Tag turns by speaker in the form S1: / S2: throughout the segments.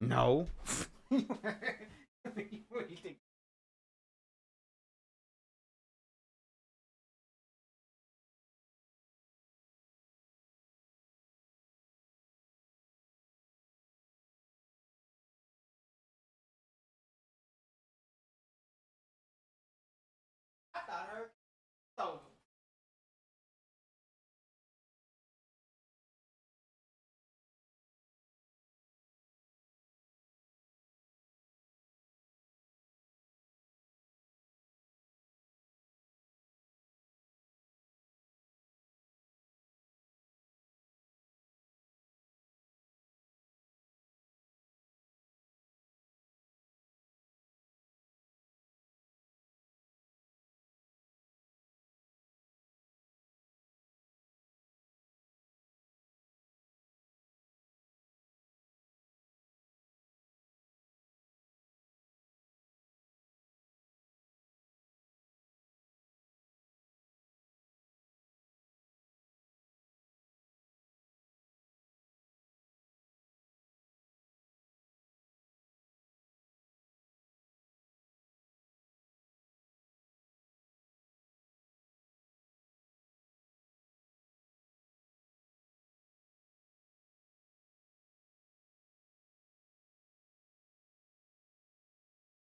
S1: No. What do you think? I thought her. So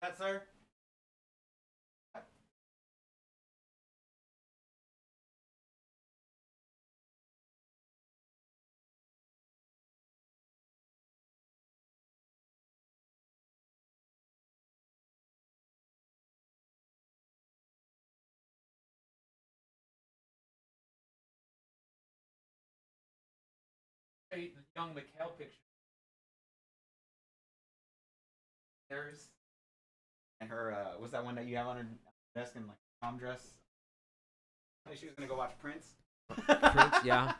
S1: that, sir. Hey, the young Mikhail picture. There's and her. What's that one that you have on her desk in like prom dress? She was gonna go watch Prince.
S2: Prince, yeah.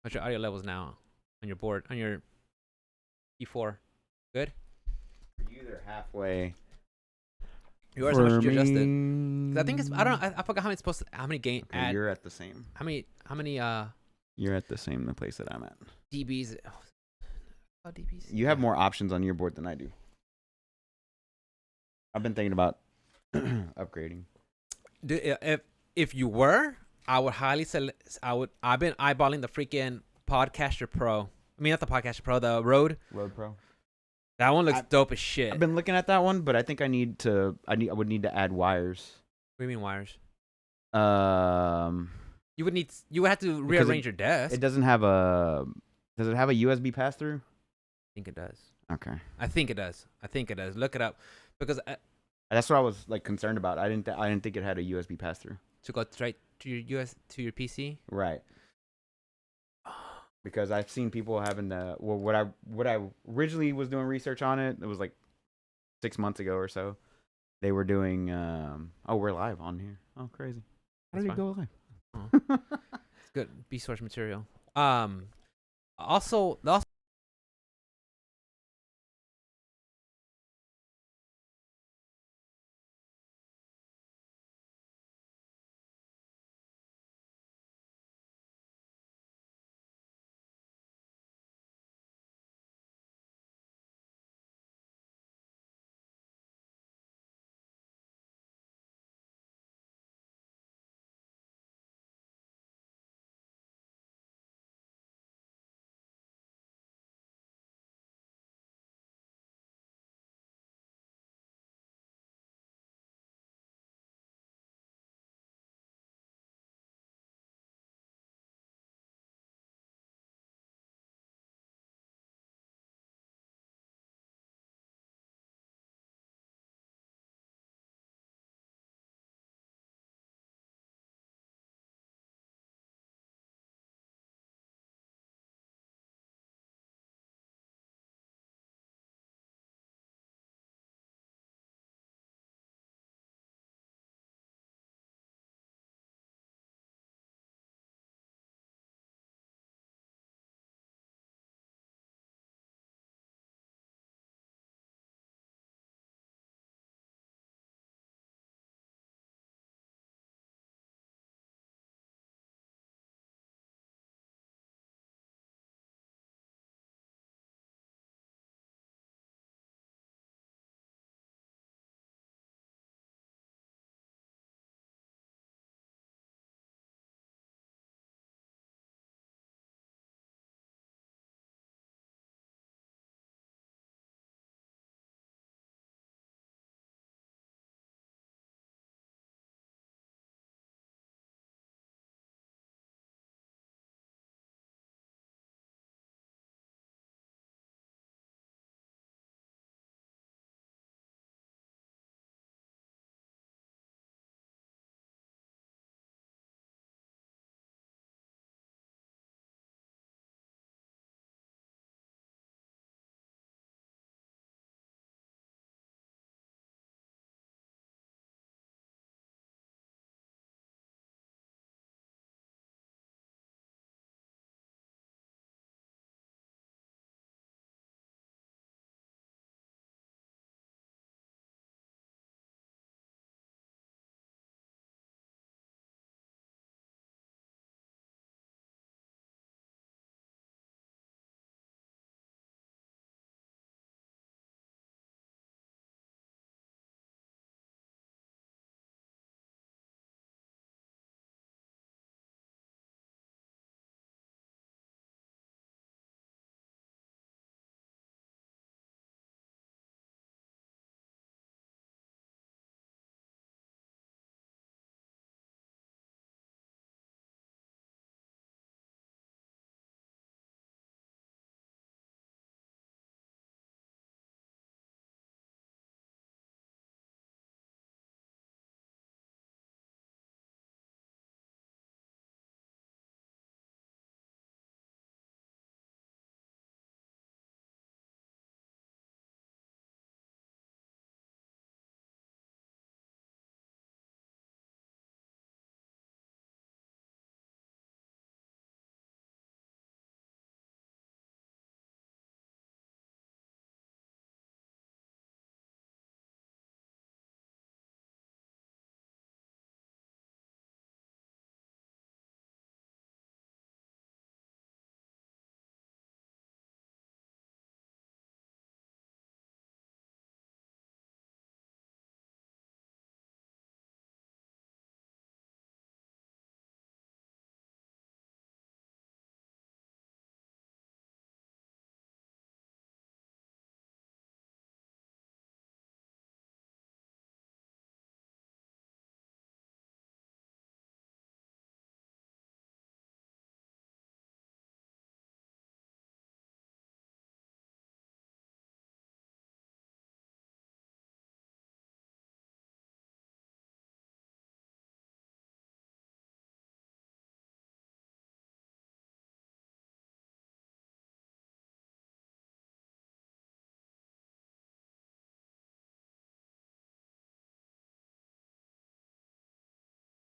S2: What's your audio levels now on your board on your E4? Good.
S1: You they're halfway.
S2: Yours, how much did you adjust it? 'Cause I think it's I don't know. I forgot how many it's supposed to how many game
S1: Okay,
S2: add
S1: you're at the same.
S2: how many
S1: You're at the same place that I'm at.
S2: dBs. Oh, dBs.
S1: You have more options on your board than I do. I've been thinking about upgrading.
S2: If you were, I would highly select. I've been eyeballing the freaking Podcaster Pro. I mean, not the Podcaster Pro, the Rode.
S1: Road Pro.
S2: That one looks dope as shit.
S1: I've been looking at that one, but I think I would need to add wires.
S2: What do you mean wires?
S1: Um,
S2: You would have to rearrange your desk.
S1: It doesn't have a. Does it have a USB pass through?
S2: I think it does.
S1: Okay.
S2: I think it does. Look it up, because
S1: That's what I was like concerned about. I didn't think it had a USB pass through.
S2: to go straight to your PC.
S1: Right. Because I've seen people having the what I originally was doing research on it. It was like 6 months ago or so. They were doing. Oh, we're live on here. Oh, crazy! How did it go live?
S2: Oh. It's good B source material. Also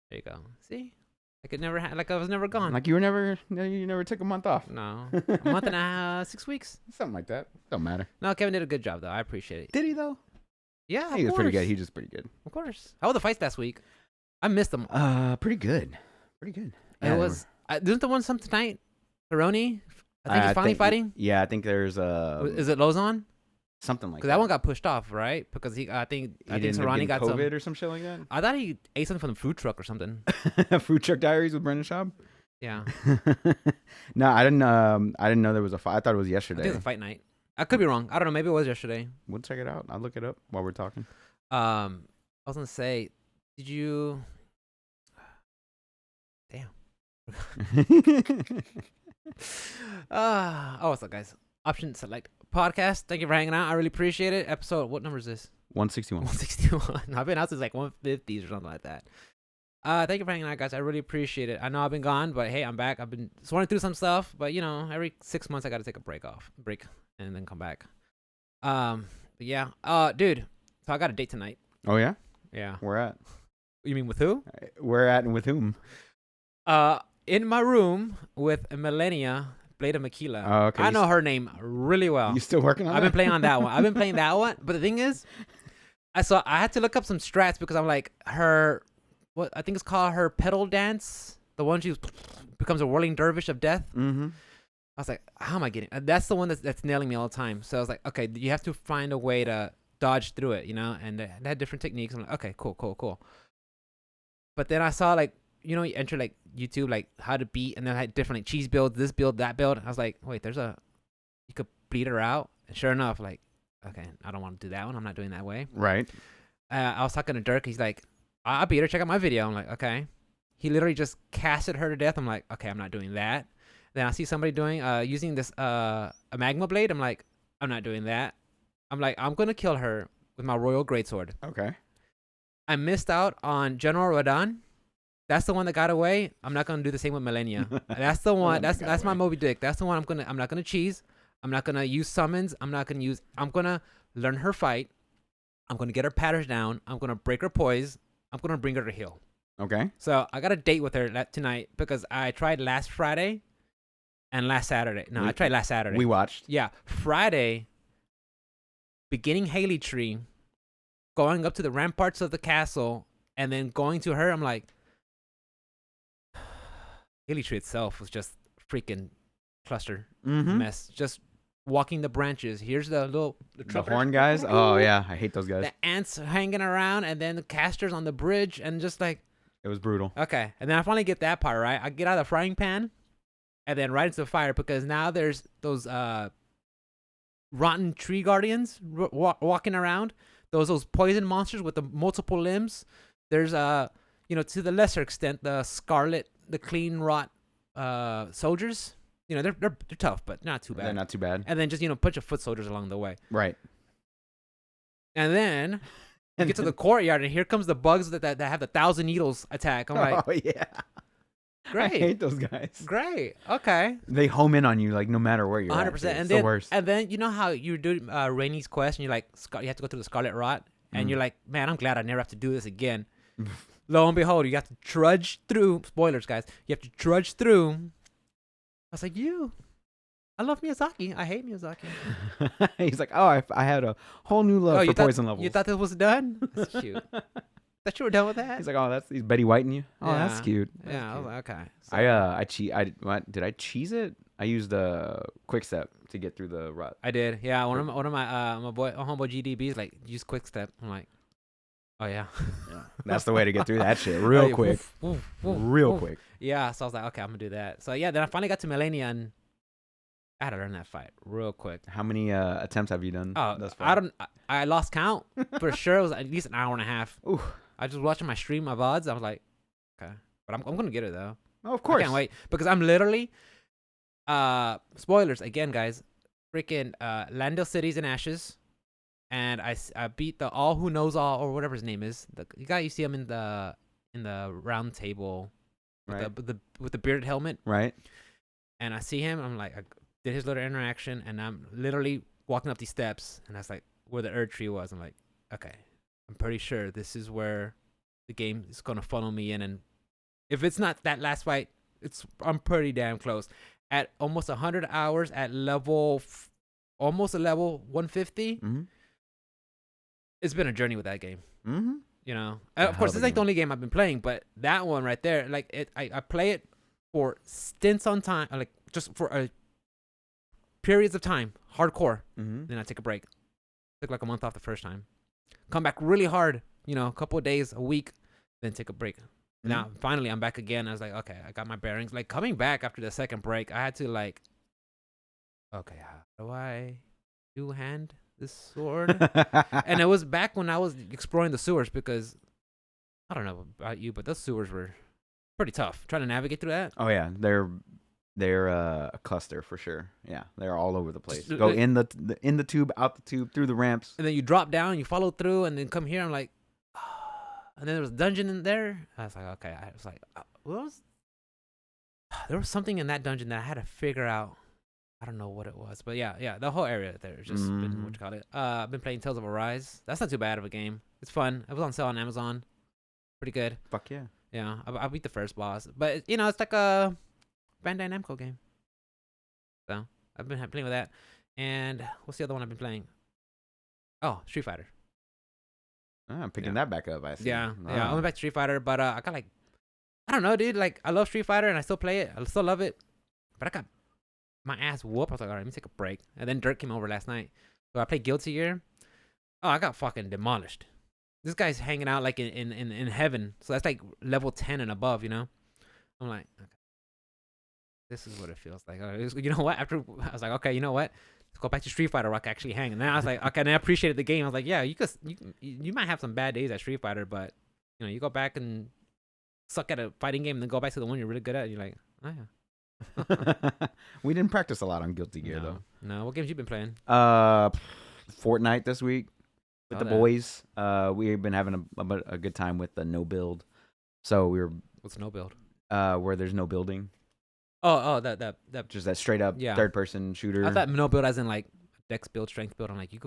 S2: There you go. See, like I was never gone.
S1: Like you never took a month off.
S2: No, a month and a half, 6 weeks.
S1: Something like that. Don't matter.
S2: No, Kevin did a good job though. I appreciate it.
S1: Did he though?
S2: Yeah,
S1: He was pretty good. He was just pretty good.
S2: Of course. How were the fights last week? I missed them.
S1: Pretty good. Pretty good.
S2: It was. Isn't the one some tonight? Cerrone? I think he's finally fighting.
S1: Yeah, I think there's
S2: Is it Lozon?
S1: something like
S2: Because that one got pushed off, right? Because I think Cerrone got
S1: COVID or some shit like that.
S2: I thought he ate something from the food truck or something.
S1: Food Truck Diaries with Brendan Schaub.
S2: Yeah.
S1: No, I didn't. I didn't know there was a fight. I thought it was
S2: I
S1: yesterday.
S2: think it's a fight night. I could be wrong. I don't know. Maybe it was yesterday.
S1: We'll check it out. I'll look it up while we're talking.
S2: I was gonna say, did you? Damn. What's up, guys? Option Select Podcast. Thank you for hanging out. I really appreciate it. Episode. What number is this?
S1: 161.
S2: 161. I've been out since like 150s or something like that. Thank you for hanging out, guys. I really appreciate it. I know I've been gone, but hey, I'm back. I've been sorting through some stuff, but you know, every 6 months I gotta take a break, and then come back. But yeah. Dude. So I got a date tonight.
S1: Oh yeah.
S2: Yeah.
S1: Where at?
S2: You mean with who?
S1: Where at and with whom?
S2: In my room with Melania Blade of Maquila.
S1: Oh, okay.
S2: I know her name really well.
S1: You still working on
S2: I've
S1: that?
S2: been playing on that one. I've been playing that one. But the thing is, I had to look up some strats because I'm like what I think it's called her pedal dance. The one she becomes a whirling dervish of death.
S1: Mm-hmm.
S2: I was like, how am I getting? That's the one that's nailing me all the time. So I was like, okay, you have to find a way to dodge through it, you know. And they had different techniques. I'm like, okay, cool. But then I saw like, you know, you enter like YouTube, like how to beat, and then I had different like cheese builds, this build, that build. I was like, wait, you could bleed her out. And sure enough, like, okay, I don't want to do that one. I'm not doing that way.
S1: Right.
S2: I was talking to Dirk. He's like, I beat her. Check out my video. I'm like, okay. He literally just casted her to death. I'm like, okay, I'm not doing that. Then I see somebody doing using this a magma blade. I'm like, I'm not doing that. I'm like, I'm gonna kill her with my royal greatsword.
S1: Okay.
S2: I missed out on General Rodan. That's the one that got away. I'm not gonna do the same with Melania. That's the one. That's my Moby Dick. That's the one. I'm not gonna cheese. I'm not gonna use summons. I'm gonna learn her fight. I'm gonna get her patterns down. I'm gonna break her poise. I'm gonna bring her to heal.
S1: Okay.
S2: So I got a date with her tonight because I tried last Friday and last Saturday. No, I tried last Saturday.
S1: We watched.
S2: Yeah, Friday. Beginning Haley Tree, going up to the ramparts of the castle, and then going to her. I'm like, Haley Tree itself was just freaking cluster mess. Just walking the branches. Here's the
S1: horn guys. Oh yeah, I hate those guys.
S2: The ants hanging around, and then the casters on the bridge, and just like
S1: it was brutal.
S2: Okay, and then I finally get that part right. I get out of the frying pan, and then right into the fire because now there's those rotten tree guardians walking around. Those poison monsters with the multiple limbs. There's to the lesser extent the clean rot soldiers. You know, they're tough, but not too bad.
S1: They're not too bad.
S2: And then just a bunch of foot soldiers along the way.
S1: Right.
S2: And then you get to the courtyard, and here comes the bugs that have the 1,000 needles attack. I'm like,
S1: oh yeah,
S2: great.
S1: I hate those guys.
S2: Great. Okay.
S1: They home in on you like no matter where you're
S2: 100%.
S1: at.
S2: And
S1: the worst.
S2: And then you know how you do Rainey's quest, and you're like, you have to go through the Scarlet Rot, and you're like, man, I'm glad I never have to do this again. Lo and behold, you have to trudge through. Spoilers, guys. You have to trudge through. I was like, I love Miyazaki. I hate Miyazaki.
S1: He's like, oh, I had a whole new love for poison levels.
S2: You thought this was done? That's cute. Thought you were done with that?
S1: He's like, oh, he's Betty Whiting you. Oh,
S2: yeah.
S1: that's cute.
S2: I was like, okay.
S1: So. Did I cheese it? I used the quick step to get through the rut.
S2: I did. Yeah, one of my homeboy GDBs like use quick step. I'm like, oh yeah.
S1: That's the way to get through that shit real quick. Real quick.
S2: Yeah, so I was like, okay, I'm gonna do that. So yeah, then I finally got to Melania, and I had to learn that fight real quick.
S1: How many attempts have you done thus far?
S2: I lost count. For sure, it was at least an hour and a half.
S1: Ooh.
S2: I just watching my stream of VODs. I was like, okay, but I'm gonna get it though.
S1: Oh, of course.
S2: I can't wait because I'm literally spoilers again, guys. Freaking Landale Cities in Ashes, and I beat the All Who Knows All or whatever his name is. The guy you see him in the round table,
S1: right?
S2: With the bearded helmet,
S1: right?
S2: And I see him. I'm like, I did his little interaction, and I'm literally walking up these steps, and that's like where the Erd tree was. I'm like, okay, I'm pretty sure this is where the game is gonna funnel me in and If it's not that last fight, I'm pretty damn close. At almost 100 hours at almost a level 150,
S1: Mm-hmm.
S2: it's been a journey with that game.
S1: Mm-hmm.
S2: You know,
S1: A
S2: of course,
S1: hell of
S2: it's
S1: a
S2: like the
S1: game.
S2: only game I've been playing, but that one right there, like I play it for stints on time, like just for periods of time, hardcore.
S1: Mm-hmm.
S2: Then I take a break. Took like a month off the first time. Come back really hard, you know, a couple of days, a week, then take a break.
S1: Mm-hmm.
S2: Now, finally, I'm back again. I was like, okay, I got my bearings. Like, coming back after the second break, I had to, like, okay, how do I two-hand this sword? And it was back when I was exploring the sewers because, I don't know about you, but those sewers were pretty tough. Trying to navigate through that.
S1: Oh yeah, they're a cluster for sure. Yeah, they're all over the place.
S2: Just,
S1: Go in the tube, out the tube, through the ramps.
S2: And then you drop down, you follow through, and then come here. I'm like, and then there was a dungeon in there. I was like, okay. I was like, there was something in that dungeon that I had to figure out. I don't know what it was, but yeah, the whole area there has just been what you call it. I've been playing Tales of Arise. That's not too bad of a game. It's fun. It was on sale on Amazon. Pretty good.
S1: Fuck yeah.
S2: Yeah, I beat the first boss, but you know, it's like a Bandai Namco game. So I've been playing with that. And what's the other one I've been playing? Oh, Street Fighter.
S1: I'm picking that back up. I see.
S2: Yeah, I went back to Street Fighter, but I got like, I don't know, dude. Like, I love Street Fighter and I still play it. I still love it, but I got my ass whooped. I was like, all right, let me take a break. And then Dirk came over last night, so I played Guilty Gear. Oh, I got fucking demolished. This guy's hanging out like in heaven, so that's like level 10 and above, you know. I'm like, okay, this is what it feels like. You know what? After I was like, okay, you know what? Let's go back to Street Fighter where I can actually hang. And then I was like, okay, and I appreciated the game. I was like, yeah, you might have some bad days at Street Fighter, but you know, you go back and suck at a fighting game and then go back to the one you're really good at. And you're like, oh yeah.
S1: We didn't practice a lot on Guilty Gear though.
S2: No, what games you been playing?
S1: Fortnite this week with the
S2: that.
S1: boys. We've been having a good time with the no build. So we were
S2: What's no build?
S1: where there's no building.
S2: Oh, that
S1: Just that straight up third person shooter.
S2: I thought no build as in like dex build, strength build. I'm like, you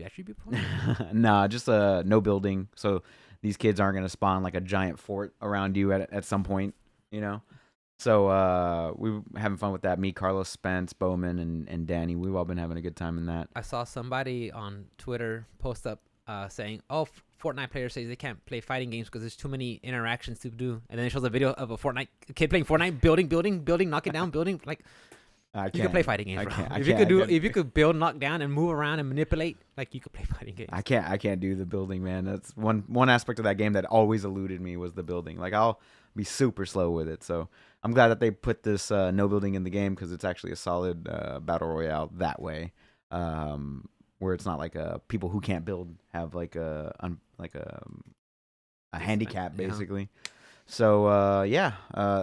S2: actually be playing?
S1: Nah, just no building. So these kids aren't gonna spawn like a giant fort around you at some point, you know. So we were having fun with that. Me, Carlos, Spence, Bowman, and Danny. We've all been having a good time in that.
S2: I saw somebody on Twitter post up saying, "Oh, Fortnite players say they can't play fighting games because there's too many interactions to do." And then it shows a video of a Fortnite kid playing Fortnite, building, knock it down, building. Like, you could play fighting games, bro. If you could build, knock down, and move around and manipulate, like you could play fighting games.
S1: I can't do the building, man. That's one aspect of that game that always eluded me was the building. Like I'll be super slow with it. So I'm glad that they put this no building in the game because it's actually a solid battle royale that way. Where it's not like people who can't build have like a handicap basically. So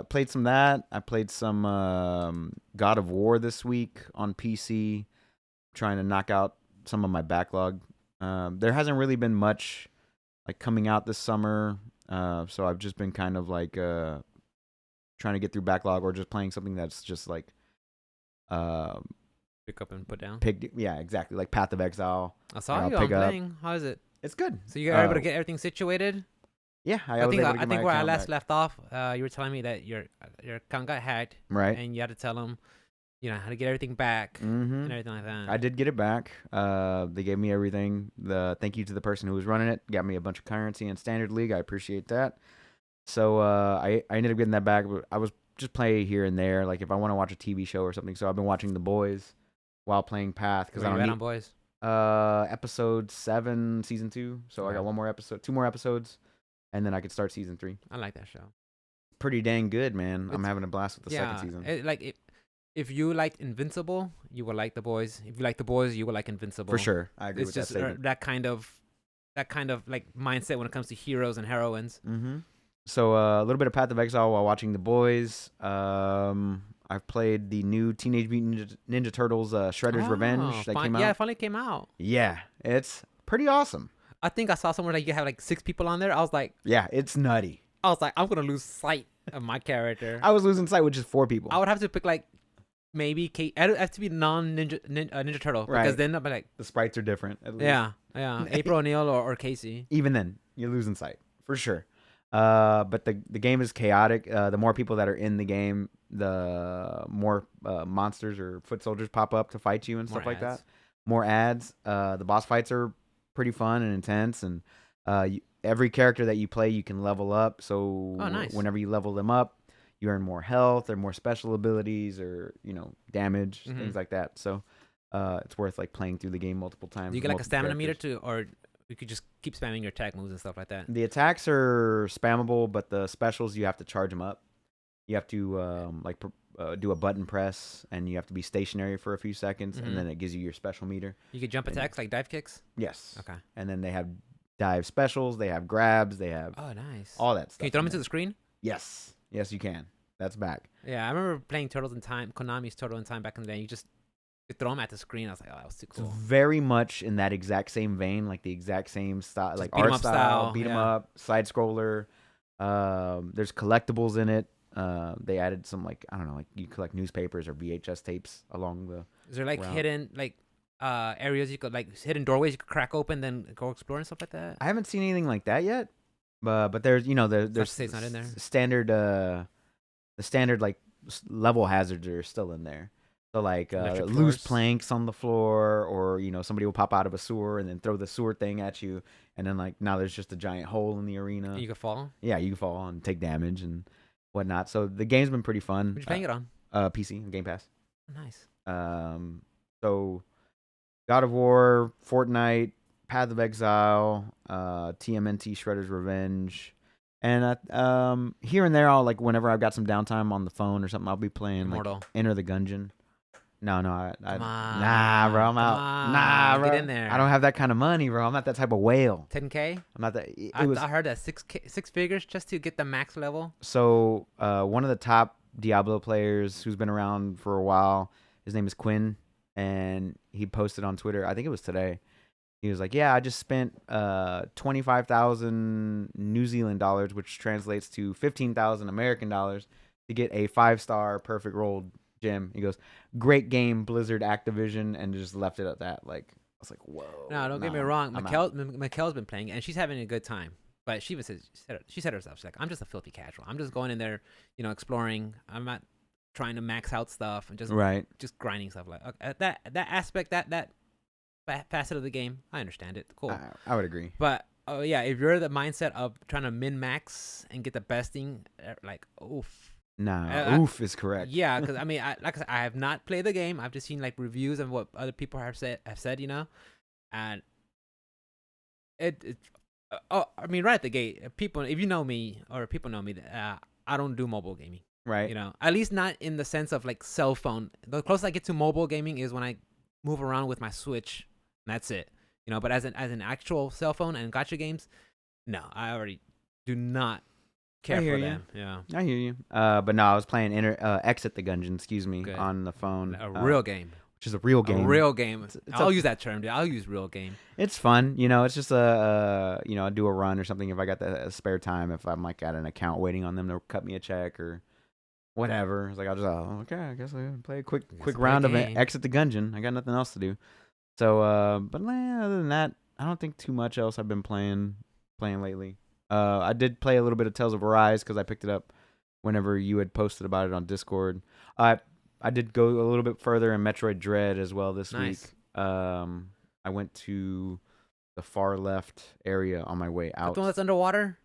S1: played some of that. I played some God of War this week on PC, trying to knock out some of my backlog. There hasn't really been much like coming out this summer, so I've just been kind of like trying to get through backlog or just playing something that's just like
S2: Pick up and put down.
S1: Yeah, exactly. Like Path of Exile.
S2: I saw you on playing. How is it?
S1: It's good.
S2: So you were able to get everything situated?
S1: Yeah,
S2: I think where I last left off, you were telling me that your account got hacked,
S1: right?
S2: And you had to tell them, you know, how to get everything back and everything like that.
S1: I did get it back. They gave me everything. Thank you to the person who was running it. Got me a bunch of currency in Standard League. I appreciate that. So I ended up getting that back. But I was just playing here and there, like if I want to watch a TV show or something. So I've been watching The Boys while playing Path because I don't need
S2: on Boys.
S1: Episode 7, season 2. So I got 2 more episodes. And then I could start season 3.
S2: I like that show.
S1: Pretty dang good, man. I'm having a blast with the second season.
S2: If you liked Invincible, you will like The Boys. If you like The Boys, you will like Invincible.
S1: For sure, I agree with that statement.
S2: It's just that kind of like mindset when it comes to heroes and heroines.
S1: Mm-hmm. So a little bit of Path of Exile while watching The Boys. I've played the new Teenage Mutant Ninja Turtles Shredder's Revenge that came out.
S2: Yeah, it finally came out.
S1: Yeah, it's pretty awesome.
S2: I think I saw somewhere like you have like 6 people on there. I was like,
S1: yeah, it's nutty.
S2: I was like, I'm gonna lose sight of my character.
S1: I was losing sight with just 4 people.
S2: I would have to pick like maybe Kate. It has to be Ninja Turtle, right? Because then I'll be like
S1: the sprites are different. At least.
S2: Yeah. April O'Neil or Casey.
S1: Even then, you're losing sight for sure. But the game is chaotic. The more people that are in the game, the more monsters or foot soldiers pop up to fight you and
S2: More
S1: stuff like
S2: ads.
S1: that. More ads. The boss fights are pretty fun and intense, and every character that you play, you can level up. So
S2: Oh, nice.
S1: whenever you level them up, you earn more health or more special abilities or damage,
S2: Mm-hmm.
S1: things like that. So it's worth like playing through the game multiple times.
S2: Do you
S1: with
S2: get like a
S1: multiple
S2: stamina meter
S1: characters.
S2: too, or you could just keep spamming your attack moves and stuff like that?
S1: The attacks are spammable, but the specials you have to charge them up. You have to do a button press, and you have to be stationary for a few seconds, and
S2: Mm-hmm.
S1: then it gives you your special meter.
S2: You could jump
S1: And
S2: attacks like dive kicks.
S1: yes,
S2: Okay.
S1: and then they have dive specials. They have grabs. They have
S2: Oh, nice.
S1: all that stuff.
S2: Can you throw them
S1: in
S2: into
S1: there.
S2: the screen?
S1: Yes, you can. That's back.
S2: Yeah, I remember playing Turtles in Time, Konami's Turtle in Time back in the day. You throw them at the screen. I was like, oh, that was too
S1: It's
S2: cool.
S1: very much in that exact same vein, like the exact same style,
S2: Just
S1: like
S2: beat 'em
S1: art
S2: up
S1: style,
S2: style,
S1: beat 'em
S2: yeah.
S1: up, side scroller. There's collectibles in it. They added some like I don't know, like you collect newspapers or VHS tapes along the
S2: Is there like
S1: route.
S2: hidden like areas you could like hidden doorways you could crack open, then go explore and stuff like that?
S1: I haven't seen anything like that yet, but there's there's
S2: say it's not in there.
S1: standard the standard like level hazards are still in there. So like
S2: Electric
S1: loose
S2: floors.
S1: planks on the floor, or somebody will pop out of a sewer and then throw the sewer thing at you, and then like now there's just a giant hole in the arena.
S2: You could fall.
S1: Yeah, you can fall and take damage and whatnot. So the game's been pretty fun.
S2: What you playing it on?
S1: PC Game Pass.
S2: Nice.
S1: So God of War, Fortnite, Path of Exile, TMNT Shredder's Revenge, and here and there I'll like whenever I've got some downtime on the phone or something, I'll be playing
S2: Immortal.
S1: like Enter the Gungeon. No, I
S2: Come on.
S1: nah, bro, I'm
S2: Come
S1: out.
S2: on.
S1: Nah, bro,
S2: Get in there.
S1: I don't have that kind of money, bro. I'm not that type of whale.
S2: 10K?
S1: I'm not that. It
S2: I
S1: was
S2: heard that six figures just to get the max level.
S1: so one of the top Diablo players who's been around for a while. His name is Quinn, and he posted on Twitter. I think it was today. He was like, "Yeah, I just spent 25,000 New Zealand dollars, which translates to 15,000 American dollars, to get a 5-star perfect rolled gem." He goes, "Great game, Blizzard, Activision," and just left it at that. Like I was like, "Whoa."
S2: No, don't get me
S1: nah,
S2: wrong.
S1: I'm out.
S2: Mikkel's been playing, and she's having a good time. But she said herself, she's like, I'm just a filthy casual. I'm just going in there, exploring. I'm not trying to max out stuff and
S1: Right.
S2: just grinding stuff. Like okay, that aspect, that facet of the game, I understand it. Cool.
S1: I would agree.
S2: But oh yeah, if you're the mindset of trying to min max and get the best thing, like oof.
S1: Nah, oof is correct.
S2: Yeah, because I mean, like I said, I have not played the game. I've just seen like reviews and what other people have said, and it I mean, right at the gate, people, if you know me or people know me, I don't do mobile gaming.
S1: Right.
S2: At least not in the sense of like cell phone. The closest I get to mobile gaming is when I move around with my Switch. And that's it. But as an actual cell phone and gacha games, no, I already do not care
S1: hear
S2: for
S1: you.
S2: them. Yeah,
S1: I hear you. But no, I was playing Exit the Gungeon, excuse me,
S2: Good.
S1: on the phone.
S2: a real game.
S1: Which is a real game.
S2: A real game.
S1: It's
S2: I'll use that term, dude. I'll use real game.
S1: It's fun. It's just I do a run or something if I got the spare time. If I'm like at an account waiting on them to cut me a check or whatever. It's like I'll just okay, I guess I'll play a quick round of Exit the Gungeon. I got nothing else to do. So, but other than that, I don't think too much else I've been playing lately. I did play a little bit of Tales of Arise because I picked it up whenever you had posted about it on Discord. I did go a little bit further in Metroid Dread as well this week. I went to the far left area on my way out.
S2: The one that's underwater?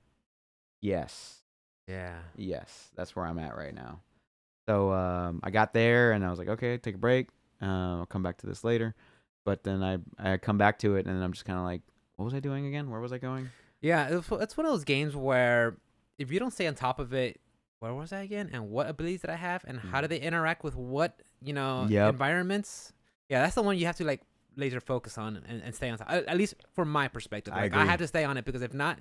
S1: Yes.
S2: Yeah.
S1: Yes, that's where I'm at right now. So I got there and I was like, okay, take a break. I'll come back to this later. But then I come back to it and I'm just kind of like, what was I doing again? Where was I going?
S2: Yeah, it's one of those games where if you don't stay on top of it, where was I again? And what abilities did I have? And how do they interact with what, environments? Yeah, that's the one you have to like laser focus on and stay on top. At least from my perspective. Like, I have to stay on it because if not,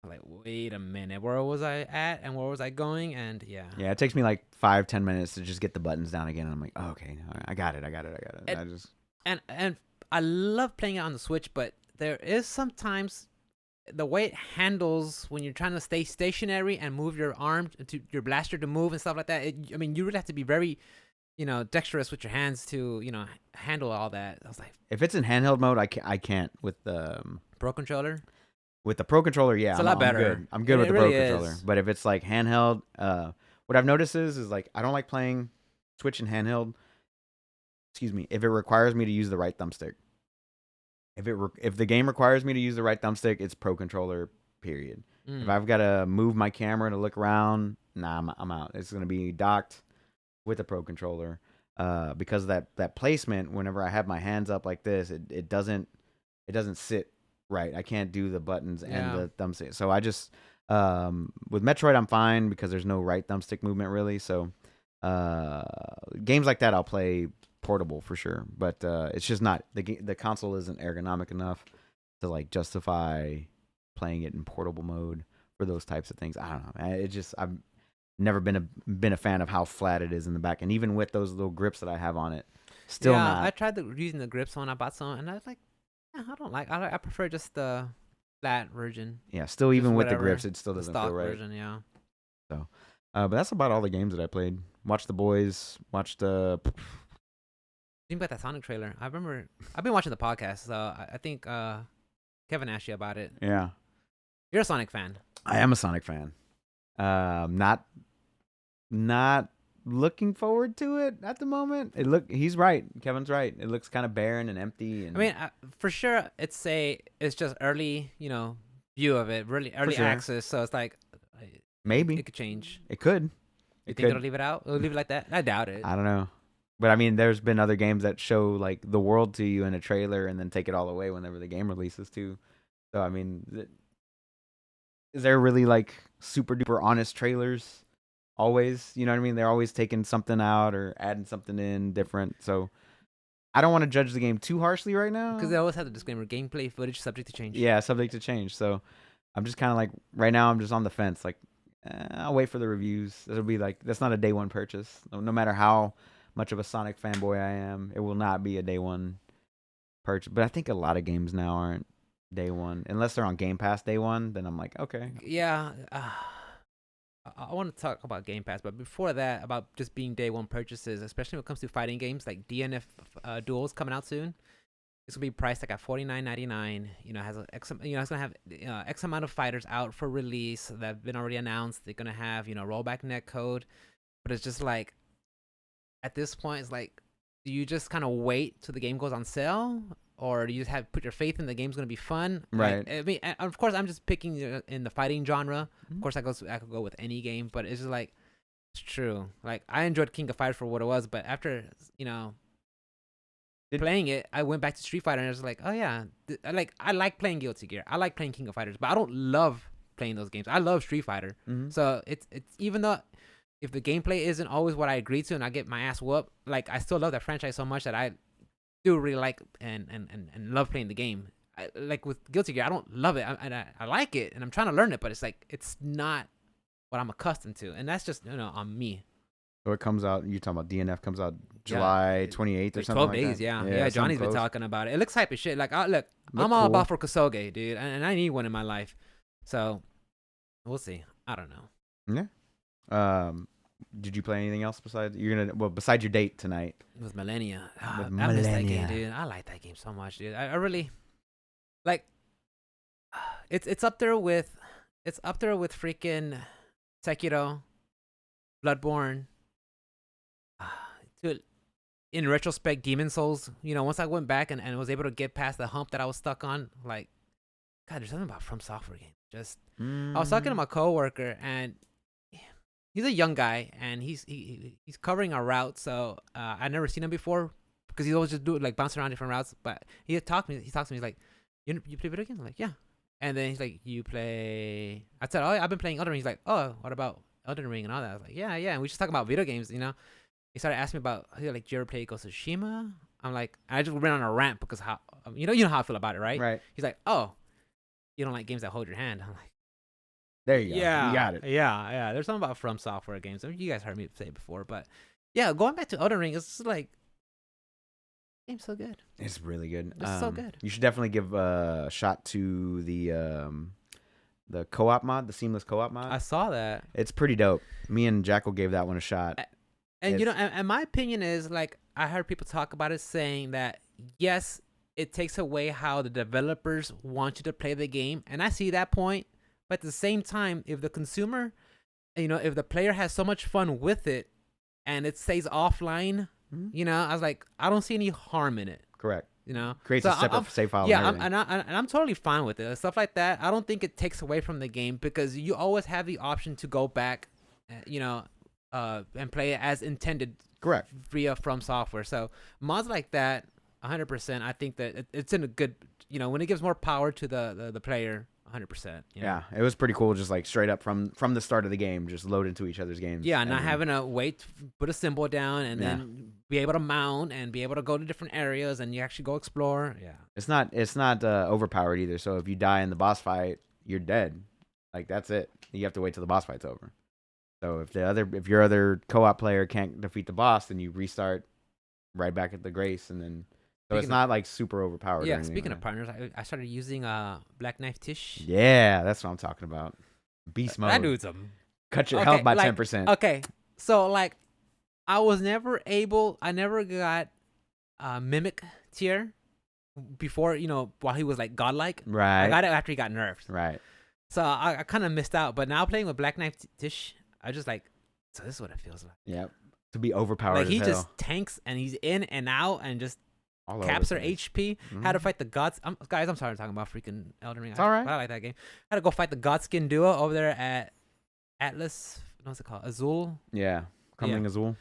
S2: I'm like, wait a minute, where was I at and where was I going? And yeah.
S1: Yeah, it takes me like 5-10 minutes to just get the buttons down again. And I'm like, oh, okay, I got it.
S2: And I love playing it on the Switch, but there is sometimes the way it handles when you're trying to stay stationary and move your arm to your blaster to move and stuff like that. I mean, you really have to be very, dexterous with your hands to, handle all that. I was like,
S1: if it's in handheld mode, I can't with the
S2: Pro Controller.
S1: With the Pro Controller, yeah,
S2: It's a lot better.
S1: I'm good. I'm good with
S2: It
S1: the Pro
S2: really
S1: Controller.
S2: is.
S1: But if it's like handheld, what I've noticed is like I don't like playing Switch and handheld. Excuse me. If it requires me to use the right thumbstick, if the game requires me to use the right thumbstick, it's Pro Controller. Period. If I've got to move my camera to look around, nah, I'm out. It's gonna be docked with a Pro Controller. Because that placement, whenever I have my hands up like this, it doesn't sit right. I can't do the buttons and the thumbstick. So I just with Metroid I'm fine because there's no right thumbstick movement really. So games like that I'll play portable for sure. But it's just not the console isn't ergonomic enough to like justify playing it in portable mode for those types of things. I don't know. It just I've never been a fan of how flat it is in the back, and even with those little grips that I have on it, still not.
S2: I tried using the grips when I bought some, and I was like, I don't like. I prefer just the flat version.
S1: Yeah, still even with the grips, it still doesn't feel right.
S2: Version, yeah.
S1: So, but that's about all the games that I played. Watched The Boys. Watched
S2: Think about that Sonic trailer. I remember I've been watching the podcast, so I think Kevin asked you about it.
S1: Yeah.
S2: You're a Sonic fan.
S1: I am a Sonic fan. Not looking forward to it at the moment. He's right. Kevin's right. It looks kind of barren and empty. And
S2: I mean, for sure, it's just early, view of it, really early access. So it's like
S1: maybe
S2: it could change.
S1: It could.
S2: You think it'll leave it out? It'll leave it like that? I doubt it.
S1: I don't know. But I mean, there's been other games that show like the world to you in a trailer and then take it all away whenever the game releases too. So I mean, is there really like super duper honest trailers? Always, you know what I mean? They're always taking something out or adding something in different. So I don't want to judge the game too harshly right now.
S2: Because they always have the disclaimer, gameplay footage subject to change.
S1: Yeah, subject to change. So I'm just kind of like, right now I'm just on the fence. Like, I'll wait for the reviews. It'll be like, that's not a day one purchase. No matter how much of a Sonic fanboy I am, it will not be a day one purchase. But I think a lot of games now aren't day one. Unless they're on Game Pass day one, then I'm like, okay.
S2: Yeah. I want to talk about Game Pass, but before that, about just being day one purchases, especially when it comes to fighting games like DNF Duels coming out soon. It's gonna be priced like at $49.99. Has it's gonna have X amount of fighters out for release that have been already announced. They're gonna have rollback net code, but it's just like at this point, it's like, do you just kind of wait till the game goes on sale? Or do you just put your faith in the game's gonna be fun?
S1: Right.
S2: I mean, of course, I'm just picking in the fighting genre. Mm-hmm. Of course, I could go with any game, but it's just like, it's true. Like, I enjoyed King of Fighters for what it was, but after playing it, I went back to Street Fighter and I was like, oh yeah, I like playing Guilty Gear. I like playing King of Fighters, but I don't love playing those games. I love Street Fighter. Mm-hmm. So it's even though if the gameplay isn't always what I agreed to and I get my ass whooped, like I still love that franchise so much that I do really like and love playing the game. Like with Guilty Gear, I don't love it. I like it, and I'm trying to learn it, but it's like it's not what I'm accustomed to, and that's just on me.
S1: So it comes out. You talking about DNF comes out July 28th or something?
S2: 12
S1: like
S2: days,
S1: that?
S2: Yeah. Johnny's been talking about it. It looks hype as shit. Like, look, I'm all about for Kosoge, dude, and I need one in my life. So we'll see. I don't know.
S1: Yeah. Did you play anything else besides besides your date tonight?
S2: With Millennia. I miss that game, dude. I like that game so much, dude. I really like. It's up there with freaking Sekiro, Bloodborne. Dude, in retrospect, Demon Souls. Once I went back and was able to get past the hump that I was stuck on, like, God, there's something about From Software games. Just I was talking to my coworker and. He's a young guy, and he's covering a route, so I never seen him before because he's always just bouncing around different routes. But he talks to me. He's like, "You play video games?" I'm like, "Yeah." And then he's like, "You play?" I said, "Oh, I've been playing Elden Ring." He's like, "Oh, what about Elden Ring and all that?" I was like, "Yeah." And we just talking about video games, He started asking me about, like, "Do you ever play Ghost of Tsushima?" I'm like, I just went on a rant because how you know how I feel about it, right?
S1: Right.
S2: He's like, "Oh, you don't like games that hold your hand?" I'm like.
S1: There you go. Yeah, you got it.
S2: Yeah. There's something about From Software games. I mean, you guys heard me say it before, but yeah, going back to Elden Ring, it's like, game's so good.
S1: It's really good.
S2: It's so good.
S1: You should definitely give a shot to the co-op mod, the seamless co-op mod.
S2: I saw that.
S1: It's pretty dope. Me and Jackal gave that one a shot.
S2: And and my opinion is, like, I heard people talk about it saying that yes, it takes away how the developers want you to play the game, and I see that point. But at the same time, if the consumer, if the player has so much fun with it, and it stays offline, I was like, I don't see any harm in it.
S1: Correct. Creates
S2: So
S1: a separate save file.
S2: Yeah, I'm totally fine with it. Stuff like that, I don't think it takes away from the game because you always have the option to go back, and play it as intended.
S1: Correct.
S2: Via From Software. So mods like that, 100%. I think that it's in a good, when it gives more power to the player, 100%.
S1: Yeah, it was pretty cool. Just like straight up from the start of the game, just load into each other's games.
S2: Yeah, not having to wait, put a symbol down, and then be able to mount and be able to go to different areas, and you actually go explore. Yeah,
S1: it's not overpowered either. So if you die in the boss fight, you're dead. Like that's it. You have to wait till the boss fight's over. So if your other co-op player can't defeat the boss, then you restart right back at the grace, and then it's not like super overpowered.
S2: Yeah. Speaking of partners, I started using Black Knife Tish.
S1: Yeah, that's what I'm talking about. Beast mode.
S2: That dude's
S1: cut your health by 10%.
S2: Okay, so like, I never got Mimic tier before. While he was like godlike.
S1: Right.
S2: I got it after he got nerfed.
S1: Right.
S2: So I kind of missed out. But now playing with Black Knife Tish, I just like, so this is what it feels like.
S1: Yep. To be overpowered.
S2: Like he
S1: as
S2: just tanks and he's in and out and just
S1: all
S2: caps their HP. How to fight the gods. Guys, I'm sorry, I'm talking about freaking Elden Ring.
S1: It's all right.
S2: I like that game. How to go fight the Godskin duo over there at Atlas. What's it called? Azul.
S1: Yeah. Crumbling Azul.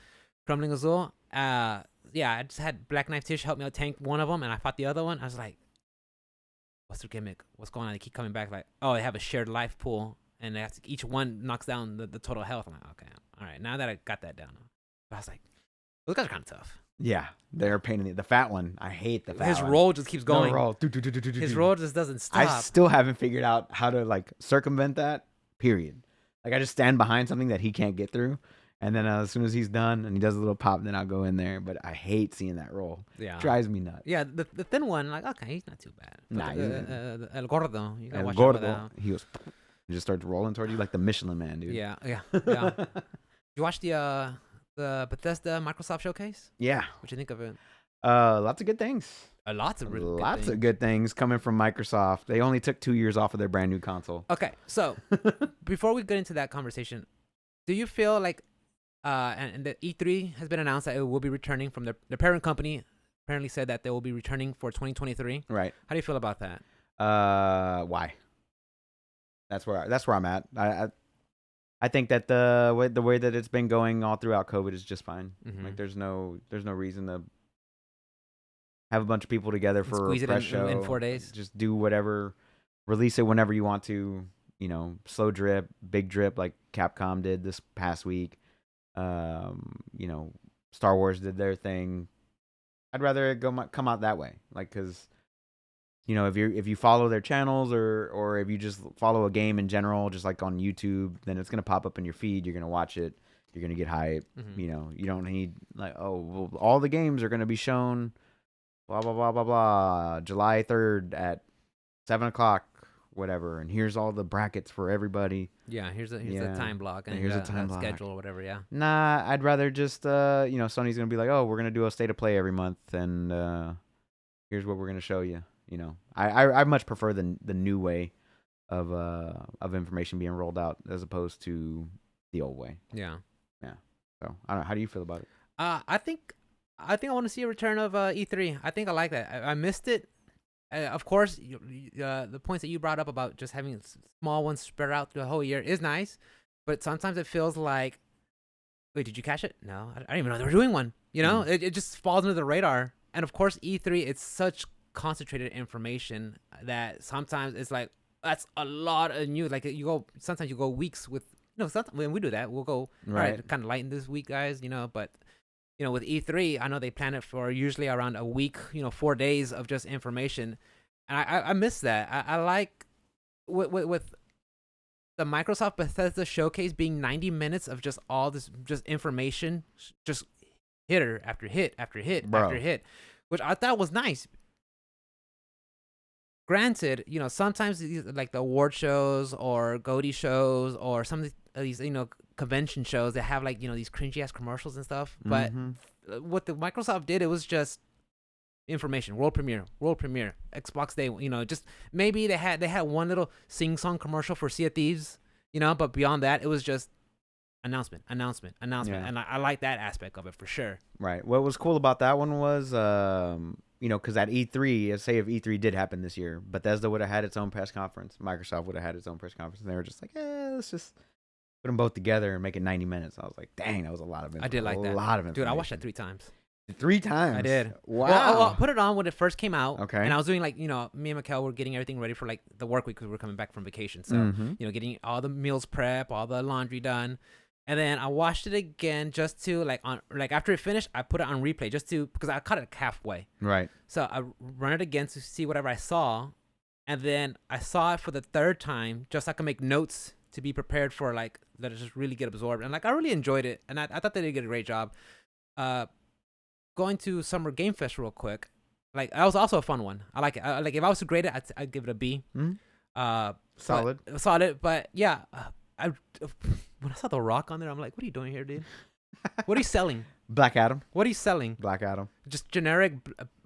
S2: Crumbling Azul. I just had Black Knife Tish help me out tank one of them, and I fought the other one. I was like, what's their gimmick? What's going on? They keep coming back like, oh, they have a shared life pool, and each one knocks down the total health. I'm like, okay, all right. Now that I got that down, I was like, those guys are kind of tough.
S1: Yeah, they're a pain in the fat one. I hate the fat
S2: His
S1: one.
S2: roll just keeps going.
S1: No roll.
S2: His roll just doesn't stop.
S1: I still haven't figured out how to like circumvent that. Period. Like I just stand behind something that he can't get through, and then as soon as he's done and he does a little pop, then I'll go in there. But I hate seeing that roll.
S2: Yeah,
S1: drives me nuts.
S2: Yeah, the thin one, like okay, he's not too bad.
S1: Nah,
S2: El Gordo. You gotta watch
S1: Gordo.
S2: out.
S1: He just starts rolling toward you like the Michelin Man, dude.
S2: Yeah. You watch the Bethesda Microsoft showcase?
S1: Yeah.
S2: What you think of it?
S1: Lots of good things.
S2: Lots of
S1: good things coming from Microsoft. They only took 2 years off of their brand new console.
S2: Okay, so before we get into that conversation, do you feel like and the E3 has been announced that it will be returning from their parent company? Apparently said that they will be returning for 2023.
S1: Right.
S2: How do you feel about that?
S1: Why? That's where I'm at. I think that the way that it's been going all throughout COVID is just fine.
S2: Mm-hmm.
S1: Like there's no reason to have a bunch of people together for
S2: squeeze
S1: a press
S2: it
S1: show
S2: in 4 days.
S1: Just do whatever, release it whenever you want to. Slow drip, big drip, like Capcom did this past week. Star Wars did their thing. I'd rather it come out that way, like because. If you follow their channels or if you just follow a game in general, just like on YouTube, then it's gonna pop up in your feed. You're gonna watch it. You're gonna get hype.
S2: Mm-hmm.
S1: You don't need like, oh, well, all the games are gonna be shown, blah blah blah blah blah, July 3rd at 7:00, whatever. And here's all the brackets for everybody.
S2: Yeah, here's a time block and
S1: here's a time block
S2: schedule or whatever. Yeah.
S1: Nah, I'd rather just Sony's gonna be like, oh, we're gonna do a state of play every month, and here's what we're gonna show you. I much prefer the new way of information being rolled out as opposed to the old way.
S2: Yeah.
S1: So I don't know. How do you feel about it?
S2: I think I want to see a return of E3. I think I like that. I missed it. Of course, the points that you brought up about just having small ones spread out through the whole year is nice, but sometimes it feels like, wait, did you catch it? No, I didn't even know they were doing one. It just falls under the radar. And of course, E3, it's such concentrated information that sometimes it's like that's a lot of news. Like sometimes you go weeks with sometimes when we do that we'll go
S1: right.
S2: All right, kind of lighten this week, guys. But with E3, I know they plan it for usually around a week. 4 days of just information, and I miss that. I like with the Microsoft Bethesda showcase being 90 minutes of just all this just information, just hitter after hit after hit after hit, which I thought was nice. Granted, sometimes like the award shows or GOTY shows or some of these, convention shows that have like, these cringy ass commercials and stuff. But what the Microsoft did, it was just information, world premiere, Xbox Day. Just maybe they had one little sing-song commercial for Sea of Thieves. But beyond that, it was just announcement,
S1: Yeah.
S2: and I like that aspect of it for sure.
S1: Right. What was cool about that one was, because at E3, say if E3 did happen this year, Bethesda would have had its own press conference. Microsoft would have had its own press conference. And they were just like, let's just put them both together and make it 90 minutes. I was like, dang, that was a lot of information.
S2: I did like that.
S1: A lot of information.
S2: Dude, I watched that 3 times.
S1: 3 times?
S2: I did.
S1: Wow.
S2: Well, I put it on when it first came out.
S1: Okay.
S2: And I was doing me and Mikkel were getting everything ready for the work week because we were coming back from vacation. So, getting all the meals prep, all the laundry done. And then I watched it again just to after it finished, I put it on replay because I caught it halfway.
S1: Right.
S2: So I run it again to see whatever I saw. And then I saw it for the 3rd time just so I could make notes to be prepared for that it just really get absorbed. And I really enjoyed it. And I thought they did a great job. Going to Summer Game Fest real quick. That was also a fun one. I like it. If I was to grade it, I'd give it a B.
S1: Solid.
S2: But yeah, when I saw The Rock on there, I'm like, what are you doing here, dude? What are you selling?
S1: Black Adam.
S2: What are you selling?
S1: Black Adam.
S2: Just generic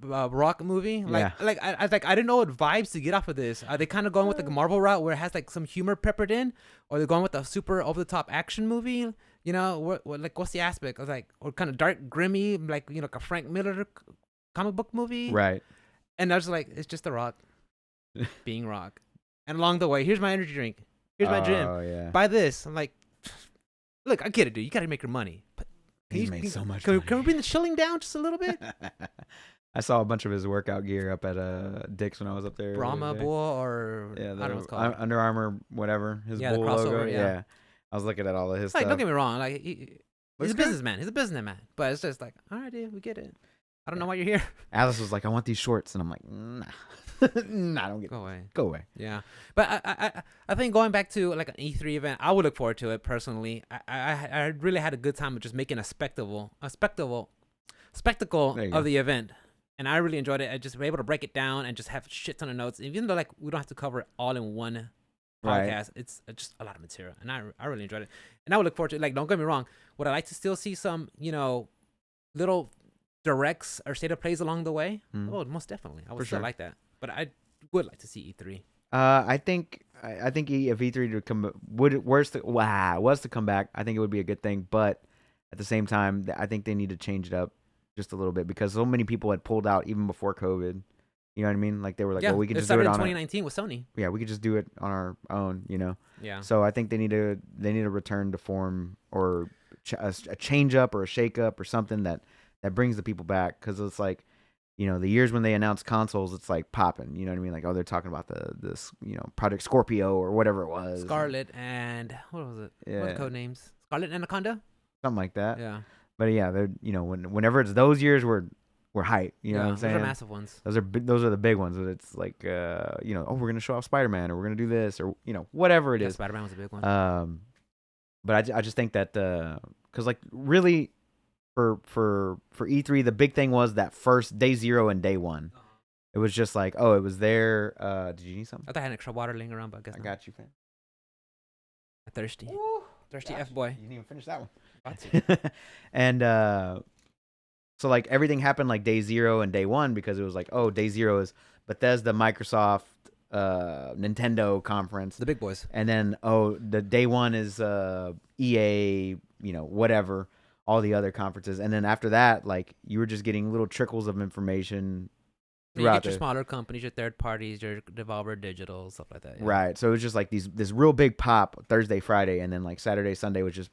S2: Rock movie? I didn't know what vibes to get off of this. Are they kind of going with the Marvel route where it has some humor peppered in? Or they're going with a super over-the-top action movie? What's the aspect? I was like, or kind of dark, grimy, like a Frank Miller comic book movie?
S1: Right.
S2: And I was like, it's just The Rock being Rock. And along the way, here's my energy drink. Here's my gym.
S1: Oh, yeah.
S2: Buy this. I'm like, look, I get it, dude. You got to make your money. But
S1: He made so much
S2: money.
S1: money.
S2: Can we bring the shilling down just a little bit?
S1: I saw a bunch of his workout gear up at Dick's when I was up there.
S2: Brahma Bull or I don't know what it's called.
S1: Under Armour, whatever. His
S2: the
S1: Bull
S2: crossover,
S1: logo.
S2: yeah.
S1: I was looking at all of his stuff.
S2: Don't get me wrong. He's
S1: It's
S2: a
S1: good.
S2: businessman. He's a businessman. But it's just all right, dude, we get it. I don't know why you're here.
S1: Alice was like, I want these shorts. And I'm like, nah. Nah, I don't get it. Go away.
S2: Yeah. But I think going back to an E3 event, I would look forward to it personally. I really had a good time of just making a spectacle of the event. And I really enjoyed it. I just were able to break it down and just have a shit ton of notes. Even though we don't have to cover it all in one podcast,
S1: Right.
S2: it's just a lot of material. And I really enjoyed it. And I would look forward to it. Don't get me wrong. Would I like to still see some, little directs or state of plays along the way? Oh, most definitely. I would still like that. But I would like to see E3.
S1: I think if E3 was to come back, I think it would be a good thing. But at the same time, I think they need to change it up just a little bit because so many people had pulled out even before COVID. You know what I mean? They were like, well, we can just do it
S2: in
S1: on
S2: 2019 with Sony.
S1: Yeah, we could just do it on our own.
S2: Yeah.
S1: So I think they need to return to form or a change up or a shake up or something that brings the people back because it's the years when they announced consoles, it's popping. You know what I mean? They're talking about this Project Scorpio or whatever it was.
S2: Scarlet and what was it?
S1: Yeah.
S2: What are the code names? Scarlet Anaconda?
S1: Something like that.
S2: Yeah.
S1: But yeah, they're whenever it's those years we're hype. You know what I'm saying?
S2: Those are massive ones.
S1: Those are the big ones. It's we're gonna show off Spider-Man or we're gonna do this or whatever it is.
S2: Spider-Man was a big one.
S1: But I just think that because really. For E3, the big thing was that first day 0 and day 1. It was just it was there. Did you need something?
S2: I thought I had extra water laying around, but I guess
S1: I got you, fam.
S2: Thirsty.
S1: Woo,
S2: Thirsty F-boy.
S1: You didn't even finish that one.
S2: About to.
S1: And so everything happened day 0 and day 1 because it was day 0 is Bethesda, Microsoft, Nintendo conference.
S2: The big boys.
S1: And then the day 1 is EA, whatever. All the other conferences, and then after that, you were just getting little trickles of information
S2: You get your smaller companies, your third parties, your Devolver Digital, stuff like that. Yeah.
S1: Right. So it was just this real big pop Thursday, Friday, and then Saturday, Sunday was just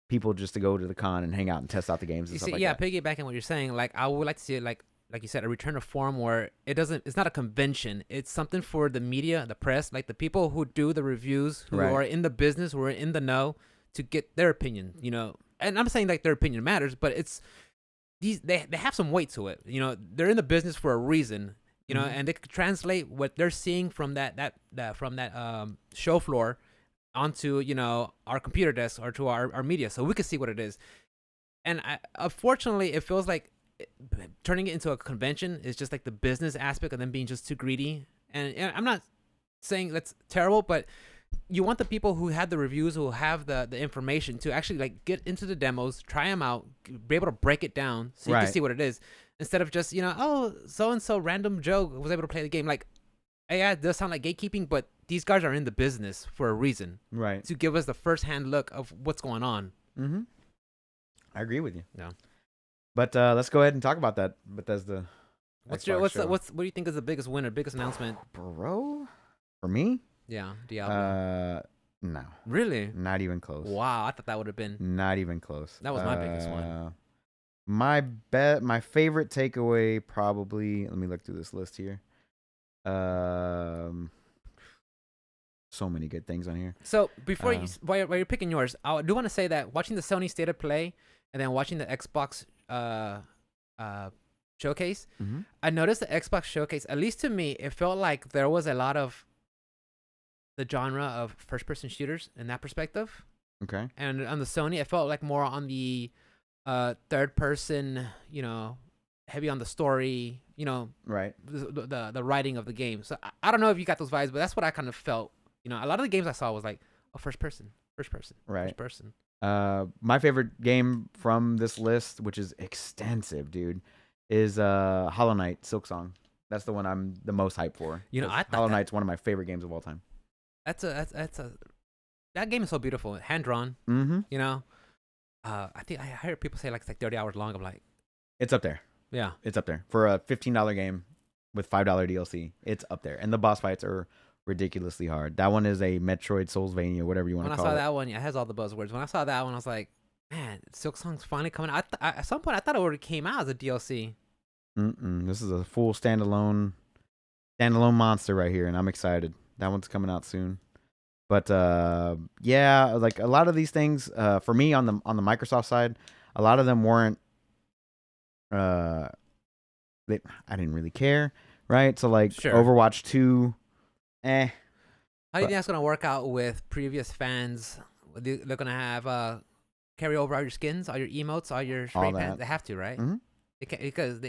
S1: people just to go to the con and hang out and test out the games and stuff like that.
S2: Piggybacking what you're saying, I would like to see it like you said, a return to form where it's not a convention. It's something for the media, the press, the people who do the reviews, who are in the business, who are in the know, to get their opinion, And I'm saying their opinion matters, but it's they have some weight to it. They're in the business for a reason, and they could translate what they're seeing from that show floor onto our computer desk or to our media, so we can see what it is. And unfortunately, it feels like turning it into a convention is just the business aspect of them being just too greedy. And I'm not saying that's terrible, but you want the people who had the reviews, who have the information, to actually get into the demos, try them out, be able to break it down so you can see what it is. instead of just oh, so and so random Joe was able to play the game. Like, yeah, it does sound like gatekeeping, but these guys are in the business for a reason,
S1: Right.
S2: to give us the first hand look of what's going on.
S1: Mm-hmm. I agree with you.
S2: Yeah.
S1: But let's go ahead and talk about that Bethesda.
S2: What do you think is the biggest winner, biggest announcement?
S1: Bro, for me?
S2: Yeah, Diablo.
S1: No.
S2: Really?
S1: Not even close.
S2: Wow, I thought that would have been.
S1: Not even close.
S2: That was my biggest one.
S1: My favorite takeaway probably. Let me look through this list here. So many good things on here.
S2: So before while you're picking yours, I do want to say that watching the Sony State of Play and then watching the Xbox showcase,
S1: Mm-hmm.
S2: I noticed the Xbox showcase. At least to me, it felt like there was a lot of the genre of first-person shooters in that perspective.
S1: Okay.
S2: And on the Sony, it felt like more on the third-person, heavy on the story,
S1: Right.
S2: the writing of the game. So I don't know if you got those vibes, but that's what I kind of felt. A lot of the games I saw was like, first person.
S1: Right.
S2: First person.
S1: My favorite game from this list, which is extensive, dude, is Hollow Knight Silksong. That's the one I'm the most hyped for.
S2: I thought
S1: Hollow Knight's one of my favorite games of all time.
S2: That game is so beautiful, hand drawn.
S1: Mm-hmm.
S2: I think I heard people say like it's like 30 hours long. I'm like,
S1: It's up there.
S2: yeah,
S1: It's up there for a $15 game with $5 DLC. It's up there, and the boss fights are ridiculously hard. That one is a Metroid Soulsvania, whatever you want to call it.
S2: When I saw that one, it has all the buzzwords. When I saw that one, I was like, man, Silksong's finally coming out. At some point, I thought it already came out as a DLC.
S1: This is a full standalone monster right here, and I'm excited. That one's coming out soon. But yeah, like a lot of these things, for me on the Microsoft side, a lot of them weren't. I didn't really care, right? So like
S2: Sure.
S1: Overwatch 2,
S2: How do you think that's gonna work out with previous fans? They're gonna have carry over all your skins, all your emotes, all your spray pans. They have to, right?
S1: Mm-hmm.
S2: Because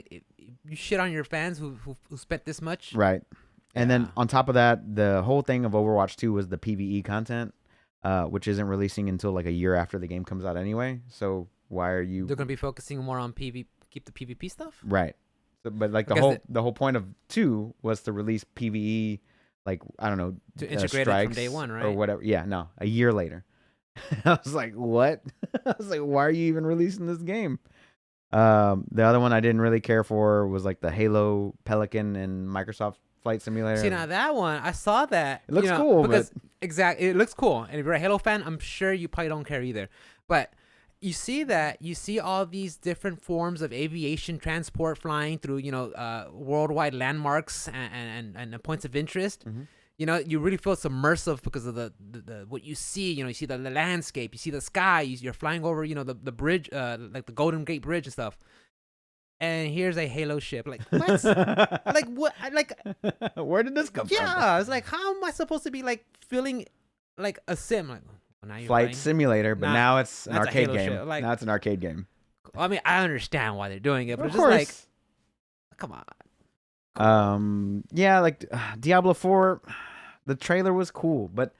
S2: you shit on your fans who spent this much,
S1: right? And then
S2: Yeah.
S1: on top of that, the whole thing of Overwatch 2 was the PvE content, which isn't releasing until like a year after the game comes out anyway. So why are you?
S2: They're gonna be focusing more on keep the PvP stuff.
S1: Right. So, but like
S2: Because
S1: the whole point of 2 was to release PvE, like I don't know,
S2: to integrate it
S1: strikes
S2: from day one, right?
S1: or whatever. Yeah, no, a year later. I was like, what? I was like, why are you even releasing this game? The other one I didn't really care for was like the Halo Pelican and Microsoft Flight Simulator.
S2: See, now that one, I saw that.
S1: It looks cool,
S2: because exactly, it looks cool. And if you're a Halo fan, I'm sure you probably don't care either. But you see all these different forms of aviation transport flying through, worldwide landmarks and points of interest.
S1: Mm-hmm.
S2: You really feel it's immersive because of the what you see. You see the landscape, you see the sky. You're flying over, the bridge, like the Golden Gate Bridge and stuff. And here's a Halo ship. Like what? Like what? Like
S1: where did this come from?
S2: Yeah, it's like, how am I supposed to be like feeling like a sim? Like, now you're
S1: Flight
S2: playing?
S1: Simulator, but now it's an
S2: that's a
S1: arcade
S2: Halo
S1: game.
S2: shit. Like-
S1: Now it's an arcade game.
S2: I mean, I understand why they're doing it, but
S1: Of
S2: it's just like,
S1: course.
S2: come on.
S1: Yeah, like Diablo 4, the trailer was cool, but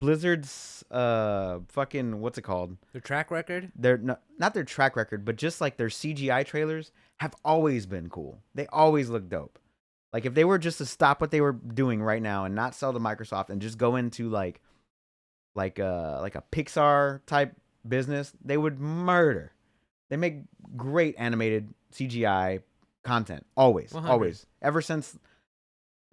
S1: Blizzard's fucking what's it called?
S2: Their track record.
S1: Their not their track record, but just like their CGI trailers have always been cool. They always look dope. Like if they were just to stop what they were doing right now and not sell to Microsoft and just go into like a Pixar type business, they would murder. They make great animated CGI content. Always.
S2: 100.
S1: Always. Ever since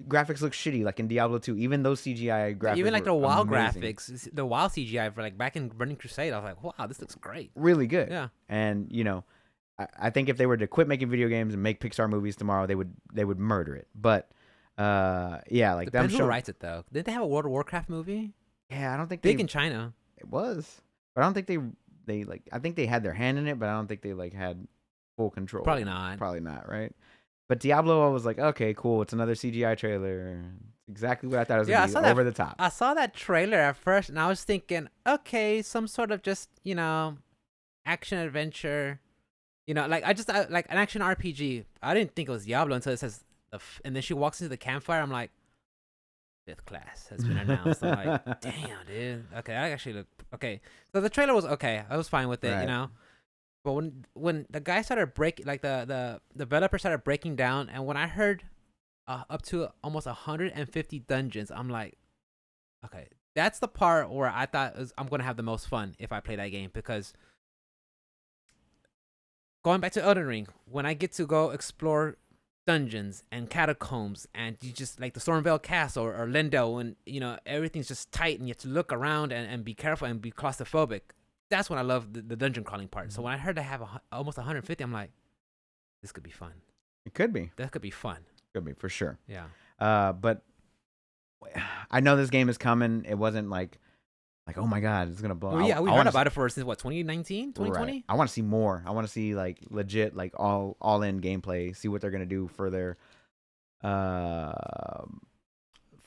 S1: graphics look shitty, like in Diablo 2, even those CGI graphics
S2: Even like the
S1: were
S2: WoW
S1: amazing.
S2: graphics, the WoW CGI for like back in Burning Crusade, I was like, wow, this looks great.
S1: Really good.
S2: Yeah.
S1: And I think if they were to quit making video games and make Pixar movies tomorrow, they would murder it. But yeah, like them
S2: Depends who
S1: showing.
S2: writes it though. Didn't they have a World of Warcraft movie?
S1: Yeah, I don't think
S2: Big
S1: they.
S2: in China.
S1: It was, but I don't think they like. I think they had their hand in it, but I don't think they like had full control.
S2: Probably not.
S1: Probably not, right? But Diablo, I was like, okay, cool. It's another CGI trailer. Exactly what I thought it was
S2: Yeah, I
S1: gonna be.
S2: saw that-
S1: Over the top.
S2: I saw that trailer at first, and I was thinking, okay, some sort of just action adventure, like like an action RPG. I didn't think it was Diablo until it says, and then she walks into the campfire. I'm like, 5th class has been announced. I'm like, damn, dude. Okay, I actually look okay. So the trailer was okay. I was fine with it,
S1: Right.
S2: But when the guy started breaking, like the developer started breaking down, and when I heard up to almost 150 dungeons, I'm like, okay, that's the part where I thought I'm gonna have the most fun if I play that game, because going back to Elden Ring, when I get to go explore dungeons and catacombs, and you just like the Stormveil Castle or Lindell, and everything's just tight and you have to look around and be careful and be claustrophobic. That's when I love the dungeon crawling part. So when I heard I have almost 150, I'm like, this could be fun.
S1: It could be.
S2: That could be fun.
S1: Could be for sure.
S2: Yeah.
S1: But I know this game is coming. It wasn't like oh my god, it's gonna blow.
S2: Well, yeah, we heard about it for since what, 2019, 2020.
S1: Right. I want to see more. I want to see like legit, like all in gameplay. See what they're gonna do for their I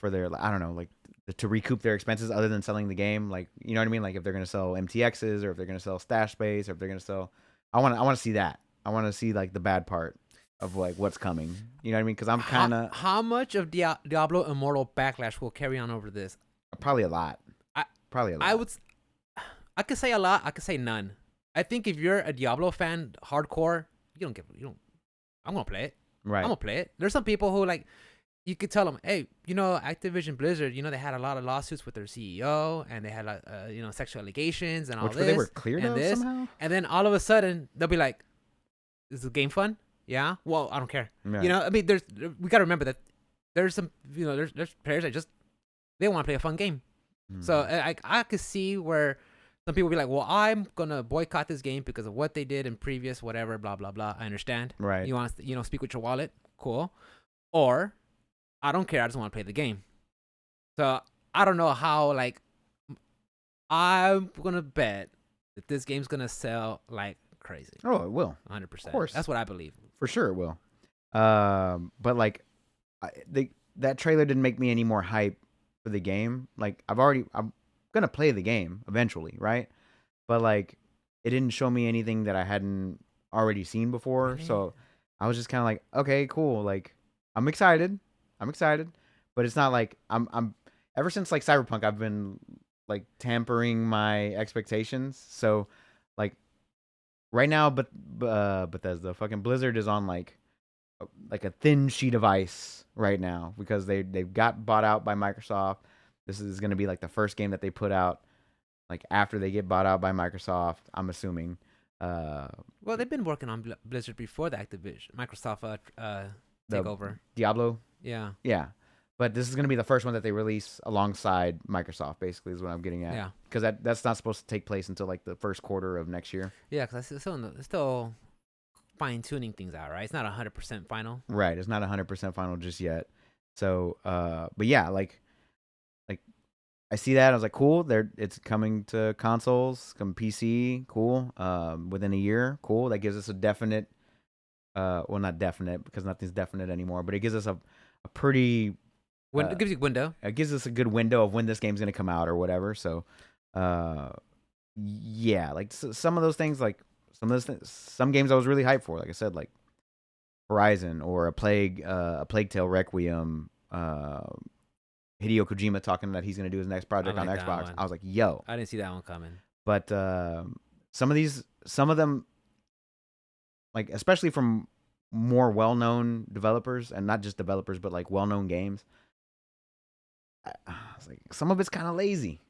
S1: don't know, like to recoup their expenses other than selling the game. Like, you know what I mean? Like if they're gonna sell MTXs or if they're gonna sell stash space or if they're gonna sell. I want to see that. I want to see like the bad part of like what's coming. You know what I mean? Because I'm kind of
S2: how much of Diablo Immortal backlash will carry on over this?
S1: Probably a lot.
S2: I could say a lot. I could say none. I think if you're a Diablo fan, hardcore, I'm gonna play it.
S1: Right.
S2: I'm gonna play it. There's some people who like, you could tell them, hey, Activision Blizzard, they had a lot of lawsuits with their CEO, and they had sexual allegations and all this.
S1: They were cleared of somehow.
S2: And then all of a sudden they'll be like, is the game fun? Yeah. Well, I don't care. Yeah. I mean, we gotta remember that there's some, there's players that just they want to play a fun game. So I could see where some people be like, well, I'm gonna boycott this game because of what they did in previous whatever, blah blah blah. I understand.
S1: Right.
S2: You want to speak with your wallet, cool. Or I don't care. I just want to play the game. So I don't know how. Like, I'm gonna bet that this game's gonna sell like crazy.
S1: Oh, it will.
S2: 100%.
S1: Of course.
S2: That's what I believe.
S1: For sure it will. But like, that trailer didn't make me any more hype for the game. Like, I'm gonna play the game eventually, right? But like, it didn't show me anything that I hadn't already seen before. Really? So I was just kind of like, okay, cool. Like, I'm excited, but it's not like I'm. Ever since like Cyberpunk, I've been like tampering my expectations. So like right now, but Bethesda, fucking Blizzard is on like a thin sheet of ice right now because they've got bought out by Microsoft. This is going to be like the first game that they put out like after they get bought out by Microsoft, I'm assuming.
S2: Well, they've been working on Blizzard before the Activision Microsoft takeover.
S1: Diablo?
S2: Yeah.
S1: Yeah. But this is going to be the first one that they release alongside Microsoft, basically, is what I'm getting at.
S2: Yeah.
S1: Because that's not supposed to take place until like the first quarter of next year.
S2: Yeah, because it's still fine-tuning things out, right? It's not 100% final.
S1: Right. It's not 100% final just yet. So, but yeah, like I see that. I was like, cool. It's coming to consoles, come PC, cool. Within a year, cool. That gives us a definite, well, not definite because nothing's definite anymore, but it gives us a pretty...
S2: it gives you a window.
S1: It gives us a good window of when this game's going to come out or whatever. So, yeah, like some of those things, like some games I was really hyped for, like I said, like Horizon or a Plague Tale Requiem, Hideo Kojima talking that he's going to do his next project on Xbox. I was like, yo.
S2: I didn't see that one coming.
S1: But some of them, like especially from more well-known developers, and not just developers, but like well-known games, I was like, some of it's kind of lazy.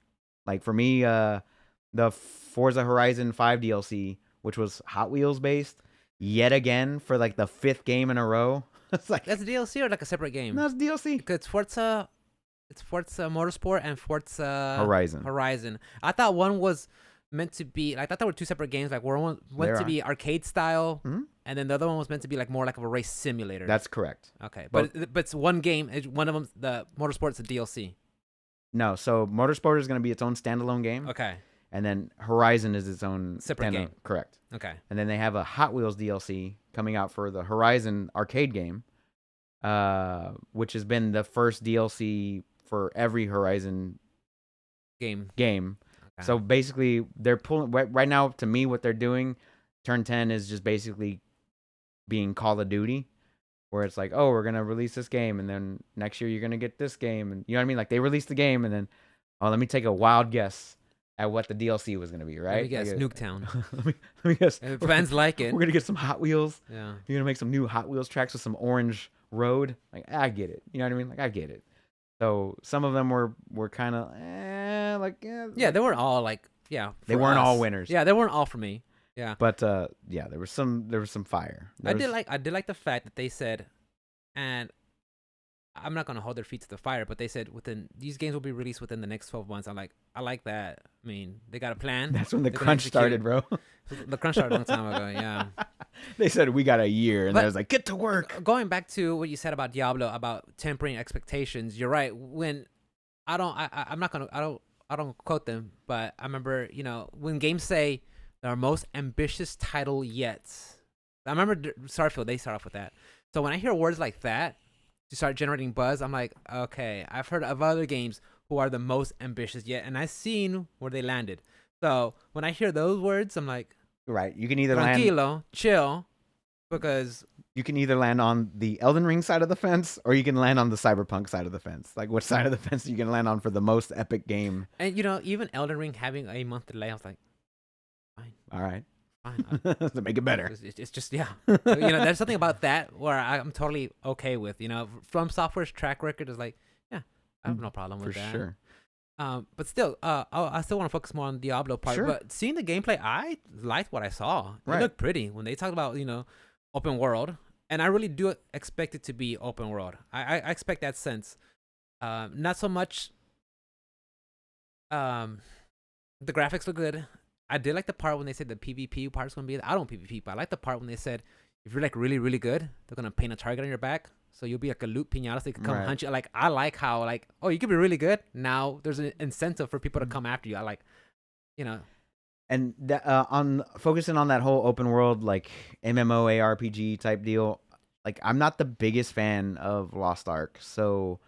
S1: Like for me, the Forza Horizon 5 DLC, which was Hot Wheels based, yet again for like the 5th game in a row. It's like,
S2: that's a DLC or like a separate game?
S1: No, it's DLC.
S2: It's Forza Motorsport and Forza
S1: Horizon.
S2: I thought one was meant to be like, I thought there were two separate games. Like one meant to be arcade style, and then the other one was meant to be like more like of a race simulator.
S1: That's correct.
S2: Okay, but it's one game. One of them, the Motorsport's a DLC.
S1: No, so Motorsport is going to be its own standalone game.
S2: Okay.
S1: And then Horizon is its own
S2: separate game.
S1: Correct.
S2: Okay.
S1: And then they have a Hot Wheels DLC coming out for the Horizon arcade game, which has been the first DLC for every Horizon game. Okay. So basically, they're pulling right now. To me, what they're doing, Turn 10 is just basically being Call of Duty, where it's like, oh, we're gonna release this game, and then next year you're gonna get this game, and you know what I mean? Like they release the game, and then, oh, let me take a wild guess. at what the DLC was gonna be,
S2: Let me
S1: right?
S2: guess,
S1: Like,
S2: Nuketown.
S1: let me guess.
S2: If fans like it.
S1: We're gonna get some Hot Wheels.
S2: Yeah.
S1: You're gonna make some new Hot Wheels tracks with some orange road. Like, I get it. You know what I mean? Like, I get it. So some of them were kind of like
S2: Yeah,
S1: like,
S2: they weren't all like
S1: they
S2: for
S1: weren't all
S2: us.
S1: winners.
S2: Yeah, they weren't all for me. Yeah.
S1: But yeah, there was some fire.
S2: I did like the fact that they said, and I'm not gonna hold their feet to the fire, but they said within these games will be released within the next 12 months. I like that. I mean, they got a plan.
S1: That's when the
S2: They're gonna
S1: crunch started, bro.
S2: The crunch started a long time ago. Yeah.
S1: They said we got a year, and
S2: But-
S1: I was like, get to work.
S2: Going back to what you said about Diablo, about tempering expectations, you're right. When I'm not gonna, I don't quote them, but I remember, when games say their most ambitious title yet. I remember Starfield, they start off with that. So when I hear words like that to start generating buzz, I'm like, okay, I've heard of other games who are the most ambitious yet, and I've seen where they landed. So when I hear those words, I'm like,
S1: Right. You can either land.
S2: tranquilo, chill, because
S1: You can either land on the Elden Ring side of the fence, or you can land on the Cyberpunk side of the fence. Like, which side of the fence are you gonna land on for the most epic game?
S2: and even Elden Ring having a month delay, I was like, fine,
S1: All right.
S2: fine.
S1: To make it better.
S2: It's just there's something about that where I'm totally okay with. From Software's track record is like, yeah, I have no problem with
S1: For
S2: that.
S1: sure.
S2: But still, I still want to focus more on the Diablo part.
S1: Sure.
S2: But seeing the gameplay, I liked what I saw. It
S1: Right.
S2: looked pretty when they talked about open world, and I really do expect it to be open world. I expect that sense. Not so much. The graphics look good. I did like the part when they said the PvP part's gonna be. I don't PvP, but I like the part when they said if you're like really really good, they're gonna paint a target on your back, so you'll be like a loot pinata, so they can come
S1: Right.
S2: hunt you. Like I like how you could be really good. Now there's an incentive for people to come after you. I like,
S1: And on focusing on that whole open world, like MMO ARPG type deal, like I'm not the biggest fan of Lost Ark. So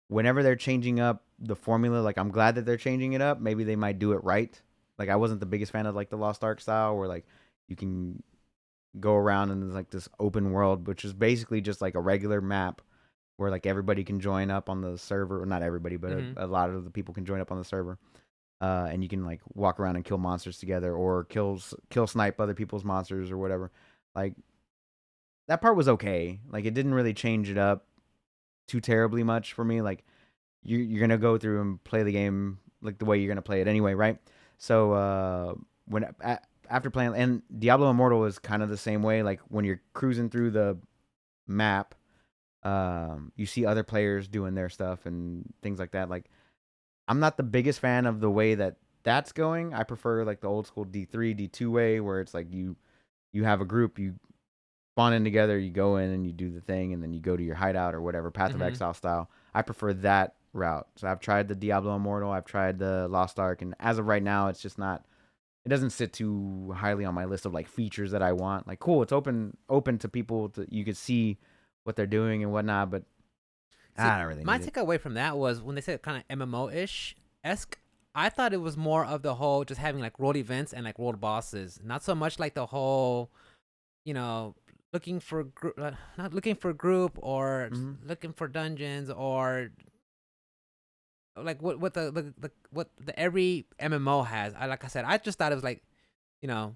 S1: whenever they're changing up the formula, like I'm glad that they're changing it up. Maybe they might do it right. Like I wasn't the biggest fan of like the Lost Ark style, where like you can go around and there's like this open world, which is basically just like a regular map where like everybody can join up on the server. Or not everybody, but a lot of the people can join up on the server. And you can like walk around and kill monsters together, or kill snipe other people's monsters or whatever. Like that part was okay. Like it didn't really change it up too terribly much for me. Like you're gonna go through and play the game like the way you're gonna play it anyway, right? So after playing, and Diablo Immortal is kind of the same way. Like when you're cruising through the map, you see other players doing their stuff and things like that. Like I'm not the biggest fan of the way that that's going. I prefer like the old school D3, D2 way, where it's like you have a group, you spawn in together, you go in and you do the thing, and then you go to your hideout or whatever, Path of Exile style. I prefer that route. So I've tried the Diablo Immortal, I've tried the Lost Ark, and as of right now, it's just not. It doesn't sit too highly on my list of like features that I want. Like, cool, it's open to people. You could see what they're doing and whatnot, but I don't really.
S2: My
S1: need it.
S2: takeaway from that was when they said kind of MMO-ish esque. I thought it was more of the whole just having like world events and like world bosses, not so much like the whole, looking for not looking for group or looking for dungeons or like what the every MMO has. Like I said, I just thought it was like,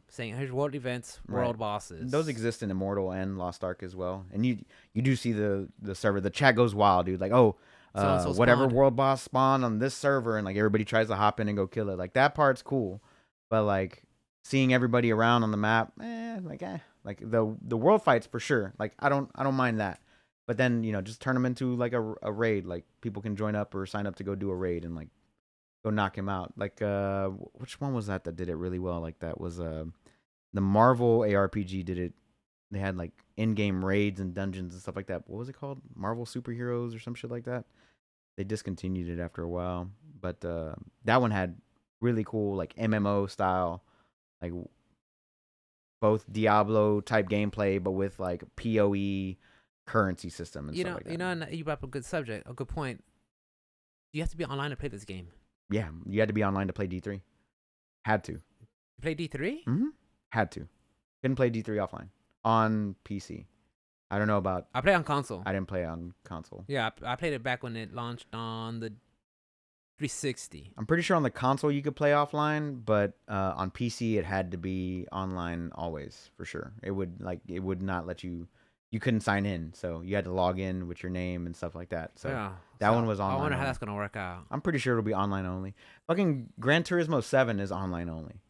S2: saying here's world events, world bosses.
S1: Those exist in Immortal and Lost Ark as well. And you do see the server. The chat goes wild, dude. Like,
S2: So-and-so
S1: whatever
S2: spawned.
S1: world boss spawned on this server, and like everybody tries to hop in and go kill it. Like that part's cool, but like seeing everybody around on the map, like the world fights for sure. Like I don't mind that. But then just turn them into like a raid. Like people can join up or sign up to go do a raid and like go knock him out. Like which one was that did it really well? Like that was the Marvel ARPG did it. They had like in-game raids and dungeons and stuff like that. What was it called? Marvel Superheroes or some shit like that. They discontinued it after a while, but that one had really cool like MMO style, like both Diablo type gameplay, but with like PoE currency system and stuff like that.
S2: And you brought up a good subject, a good point. You have to be online to play this game.
S1: Yeah, you had to be online to play D3. Had to.
S2: You play D3?
S1: Mm-hmm. Had to. Couldn't play D3 offline on PC. I don't know about.
S2: I play on console.
S1: I didn't play on console.
S2: Yeah, I played it back when it launched on the 360.
S1: I'm pretty sure on the console you could play offline, but on PC it had to be online always for sure. It would not let you. You couldn't sign in, so you had to log in with your name and stuff like that. So
S2: Yeah.
S1: that
S2: So
S1: one was online.
S2: I wonder how
S1: only.
S2: that's gonna work out.
S1: I'm pretty sure it'll be online only. Fucking Gran Turismo 7 is online only.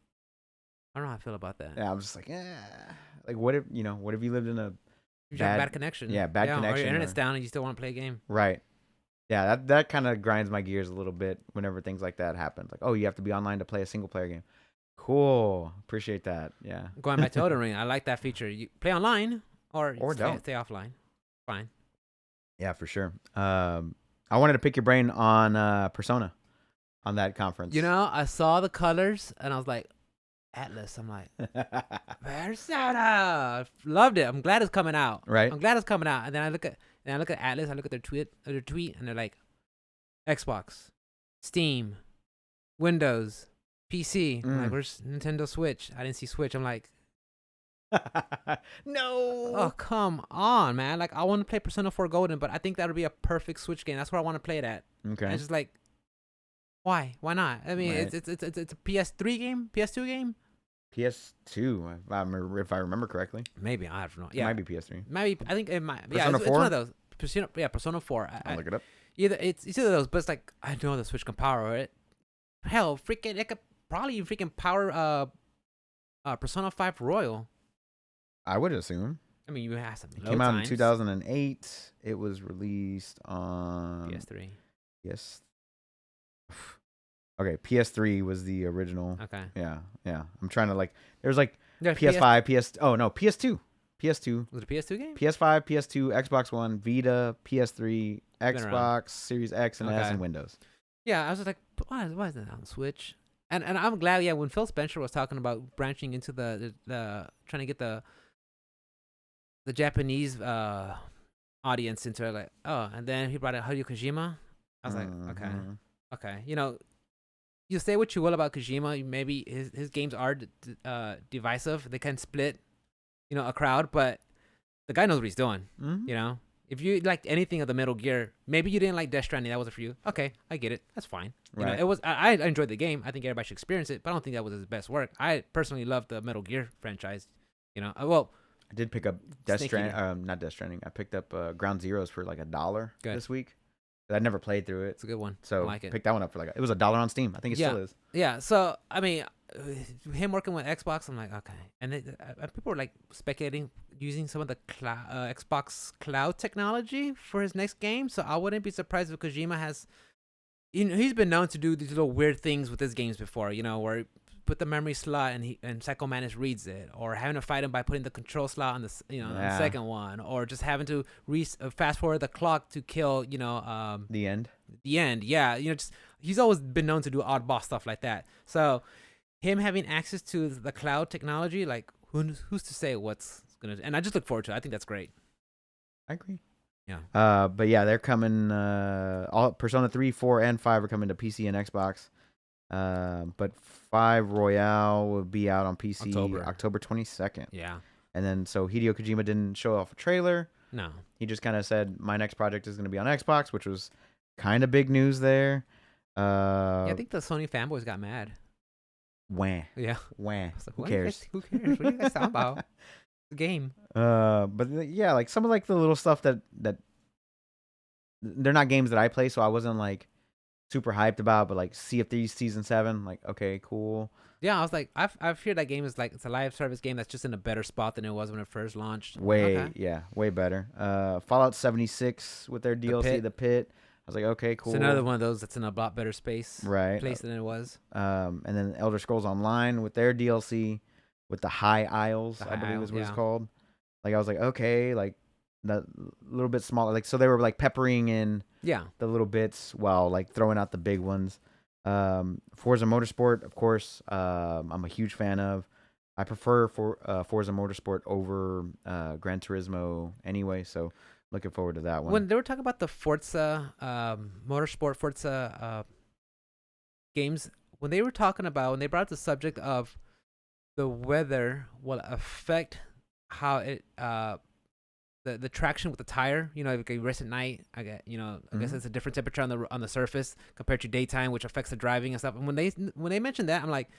S2: I don't know how I feel about that.
S1: Yeah, I'm just like, like what if you lived in a
S2: You have bad connection.
S1: Yeah, bad
S2: Or
S1: connection.
S2: your internet's down and you still want to play a game.
S1: Right. Yeah, that kind of grinds my gears a little bit whenever things like that happen. Like, oh, you have to be online to play a single player game. Cool. Appreciate that. Yeah.
S2: Going back to Elden Ring, I like that feature. You play online or
S1: don't.
S2: stay offline. Fine.
S1: Yeah, for sure. I wanted to pick your brain on Persona on that conference.
S2: You know, I saw the colors and I was like, Atlas. I'm like, Persona. Loved it. I'm glad it's coming out.
S1: Right.
S2: I'm glad it's coming out. And then I look at Atlas. I look at their tweet, and they're like, Xbox, Steam, Windows, PC. I'm like, where's Nintendo Switch? I didn't see Switch. I'm like,
S1: no.
S2: oh, come on, man. Like, I want to play Persona 4 Golden, but I think that would be a perfect Switch game. That's where I want to play it at.
S1: Okay.
S2: And it's just like, why? Why not? I mean,
S1: Right.
S2: it's a PS3 game, PS2 game.
S1: PS2, if I remember correctly.
S2: Maybe, I don't know.
S1: It
S2: Yeah,
S1: might be PS3.
S2: maybe. I think it might.
S1: Persona
S2: It's
S1: 4?
S2: one of those. Persona 4.
S1: I'll look it up.
S2: It's either of those, but it's like, I know the Switch can power it. Hell, freaking, it could probably freaking power Persona 5 Royal.
S1: I would assume.
S2: I mean, you have some.
S1: It came out in 2008. It was released on
S2: PS3.
S1: Yes. Okay, PS3 was the original.
S2: Okay.
S1: Yeah. I'm trying to there's like
S2: There's
S1: PS5, PS2. PS2.
S2: Was it a PS2 game?
S1: PS5, PS2, Xbox One, Vita, PS3,
S2: around.
S1: Xbox Series X and S,
S2: Okay.
S1: and Windows.
S2: Yeah, I was just like, why is that on Switch? And I'm glad. Yeah, when Phil Spencer was talking about branching into the trying to get the Japanese audience into it, like, oh, and then he brought out Hideo Kojima. I was like, okay, you know, you say what you will about Kojima, maybe his games are divisive. They can split, you know, a crowd, but the guy knows what he's doing.
S1: Mm-hmm.
S2: You know, if you liked anything of the Metal Gear, maybe you didn't like Death Stranding, that wasn't for you. Okay, I get it. That's fine. You know,
S1: Right.
S2: it was. I enjoyed the game. I think everybody should experience it, but I don't think that was his best work. I personally love the Metal Gear franchise. You know, well,
S1: I did pick up
S2: Snake Eater.
S1: not Death Stranding. I picked up Ground Zeroes for like $1
S2: Good.
S1: this week. But I never played through it.
S2: it's a good one.
S1: So
S2: I like it.
S1: picked that one up for it was $1 on Steam. I think it still is.
S2: Yeah, so I mean, him working with Xbox, I'm like, okay. And people were like speculating using some of the Xbox cloud technology for his next game. So I wouldn't be surprised if Kojima has, you know, he's been known to do these little weird things with his games before. You know, where he put the memory slot and Psycho Mantis reads it, or having to fight him by putting the control slot on the on the second one, or just having to fast forward the clock to kill
S1: The end.
S2: Yeah, you know, just he's always been known to do oddball stuff like that. So him having access to the cloud technology, like who's to say what's gonna? And I just look forward to it. I think that's great.
S1: I agree.
S2: Yeah.
S1: But yeah, they're coming. All Persona 3, 4, and 5 are coming to PC and Xbox. But 5 Royale will be out on PC October 22nd.
S2: Yeah.
S1: And then so Hideo Kojima didn't show off a trailer.
S2: No.
S1: He just kind of said my next project is going to be on Xbox, which was kind of big news there.
S2: Yeah, I think the Sony fanboys got mad.
S1: Wah.
S2: Yeah.
S1: Wah.
S2: I was like,
S1: Who
S2: what
S1: cares?
S2: Who cares? What are you guys talking about? The game.
S1: But yeah, like some of like the little stuff that they're not games that I play, so I wasn't like super hyped about. But like Sea of Thieves Season 7, like okay, cool.
S2: Yeah, I was like, I've heard that game is like it's a live service game that's just in a better spot than it was when it first launched.
S1: Way better. Fallout 76 with their DLC, The Pit. I was like, okay, cool.
S2: It's another one of those that's in a lot better place
S1: right?
S2: than it was.
S1: And then Elder Scrolls Online with their DLC with the High Isles, I believe is what it's called. Like I was like, okay, like that little bit smaller. Like so they were like peppering in the little bits while like throwing out the big ones. Forza Motorsport, of course, I'm a huge fan of. I prefer Forza Motorsport over Gran Turismo anyway, so looking forward to that one.
S2: When they were talking about the Forza games, when they brought up the subject of the weather will affect how it the the traction with the tire. You know, if you race at night, I get I guess it's a different temperature on the surface compared to daytime, which affects the driving and stuff. And when they mentioned that, I'm like,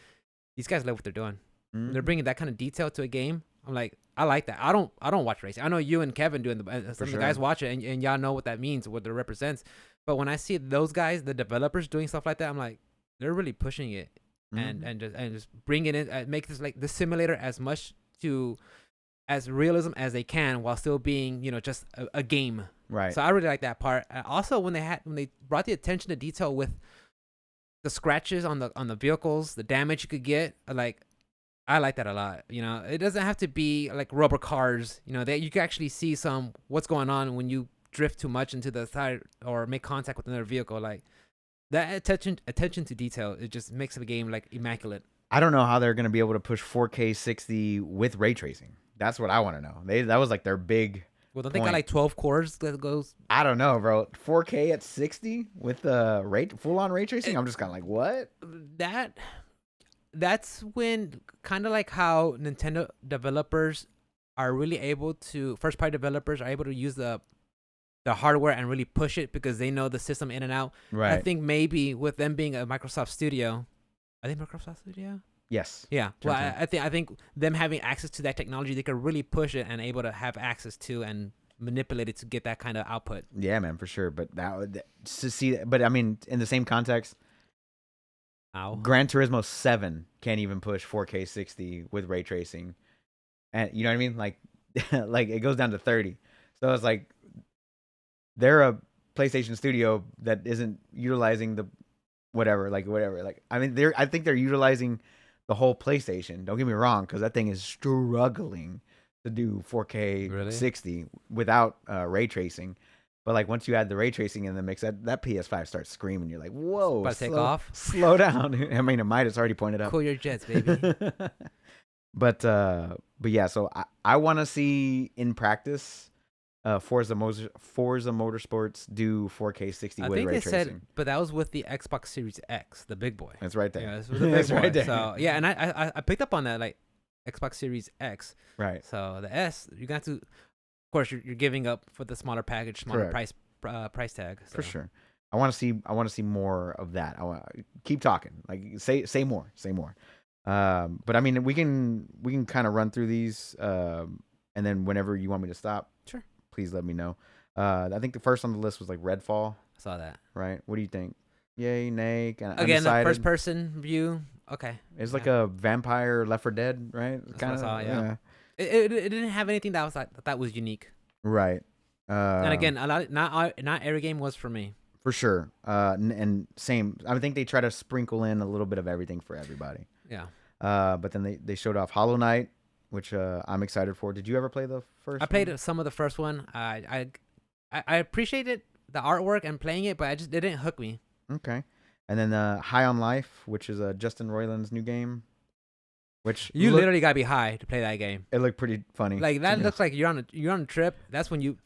S2: these guys know what they're doing. When they're bringing that kind of detail to a game, I'm like, I like that. I don't watch racing. I know you and Kevin doing some of the guys watch it, and y'all know what that means, what it represents. But when I see those guys, the developers doing stuff like that, I'm like, they're really pushing it and just bring it in, make this like the simulator as much as realism as they can while still being just a game.
S1: Right.
S2: So I really like that part. Also, when they brought the attention to detail with the scratches on the vehicles, the damage you could get, like. I like that a lot. It doesn't have to be like rubber cars. That you can actually see what's going on when you drift too much into the side or make contact with another vehicle. Like that attention to detail, it just makes the game like immaculate.
S1: I don't know how they're gonna be able to push 4K 60 with ray tracing. That's what I want to know. That was like their big.
S2: Well, don't they got like 12 cores that goes?
S1: I don't know, bro. 4K at 60 with full on ray tracing. I'm just kind of like, what?
S2: That's when kind of like how Nintendo developers are really able to, first party developers are able to use the hardware and really push it because they know the system in and out.
S1: Right.
S2: I think maybe with them being a Microsoft studio, are they Microsoft studio?
S1: Yes.
S2: Yeah. Well, I think them having access to that technology, they could really push it and able to have access to and manipulate it to get that kind of output.
S1: Yeah, man, for sure. But but I mean, in the same context, Gran Turismo 7 can't even push 4K 60 with ray tracing, and you know what I mean? Like, like it goes down to 30. So it's like they're a PlayStation studio that isn't utilizing the whatever. Like I mean, I think they're utilizing the whole PlayStation. Don't get me wrong, because that thing is struggling to do 4K 60 without ray tracing. But like once you add the ray tracing in the mix, that PS5 starts screaming. You're like, whoa,
S2: about to take off.
S1: Slow down. I mean, it might. It's already pointed up.
S2: Cool your jets, baby.
S1: But yeah. So I want to see in practice, Forza Motorsports do 4K 60 with ray tracing. I think they said,
S2: but that was with the Xbox Series X, the big boy.
S1: It's right there.
S2: Yeah, the big boy. Right there. So yeah, and I picked up on that, like Xbox Series X.
S1: Right.
S2: So the S, you got to. Of course, you're giving up for the smaller package, smaller price tag. So.
S1: For sure. I want to see more of that. I want keep talking. Like say more. But I mean, we can kind of run through these, and then whenever you want me to stop,
S2: sure.
S1: Please let me know. I think the first on the list was like Redfall.
S2: I saw that.
S1: Right. What do you think? Yay, nay?
S2: Again, the first person view. Okay.
S1: It's like a vampire Left 4 Dead, right?
S2: That's what I saw, yeah. It didn't have anything that was unique.
S1: Right.
S2: And again, not every game was for me.
S1: For sure. And same. I think they try to sprinkle in a little bit of everything for everybody.
S2: Yeah.
S1: But then they showed off Hollow Knight, which I'm excited for. Did you ever play the first?
S2: I played some of the first one. I appreciated the artwork and playing it, but it didn't hook me.
S1: Okay. And then High on Life, which is Justin Roiland's new game. Which
S2: you literally gotta be high to play that game.
S1: It looked pretty funny.
S2: Like that looks like you're on a trip. That's when you.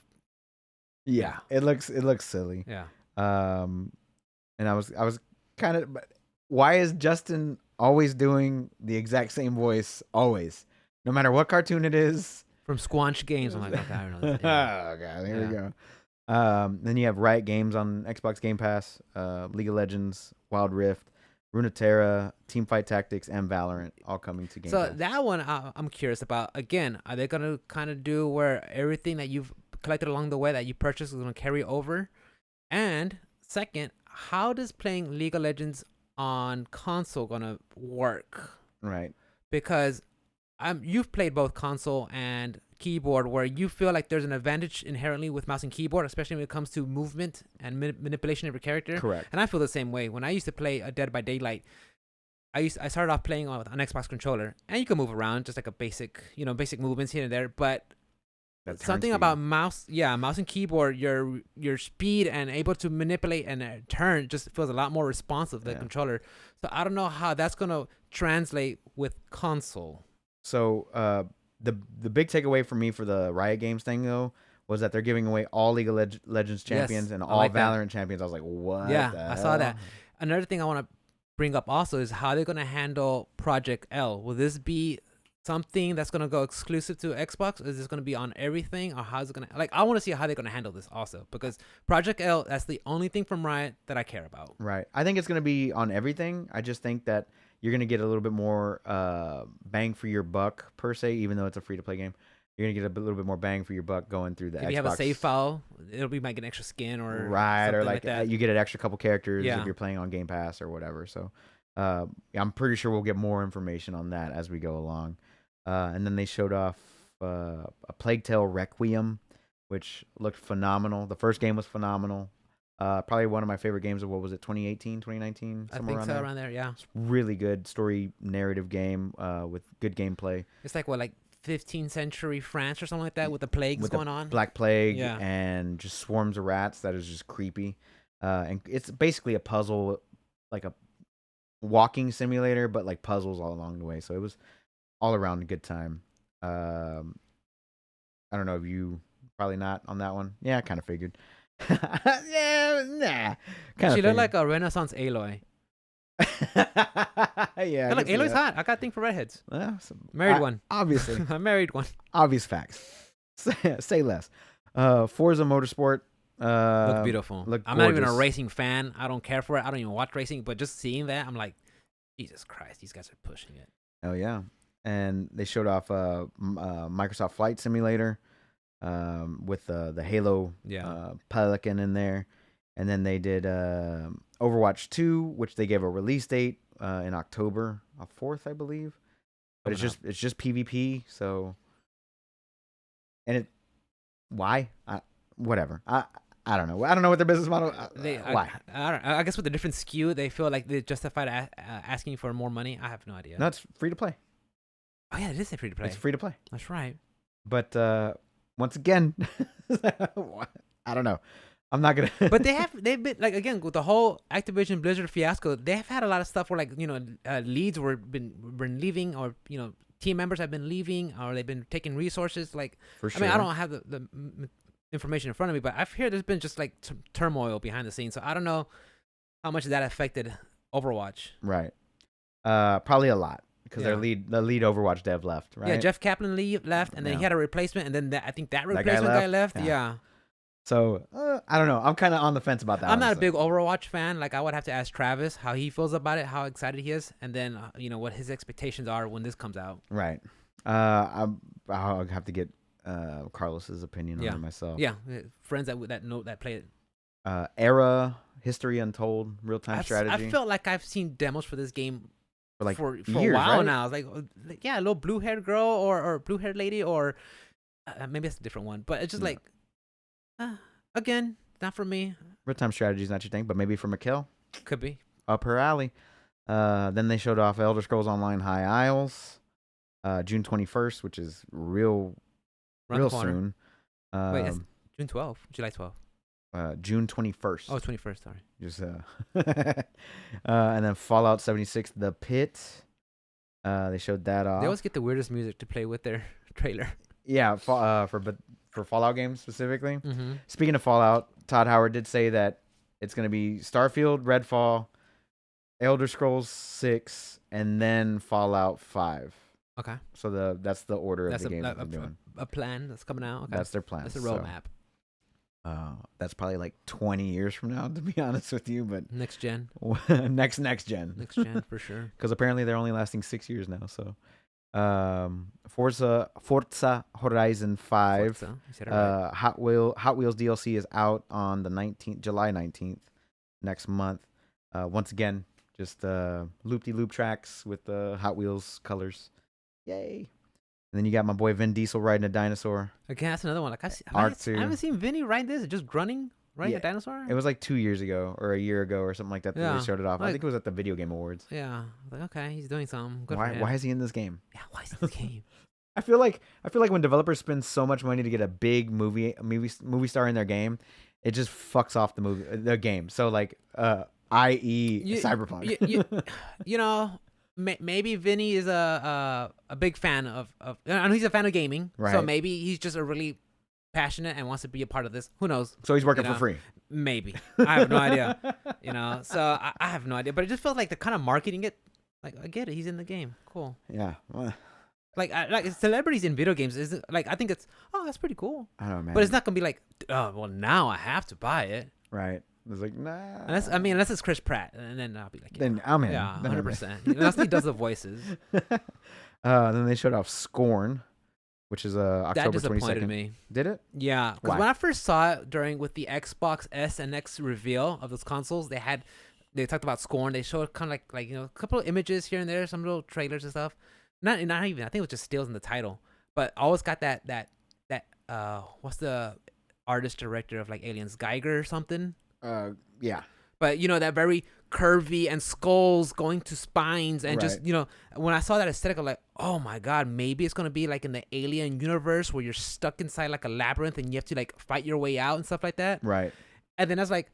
S1: Yeah. It looks silly.
S2: Yeah.
S1: And I was kind of. Why is Justin always doing the exact same voice always, no matter what cartoon it is?
S2: From Squanch Games, I'm like, okay, I don't know.
S1: Yeah. Okay, there we go. Then you have Riot Games on Xbox Game Pass, League of Legends, Wild Rift, Runeterra, Teamfight Tactics, and Valorant all coming to Game Pass.
S2: So that one I'm curious about. Again, are they gonna kind of do where everything that you've collected along the way that you purchased is gonna carry over? And second, how does playing League of Legends on console gonna work?
S1: Right.
S2: Because you've played both console and keyboard, where you feel like there's an advantage inherently with mouse and keyboard, especially when it comes to movement and manipulation of your character.
S1: Correct.
S2: And I feel the same way. When I used to play Dead by Daylight, I started off playing on an Xbox controller, and you can move around just like a basic movements here and there. But something about mouse and keyboard, your speed and able to manipulate and turn just feels a lot more responsive to the controller. So I don't know how that's gonna translate with console.
S1: So the big takeaway for me for the Riot Games thing though was that they're giving away all League of Legends champions and all Valorant champions. I was like, what?
S2: Yeah, I saw that. Another thing I want to bring up also is how they're gonna handle Project L. Will this be something that's gonna go exclusive to Xbox? Is this gonna be on everything, or how's it gonna like? I want to see how they're gonna handle this also, because Project L, that's the only thing from Riot that I care about.
S1: Right. I think it's going to be on everything. I just think that you're going to get a little bit more bang for your buck per se, even though it's a free to play game. You're going to get a little bit more bang for your buck going through the Xbox.
S2: If you have a save file, it'll be like an extra skin or
S1: right, or like
S2: that.
S1: you get an extra couple characters
S2: Yeah.
S1: if you're playing on Game Pass or whatever. So I'm pretty sure we'll get more information on that as we go along. And then they showed off a Plague Tale Requiem, which looked phenomenal. The first game was phenomenal. Probably one of my favorite games of, what was it, 2018, 2019?
S2: I think so, around there, yeah.
S1: It's really good story narrative game with good gameplay.
S2: It's like, what, like 15th century France or something like that, with the plagues going on?
S1: Black Plague,
S2: Yeah.
S1: and just swarms of rats that is just creepy. And it's basically a puzzle, like a walking simulator, but like puzzles all along the way. So it was all around a good time. I don't know if you, probably not on that one. Yeah, I kind of figured. Yeah, nah.
S2: She looked like a Renaissance Aloy.
S1: Yeah,
S2: Look, Aloy's hot. I got a thing for redheads.
S1: Yeah,
S2: Married one.
S1: Obviously.
S2: I married one.
S1: Obvious facts. Say less. Forza Motorsport.
S2: Look beautiful.
S1: Look
S2: I'm not even a
S1: gorgeous.
S2: racing fan. I don't care for it. I don't even watch racing. But just seeing that, I'm like, Jesus Christ, these guys are pushing it.
S1: Oh yeah, and they showed off Microsoft Flight Simulator with the Halo Pelican in there, and then they did Overwatch 2, which they gave a release date in October 4th, I believe. But it's just PvP, so why? Whatever. I don't know. I don't know what their business model. Why?
S2: I don't. I guess with the different SKU, they feel like they justified asking for more money. I have no idea.
S1: No, it's free to play.
S2: Oh yeah, it is free to play.
S1: It's free to play.
S2: That's right.
S1: But once again, I don't know. I'm not gonna.
S2: But they've been like, again, with the whole Activision Blizzard fiasco, they have had a lot of stuff where, like, you know, leads been leaving, or, you know, team members have been leaving, or they've been taking resources. Like,
S1: For sure.
S2: I mean, I don't have the information in front of me, but I've heard there's been just like some turmoil behind the scenes. So I don't know how much that affected Overwatch.
S1: Right. Probably a lot, because the lead Overwatch dev left. Right.
S2: Yeah, Jeff Kaplan left, and then he had a replacement, and then I think that replacement guy left. Yeah.
S1: So I don't know. I'm kind of on the fence about that.
S2: I'm not a big Overwatch fan. Like, I would have to ask Travis how he feels about it, how excited he is, and then you know, what his expectations are when this comes out.
S1: Right. I'll have to get Carlos's opinion on it myself.
S2: Yeah, friends that play it.
S1: Era History Untold, real time strategy.
S2: I felt like I've seen demos for this game for
S1: years,
S2: a while
S1: right?
S2: now. It's like, yeah, a little blue haired girl or blue haired lady, or maybe it's a different one. But it's just like, again, not for me.
S1: Real time strategy is not your thing, but maybe for Mikkel,
S2: Could be
S1: up her alley. Then they showed off Elder Scrolls Online High Isles, June 21st, which is real soon.
S2: Wait, it's June 12th, July 12th.
S1: June 21st.
S2: Oh, 21st. Sorry.
S1: Just and then Fallout 76, The Pit. They showed that off.
S2: They always get the weirdest music to play with their trailer.
S1: Yeah, for Fallout games specifically.
S2: Mm-hmm.
S1: Speaking of Fallout, Todd Howard did say that it's going to be Starfield, Redfall, Elder Scrolls 6, and then Fallout 5.
S2: Okay.
S1: So that's the order
S2: That's
S1: of the games that they're doing.
S2: A plan that's coming out. Okay.
S1: That's their plan.
S2: That's a roadmap.
S1: That's probably like 20 years from now, to be honest with you. But
S2: next gen.
S1: next gen.
S2: Next gen for sure.
S1: Because apparently they're only lasting 6 years now. So, Forza Horizon 5.
S2: Forza. You said it right.
S1: Hot Wheels DLC is out on the July 19th, next month. Once again, just loop-de-loop tracks with the Hot Wheels colors. Yay! And then you got my boy Vin Diesel riding a dinosaur.
S2: Again, that's another one. Like, I haven't seen Vinny ride this. Just grunting, riding a dinosaur.
S1: It was like 2 years ago or a year ago or something like that that they showed it off. I think it was at the Video Game Awards.
S2: Yeah. Like, okay, he's doing something. Good
S1: Why is he in this game?
S2: Yeah, why is he in this game?
S1: I feel like when developers spend so much money to get a big movie star in their game, it just fucks off the game. So like, i.e. Cyberpunk.
S2: You know, maybe Vinny is a big fan of. I know he's a fan of gaming,
S1: right?
S2: So maybe he's just a really passionate and wants to be a part of this. Who knows?
S1: So he's working for free.
S2: Maybe. I have no idea. You know, so I have no idea. But it just feels like they're kind of marketing it. Like, I get it. He's in the game. Cool.
S1: Yeah. Well,
S2: Like celebrities in video games is like I think it's that's pretty cool.
S1: I don't know, man.
S2: But it's not gonna be like well now I have to buy it.
S1: Right. It's like nah.
S2: Unless it's Chris Pratt, and then I'll be like,
S1: then I'm in.
S2: yeah,
S1: Then I'm in.
S2: 100%. Unless he does the voices.
S1: Then they showed off Scorn, which is
S2: That
S1: October
S2: disappointed
S1: 22nd.
S2: me.
S1: Did it?
S2: Yeah, because
S1: Why?
S2: when I first saw it with the Xbox S and X reveal of those consoles, they talked about Scorn. They showed kind of like a couple of images here and there, some little trailers and stuff. Not even. I think it was just stills in the title, but always got that what's the artist director of like Aliens, Geiger or something.
S1: Yeah.
S2: But that very curvy and skulls going to spines and just when I saw that aesthetic, I'm like, oh my god, maybe it's gonna be like in the Alien universe where you're stuck inside like a labyrinth and you have to like fight your way out and stuff like that.
S1: Right.
S2: And then I was like,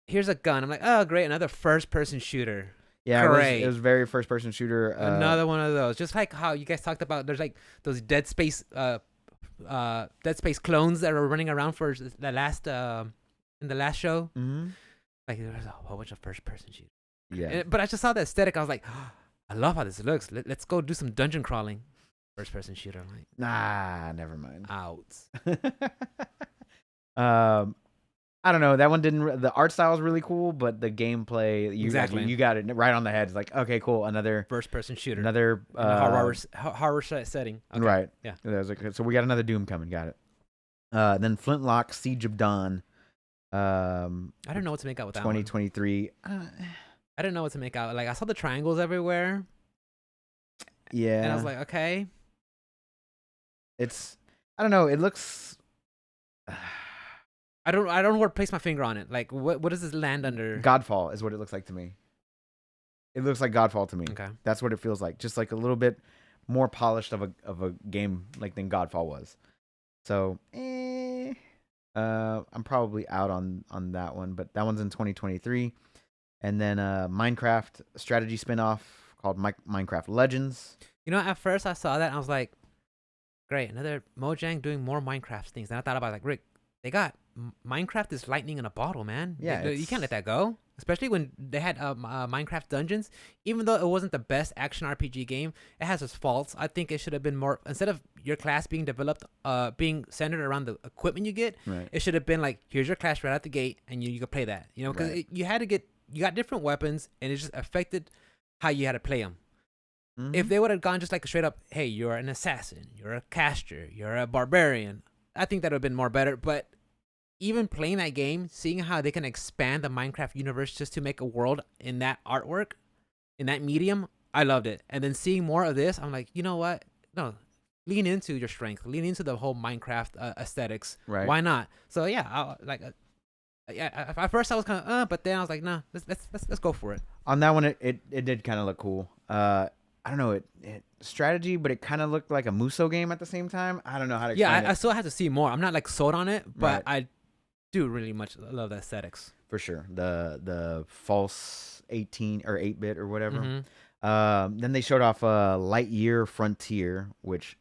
S2: here's a gun. I'm like, oh great, another first person shooter.
S1: Yeah,
S2: great.
S1: It was very first person shooter.
S2: Another one of those. Just like how you guys talked about, there's like those Dead Space clones that are running around for the last in the last show.
S1: Mm-hmm.
S2: Like there's a whole bunch of first person shooters.
S1: Yeah.
S2: But I just saw the aesthetic. I was like, oh, I love how this looks. Let's go do some dungeon crawling. First person shooter. I'm like,
S1: nah, never mind.
S2: out.
S1: I don't know. That one didn't. The art style is really cool, but the gameplay, you got it right on the head. It's like, okay, cool. Another
S2: first person shooter.
S1: Another
S2: horror setting. Okay.
S1: Right.
S2: Yeah.
S1: So we got another Doom coming. Got it. Then Flintlock Siege of Dawn.
S2: I don't know what to make out with that
S1: 2023.
S2: I don't know what to make out. Like I saw the triangles everywhere.
S1: Yeah.
S2: And I was like, okay.
S1: It's I don't know. It looks.
S2: I don't know where to place my finger on it. Like what does this land under?
S1: Godfall is what it looks like to me. It looks like Godfall to me.
S2: Okay.
S1: That's what it feels like. Just like a little bit more polished of a game like than Godfall was. So I'm probably out on that one, but that one's in 2023. And then Minecraft strategy spinoff called Minecraft Legends.
S2: At first I saw that and I was like, great, another Mojang doing more Minecraft things. And I thought about like, Rick, they got Minecraft is lightning in a bottle, man.
S1: Yeah,
S2: you can't let that go. Especially when they had Minecraft Dungeons. Even though it wasn't the best action RPG game, it has its faults. I think it should have been more, instead of your class being developed, being centered around the equipment you get,
S1: right.
S2: It should have been like, here's your class right out the gate, and you could play that. Because
S1: right.
S2: You got different weapons, and it just affected how you had to play them.
S1: Mm-hmm.
S2: If they would have gone just like a straight up, hey, you're an assassin, you're a caster, you're a barbarian, I think that would have been more better. But even playing that game, seeing how they can expand the Minecraft universe just to make a world in that artwork, in that medium, I loved it. And then seeing more of this, I'm like, you know what? No, lean into your strength, lean into the whole Minecraft aesthetics.
S1: Right.
S2: Why not? So yeah, at first I was kind of, but then I was like, nah, let's go for it.
S1: On that one, it did kind of look cool. I don't know, it strategy, but it kind of looked like a Muso game at the same time. I don't know how to explain it.
S2: I still have to see more. I'm not like sold on it, but
S1: Right.
S2: I do really much love the aesthetics.
S1: For sure. The false 18 or 8-bit or whatever.
S2: Mm-hmm.
S1: Then they showed off Lightyear Frontier, which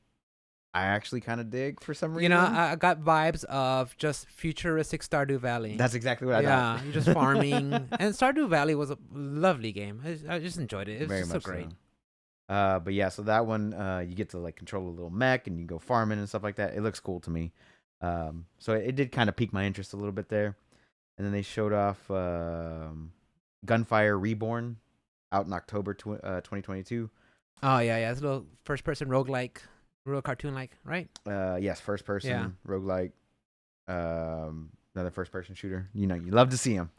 S1: I actually kind of dig for some reason.
S2: I got vibes of just futuristic Stardew Valley.
S1: That's exactly what I thought.
S2: Yeah, you're just farming. And Stardew Valley was a lovely game. I just enjoyed it. It was
S1: Very
S2: just
S1: much
S2: so great.
S1: But yeah, so that one, you get to like control a little mech and you go farming and stuff like that. It looks cool to me. So it did kind of pique my interest a little bit there. And then they showed off Gunfire Reborn out in October 2022.
S2: Oh yeah, it's a little first-person roguelike, real cartoon-like, right?
S1: Yes, first person
S2: Yeah.
S1: roguelike, another first person shooter. You love to see them.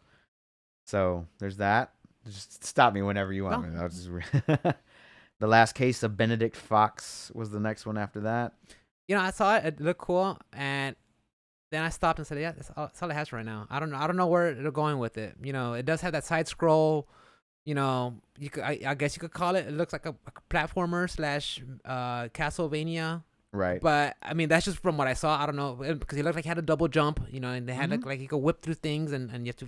S1: So there's that. Just stop me whenever you want.
S2: No.
S1: I'll just The Last Case of Benedict Fox was the next one after that.
S2: I saw it. It looked cool, and then I stopped and said, "Yeah, that's all it has right now." I don't know where they're going with it. It does have that side scroll. I guess you could call it. It looks like a platformer / Castlevania.
S1: Right.
S2: But I mean, that's just from what I saw. I don't know, because he looked like he had a double jump. And they had like he could whip through things, and you have to.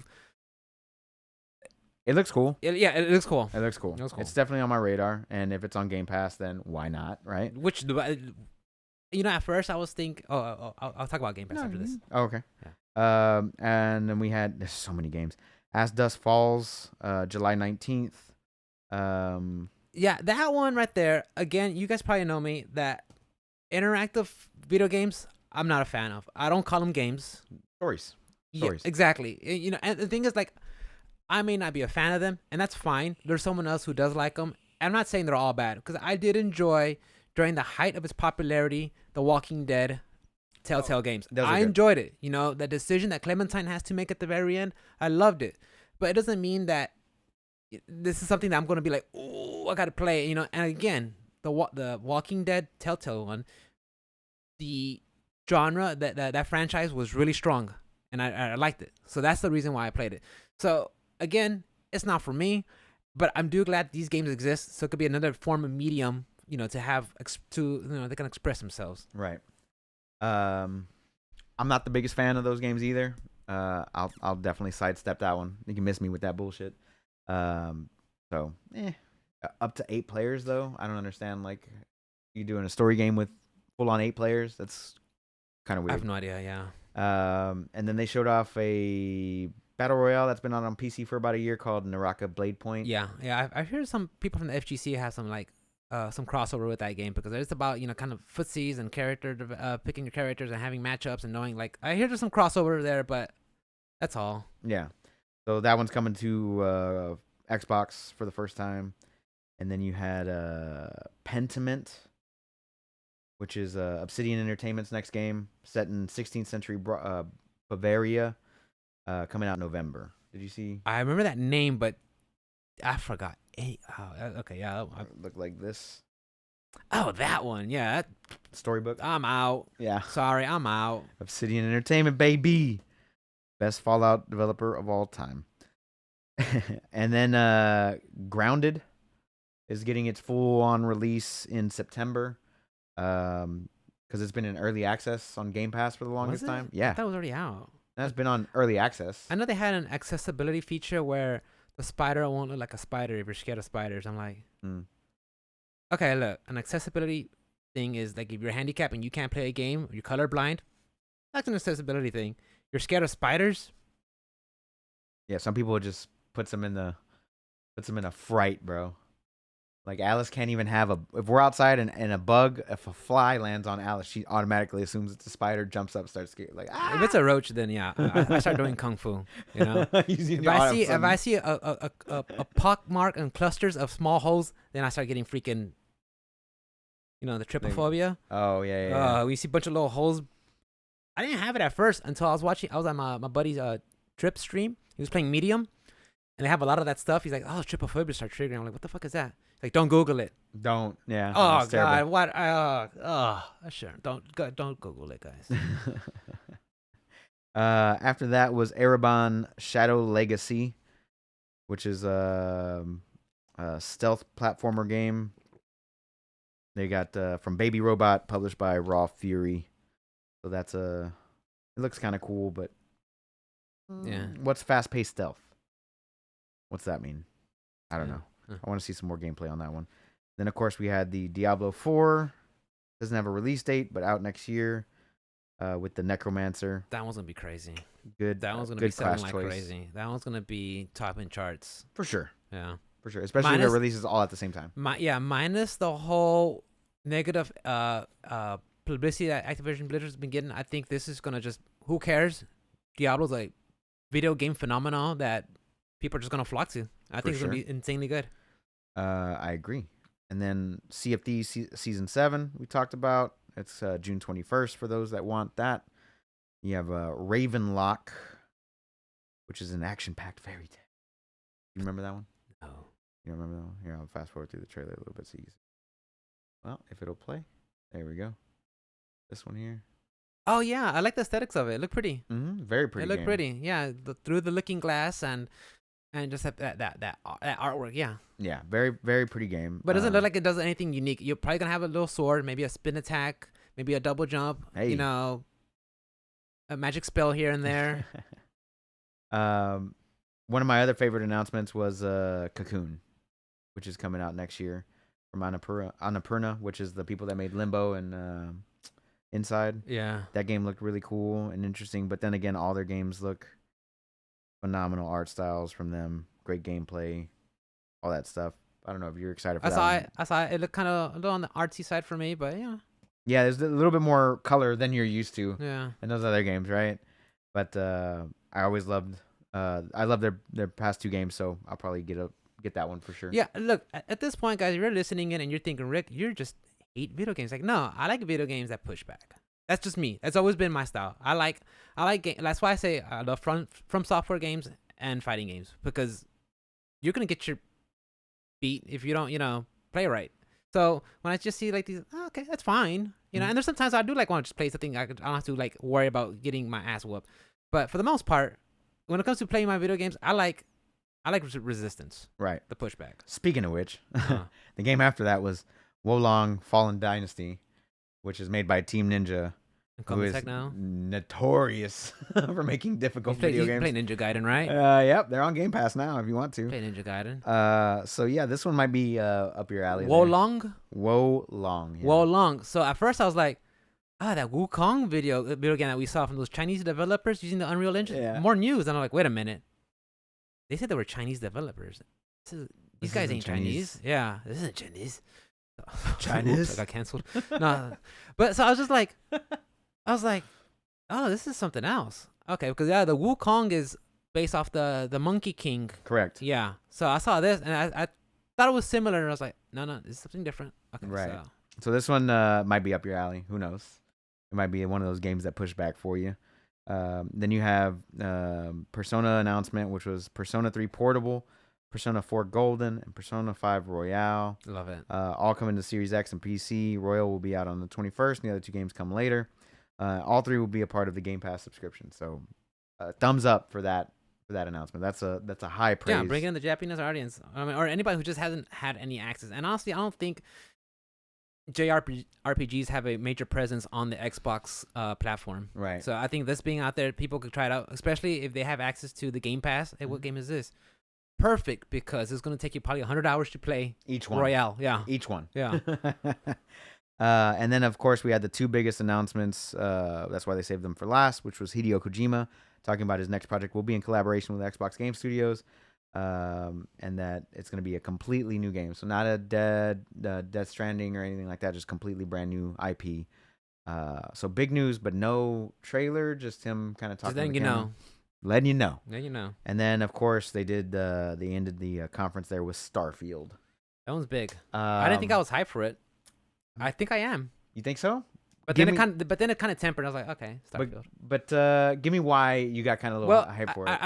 S1: It looks cool.
S2: It looks cool.
S1: It looks cool.
S2: It looks cool.
S1: It's definitely on my radar, and if it's on Game Pass, then why not, right?
S2: Which, at first I was thinking, I'll talk about Game Pass after this.
S1: Oh, okay.
S2: Yeah.
S1: And then there's so many games. As Dust Falls, July 19th.
S2: Yeah, that one right there. Again, you guys probably know me that interactive video games I'm not a fan of. I don't call them games.
S1: Stories.
S2: Yeah, exactly. You know, and the thing is, like, I may not be a fan of them, and that's fine. There's someone else who does like them. I'm not saying they're all bad, because I did enjoy, during the height of its popularity, The Walking Dead Telltale games. I enjoyed it. You know, the decision that Clementine has to make at the very end, I loved it. But it doesn't mean that this is something that I'm going to be like, oh, I got to play it, you know. And again, the Walking Dead Telltale one, the genre, that franchise was really strong, and I liked it. So that's the reason why I played it. So again, it's not for me, but I'm glad these games exist. So it could be another form of medium, you know, to have they can express themselves.
S1: Right. I'm not the biggest fan of those games either. I'll definitely sidestep that one. You can miss me with that bullshit. So up to 8 players though. I don't understand. Like, you doing a story game with full on 8 players? That's kind of weird.
S2: I have no idea. Yeah.
S1: And then they showed off a battle royale that's been on PC for about a year called Naraka Blade Point.
S2: Yeah. I've heard some people from the FGC have some like some crossover with that game, because it's about, you know, kind of footsies and picking your characters and having matchups and knowing, like, I hear there's some crossover there, but that's all.
S1: Yeah. So that one's coming to Xbox for the first time. And then you had Pentiment, which is Obsidian Entertainment's next game, set in 16th century Bavaria, coming out in November. Did you see?
S2: I remember that name, but I forgot. Okay, yeah.
S1: Look like this.
S2: Oh, that one. Yeah.
S1: Storybook.
S2: I'm out.
S1: Yeah.
S2: Sorry, I'm out.
S1: Obsidian Entertainment, baby. Best Fallout developer of all time. And then Grounded is getting its full-on release in September. Because it's been in early access on Game Pass for the longest time. Yeah.
S2: That was already out.
S1: That's been on early access.
S2: I know they had an accessibility feature where the spider won't look like a spider if you're scared of spiders. I'm like, okay, look, an accessibility thing is like if you're handicapped and you can't play a game, or you're colorblind, that's an accessibility thing. You're scared of spiders?
S1: Yeah, some people just puts them in a fright, bro. Like, Alice can't even have if we're outside and if a fly lands on Alice, she automatically assumes it's a spider, jumps up, starts scared. Like,
S2: If it's a roach, then yeah, I start doing kung fu. You know, if I see a pock mark and clusters of small holes, then I start getting freaking, you know, the trypophobia.
S1: Oh yeah.
S2: We see a bunch of little holes. I didn't have it at first until I was on my buddy's Trip stream. He was playing Medium, and they have a lot of that stuff. He's like, oh, trypophobia start triggering. I'm like, what the fuck is that? Like, don't Google it.
S1: Don't. Yeah.
S2: Oh God, what? Sure. Don't Google it, guys.
S1: After that was Ereban Shadow Legacy, which is a stealth platformer game. They got from Baby Robot, published by Raw Fury. So that's it looks kind of cool, but
S2: yeah.
S1: What's fast-paced stealth? What's that mean? I don't know. I want to see some more gameplay on that one. Then, of course, we had the Diablo 4. Doesn't have a release date, but out next year with the Necromancer.
S2: That one's going to be crazy.
S1: Good.
S2: That one's going to be selling like crazy. That one's going to be topping charts.
S1: For sure.
S2: Yeah.
S1: For sure. Especially if it releases all at the same time.
S2: Minus the whole negative publicity that Activision Blizzard's been getting. I think this is going to just, who cares? Diablo's a video game phenomenon that people are just going to flock to. I think it's going to be insanely good. I
S1: agree. And then CFD Season 7 we talked about. It's June 21st for those that want that. You have Ravenlock, which is an action-packed fairy tale. You remember that one?
S2: No.
S1: You don't remember that one? Here, I'll fast forward through the trailer a little bit so you can see. Well, if it'll play. There we go. This one here.
S2: Oh, yeah. I like the aesthetics of it. It looked pretty.
S1: Very pretty.
S2: It looked pretty. Yeah. Through the looking glass and just that artwork. Yeah.
S1: Yeah. Very, very pretty game.
S2: But it doesn't look like it does anything unique. You're probably going to have a little sword, maybe a spin attack, maybe a double jump, you know, a magic spell here and there.
S1: One of my other favorite announcements was Cocoon, which is coming out next year from Annapurna, which is the people that made Limbo and Inside.
S2: Yeah.
S1: That game looked really cool and interesting, but then again, all their games look phenomenal art styles from them, great gameplay, all that stuff. I don't know if you're excited for
S2: I
S1: that
S2: saw
S1: one.
S2: it. I saw it. It looked kind of a little on the artsy side for me, but yeah.
S1: Yeah, there's a little bit more color than you're used to
S2: Yeah.
S1: in those other games, right? But I always loved I love their past 2 games, so I'll probably get that one for sure.
S2: Yeah. Look, at this point, guys, if you're listening in and you're thinking, Rick, you're just hate video games. Like, no, I like video games that push back. That's just me. That's always been my style. I like that's why I say I love from software games and fighting games, because you're gonna get your beat if you don't play right. So when I just see like these, okay, that's fine,
S1: Mhm.
S2: And there's sometimes I do like want to just play something I don't have to like worry about getting my ass whooped. But for the most part, when it comes to playing my video games, I like resistance,
S1: Right.
S2: the pushback.
S1: Speaking of which,
S2: Uh,
S1: the game after that was Wolong Fallen Dynasty, which is made by Team Ninja, who
S2: Common
S1: is
S2: Tech now.
S1: notorious for making difficult
S2: You play
S1: video games.
S2: Ninja Gaiden, right?
S1: Yep, they're on Game Pass now if you want to.
S2: Play Ninja Gaiden.
S1: So yeah, this one might be up your alley.
S2: Wolong.
S1: Wolong. Yeah.
S2: Wolong. So at first I was like, that Wukong video game that we saw from those Chinese developers using the Unreal Engine.
S1: Yeah.
S2: More news. And I'm like, wait a minute. They said they were Chinese developers. These guys
S1: isn't
S2: ain't Chinese. Yeah, this isn't Chinese.
S1: Chinese?
S2: Oops, I got canceled. No, but so I was like, oh, this is something else. Okay, because the Wukong is based off the Monkey King.
S1: Correct.
S2: Yeah. So I saw this and I thought it was similar, and I was like, no, this is something different. Okay.
S1: Right. So this one might be up your alley. Who knows? It might be one of those games that push back for you. Then you have Persona announcement, which was Persona 3 Portable, Persona 4 Golden, and Persona 5 Royale.
S2: Love it.
S1: All coming to Series X and PC. Royal will be out on the 21st, and the other 2 games come later. All 3 will be a part of the Game Pass subscription. So thumbs up for that announcement. That's a high praise.
S2: Yeah, bring in the Japanese audience. I mean, or anybody who just hasn't had any access. And honestly, I don't think JRPGs have a major presence on the Xbox platform.
S1: Right.
S2: So I think this being out there, people could try it out, especially if they have access to the Game Pass. Hey, what game is this? Perfect, because it's going to take you probably 100 hours to play
S1: Each one.
S2: Royale. Yeah.
S1: Each one.
S2: Yeah.
S1: And then, of course, we had the 2 biggest announcements. That's why they saved them for last, which was Hideo Kojima talking about his next project will be in collaboration with Xbox Game Studios, and that it's going to be a completely new game. So not a Death Stranding or anything like that, just completely brand new IP. So big news, but no trailer, just him kind of talking.
S2: Just letting you know.
S1: Letting you know.
S2: Then you know.
S1: And then, of course, they ended the conference there with Starfield.
S2: That one's big. I didn't think I was hyped for it. I think I am.
S1: You think so?
S2: But then it kind of tempered. I was like, okay, Starfield.
S1: But give me why you got kind of a little hype for it.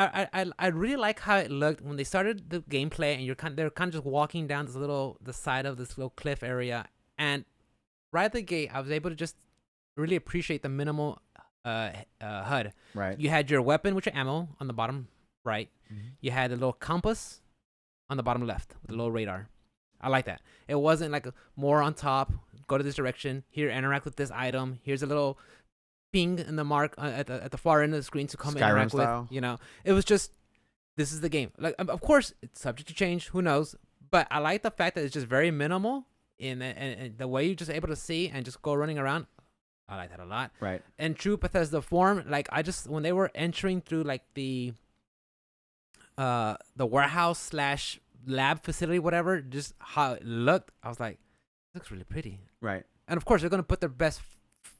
S2: I really like how it looked when they started the gameplay, and they're kind of just walking down the side of this little cliff area, and right at the gate, I was able to just really appreciate the minimal HUD.
S1: Right.
S2: You had your weapon with your ammo on the bottom right.
S1: Mm-hmm.
S2: You had a little compass on the bottom left with a little radar. I like that. It wasn't like more on top. Go to this direction. Here, interact with this item. Here's a little ping in the mark at the far end of the screen to come
S1: Skyrim
S2: interact
S1: style.
S2: with. It was just, this is the game. Like, of course, it's subject to change. Who knows? But I like the fact that it's just very minimal in the way you're just able to see and just go running around. I like that a lot.
S1: Right.
S2: And true Bethesda form, like when they were entering through like the warehouse / lab facility, whatever, just how it looked, I was like, it looks really pretty.
S1: Right.
S2: And of course, they're gonna put their best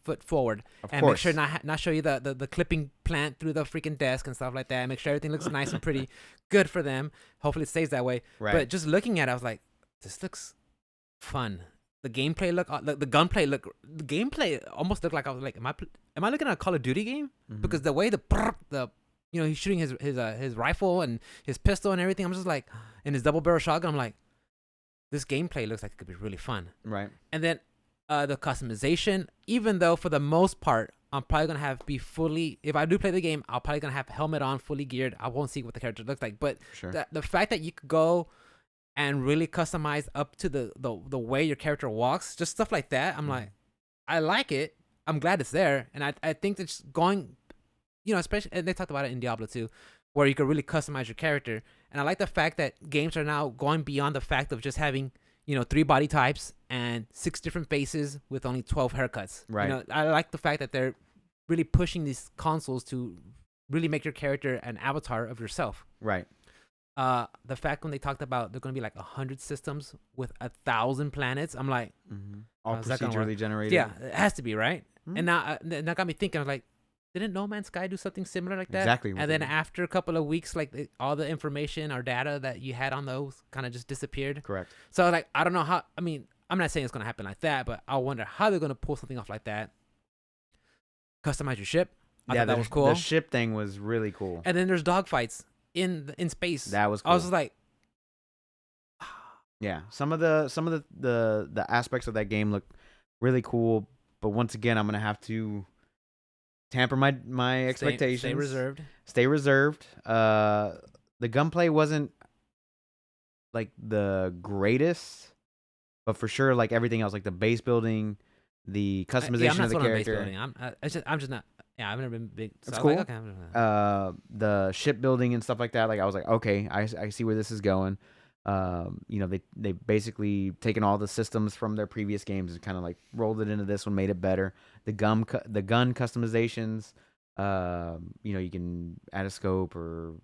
S2: foot forward and
S1: course.
S2: make sure not show you the clipping plant through the freaking desk and stuff like that. Make sure everything looks nice and pretty. Good for them. Hopefully, it stays that way.
S1: Right.
S2: But just looking at it, I was like, this looks fun. The gameplay the gunplay the gameplay almost looked like I was like, am I looking at a Call of Duty game?
S1: Mhm.
S2: Because the way he's shooting his rifle and his pistol and everything, I'm just like, and his double barrel shotgun, I'm like, this gameplay looks like it could be really fun.
S1: Right.
S2: And then the customization, even though for the most part, I'm probably going to have if I do play the game, I'll probably going to have helmet on, fully geared. I won't see what the character looks like. But
S1: Sure.
S2: the fact that you could go and really customize up to the way your character walks, just stuff like that, I'm like, I like it. I'm glad it's there. And I think that just going, especially, and they talked about it in Diablo 2, where you could really customize your character. And I like the fact that games are now going beyond the fact of just having 3 body types and 6 different faces with only 12 haircuts.
S1: Right.
S2: I like the fact that they're really pushing these consoles to really make your character an avatar of yourself.
S1: Right.
S2: The fact when they talked about they're gonna be like 100 systems with 1,000 planets, I'm like,
S1: All
S2: how's that gonna work?
S1: procedurally generated.
S2: Yeah, it has to be right.
S1: Mhm.
S2: And now that got me thinking. I was like, didn't No Man's Sky do something similar like that?
S1: Exactly.
S2: And then after a couple of weeks, like all the information or data that you had on those kind of just disappeared.
S1: Correct.
S2: So like, I don't know how. I mean, I'm not saying it's gonna happen like that, but I wonder how they're gonna pull something off like that. Customize your ship. I thought that was cool.
S1: The ship thing was really cool.
S2: And then there's dogfights in space.
S1: That was cool.
S2: I was just like,
S1: yeah, some of the aspects of that game look really cool, but once again, I'm gonna have to tamper my expectations.
S2: Stay reserved.
S1: Stay reserved. The gunplay wasn't like the greatest, but for sure, like everything else, like the base building, the customization of the character.
S2: I'm just not. Yeah, I've never been big. So
S1: That's
S2: I
S1: cool.
S2: was like, okay,
S1: the shipbuilding and stuff like that. Like I was like, okay, I see where this is going. They basically taken all the systems from their previous games and kind of like rolled it into this one, made it better. The gun customizations. You can add a scope or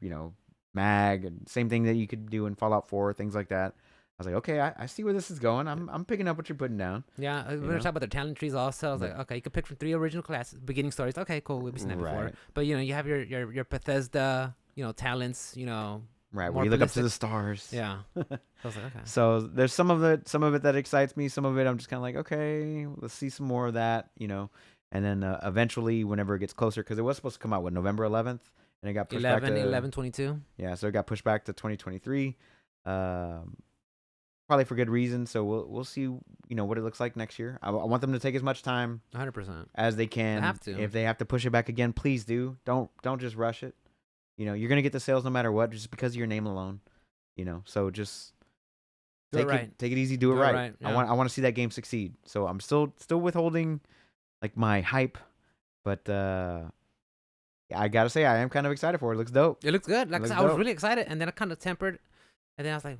S1: mag, and same thing that you could do in Fallout 4, things like that. I was like, okay, I see where this is going. I'm picking up what you're putting down.
S2: Yeah, we were talking about the talent trees also. I was like, okay, you can pick from 3 original classes, beginning stories. Okay, cool, we've seen that before. But you have your Bethesda, talents,
S1: right, where you look up to the stars.
S2: Yeah. So I was like, okay.
S1: So there's some of it that excites me. Some of it I'm just kind of like, okay, let's see some more of that, And then eventually, whenever it gets closer, because it was supposed to come out November 11th, and it got pushed back to
S2: 11/22.
S1: Yeah, so it got pushed back to 2023. Probably for good reason. So we'll see, what it looks like next year. I want them to take as much time
S2: 100%
S1: as they can.
S2: They have to.
S1: If they have to push it back again, please do. Don't just rush it. You're gonna get the sales no matter what, just because of your name alone. So just take it easy, do it right.
S2: Yeah.
S1: I want to see that game succeed. So I'm still withholding like my hype, but I gotta say I am kind of excited for it. It looks dope.
S2: It looks good. Like I was really excited, and then I kind of tempered, and then I was like,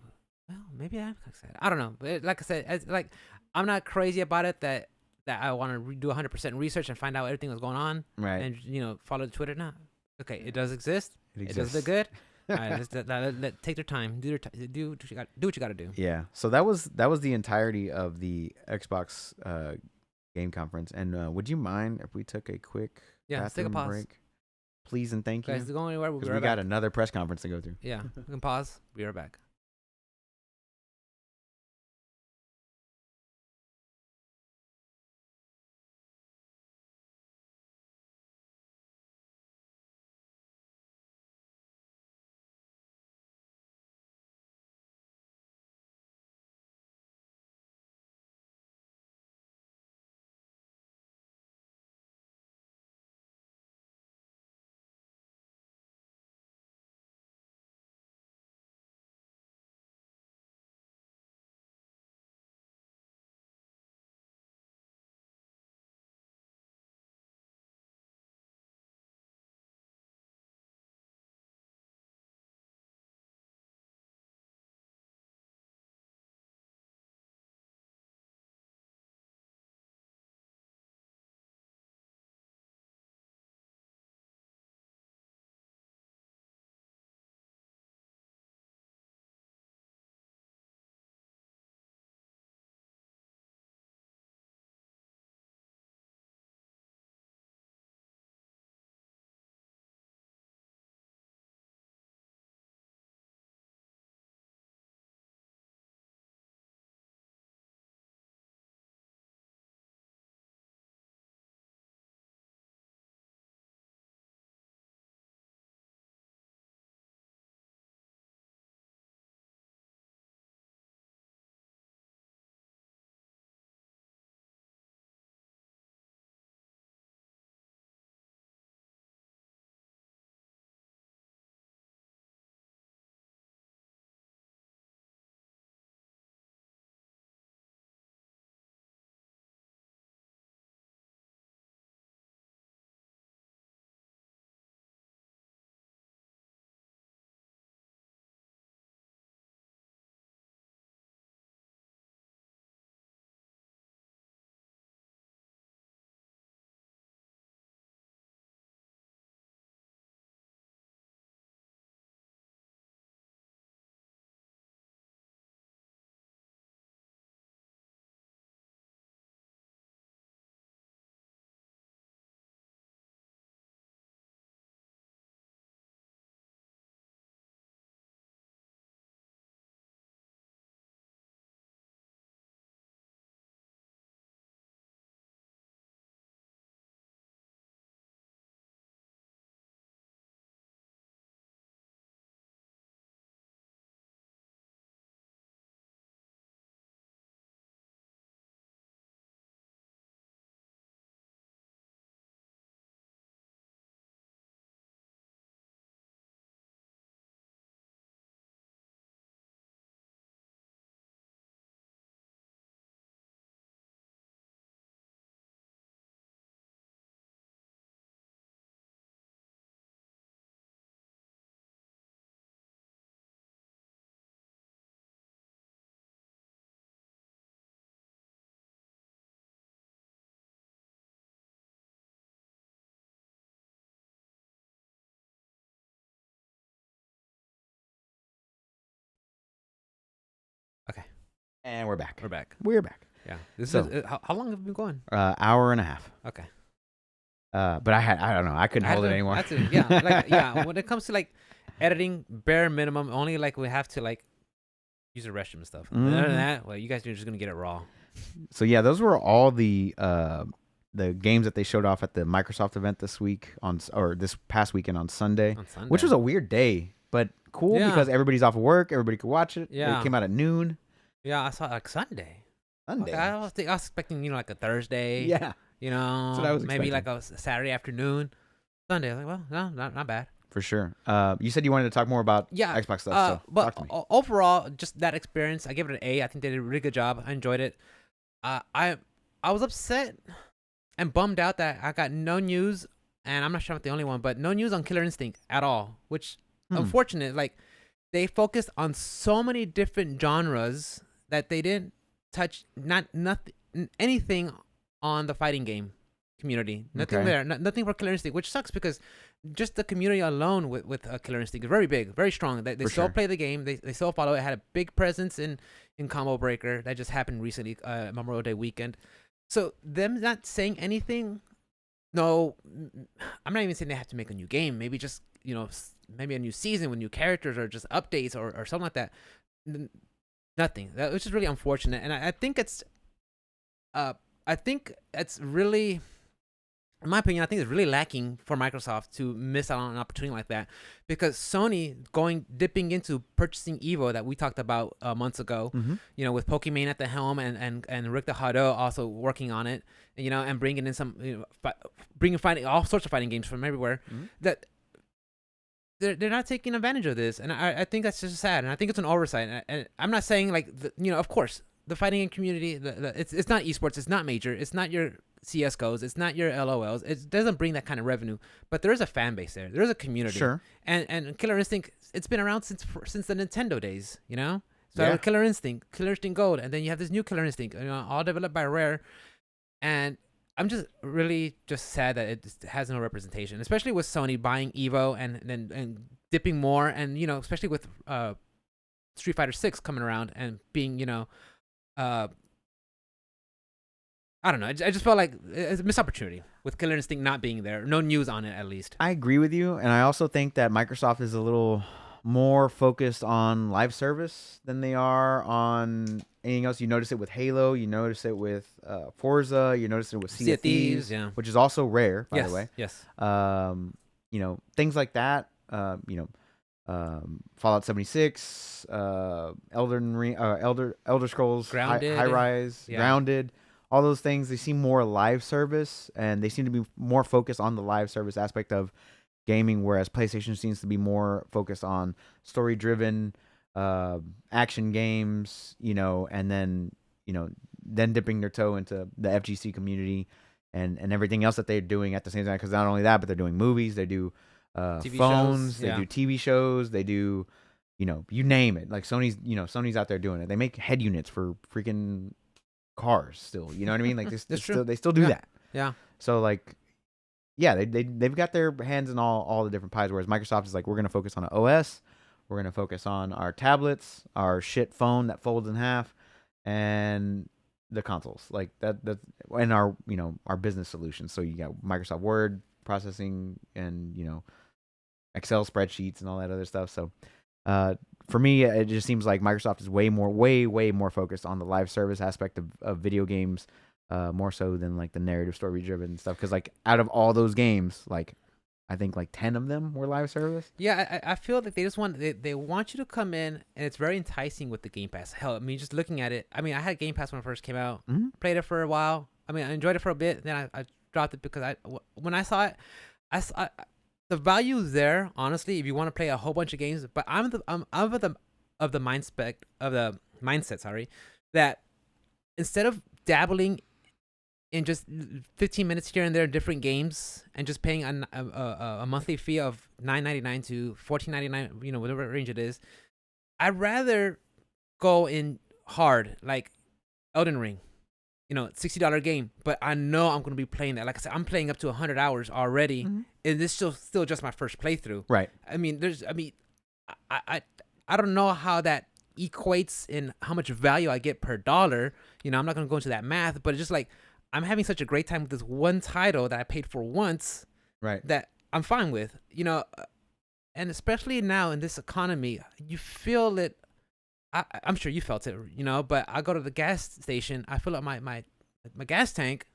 S2: well, maybe I'm excited. I don't know, but like I said, I'm not crazy about it that I want to do 100% research and find out everything that's going on,
S1: right?
S2: And follow the Twitter. No, okay, it does exist.
S1: It
S2: does look good. All right, let take their time. Do what you got to do.
S1: Yeah. So that was the entirety of the Xbox game conference. And would you mind if we took a quick
S2: let's take a pause
S1: break, please and thank you?
S2: Guys, go anywhere.
S1: Because we got another press conference to go through.
S2: Yeah, we can pause. Be right back.
S1: And we're back.
S2: We're back.
S1: We're back.
S2: Yeah. This
S1: So-
S2: is how long have we been going?
S1: Hour and a half.
S2: Okay.
S1: But I don't know. I couldn't hold it anymore.
S2: When it comes to like editing, bare minimum, only like we have to like use the restroom and stuff. Other
S1: Mhm.
S2: than that, well, you guys are just gonna get it raw.
S1: So yeah, those were all the games that they showed off at the Microsoft event this week or this past weekend on Sunday,
S2: On Sunday.
S1: which was a weird day, but cool
S2: Yeah.
S1: because everybody's off of work. Everybody could watch it.
S2: Yeah.
S1: It came out at noon.
S2: Yeah, I saw like Sunday.
S1: Sunday.
S2: Okay, I was expecting like a Thursday.
S1: Yeah.
S2: You know,
S1: That's what I was
S2: maybe
S1: expecting.
S2: like a Saturday afternoon. Sunday, I was like, well, no, not bad.
S1: For sure. You said you wanted to talk more about
S2: Yeah,
S1: Xbox stuff. So
S2: but
S1: talk to me.
S2: overall, just that experience, I give it an A. I think they did a really good job. I enjoyed it. I was upset and bummed out that I got no news, and I'm not sure I'm the only one, but no news on Killer Instinct at all, which unfortunate. Like they focused on so many different genres that they didn't touch anything on the fighting game community. Nothing
S1: Okay.
S2: there. Nothing for Killer Instinct, which sucks because just the community alone with Killer Instinct is very big, very strong. They
S1: For
S2: still
S1: sure.
S2: play the game. They still follow it. Had a big presence in Combo Breaker that just happened recently, Memorial Day weekend. So them not saying anything. No, I'm not even saying they have to make a new game. Maybe just maybe a new season with new characters or just updates or something like that. Nothing. That which is really unfortunate, and I think it's really, in my opinion, I think it's really lacking for Microsoft to miss out on an opportunity like that, because Sony dipping into purchasing Evo that we talked about months ago,
S1: Mhm.
S2: With Pokimane at the helm and Rick the Hado also working on it, and bringing in some, bringing all sorts of fighting games from everywhere,
S1: Mhm.
S2: that they're not taking advantage of this, and I think that's just sad, and I think it's an oversight. And I'm not saying like of course the fighting game community, it's not esports, it's not major, it's not your CS:GOs, it's not your LOLs, it doesn't bring that kind of revenue, but there is a fan base there is a community.
S1: Sure.
S2: And Killer Instinct, it's been around since the Nintendo days, So
S1: Yeah.
S2: Killer Instinct Gold, and then you have this new Killer Instinct, all developed by Rare, and I'm just really sad that it just has no representation, especially with Sony buying Evo and dipping more, and especially with Street Fighter 6 coming around and being I don't know. I just felt like it's a missed opportunity with Killer Instinct not being there. No news on it, at least.
S1: I agree with you, and I also think that Microsoft is a little more focused on live service than they are on anything else. You notice it with Halo, you notice it with Forza, you notice it with Sea of Thieves,
S2: yeah.
S1: which is also Rare, by
S2: Yes,
S1: the way.
S2: yes.
S1: Things like that. Fallout 76, Elden Ring, Elder Scrolls,
S2: Grounded.
S1: High Rise,
S2: Yeah.
S1: Grounded. All those things, they seem more live service, and they seem to be more focused on the live service aspect of gaming, whereas PlayStation seems to be more focused on story-driven action games, and then dipping their toe into the FGC community and everything else that they're doing at the same time. Because not only that, but they're doing movies, they do
S2: TV
S1: phones,
S2: shows,
S1: they
S2: yeah.
S1: do TV shows, they do, you name it. Like Sony's out there doing it. They make head units for freaking cars still. You know what I mean? Like
S2: That's true.
S1: they still do
S2: Yeah.
S1: that.
S2: Yeah.
S1: So like, yeah, they've got their hands in all the different pies. Whereas Microsoft is like, we're gonna focus on an OS, we're gonna focus on our tablets, our shit phone that folds in half, and the consoles like that. And our our business solutions. So you got Microsoft Word processing and Excel spreadsheets and all that other stuff. So for me, it just seems like Microsoft is way more focused on the live service aspect of video games, more so than like the narrative story driven stuff. Because like out of all those games, like I think like 10 of them were live service.
S2: Yeah, I feel like they just want they want you to come in, and it's very enticing with the Game Pass. Hell, I mean, just looking at it, I mean, I had Game Pass when it first came out, played it for a while. I mean, I enjoyed it for a bit, then I dropped it because when I saw it, I the value is there, honestly, if you want to play a whole bunch of games. But I'm of the mindset, sorry, that instead of dabbling in just 15 minutes here and there in different games and just paying a monthly fee of $9.99 to $14.99, whatever range it is, I'd rather go in hard, like Elden Ring. $60 game, but I know I'm going to be playing that. Like I said, I'm playing up to 100 hours already, and this still just my first playthrough.
S1: Right.
S2: I mean, I don't know how that equates in how much value I get per dollar. You know, I'm not gonna go into that math, but it's just like I'm having such a great time with this one title that I paid for once,
S1: Right.
S2: that I'm fine with. You know, and especially now in this economy, you feel it. I'm sure you felt it, you know. But I go to the gas station, I fill up my gas tank.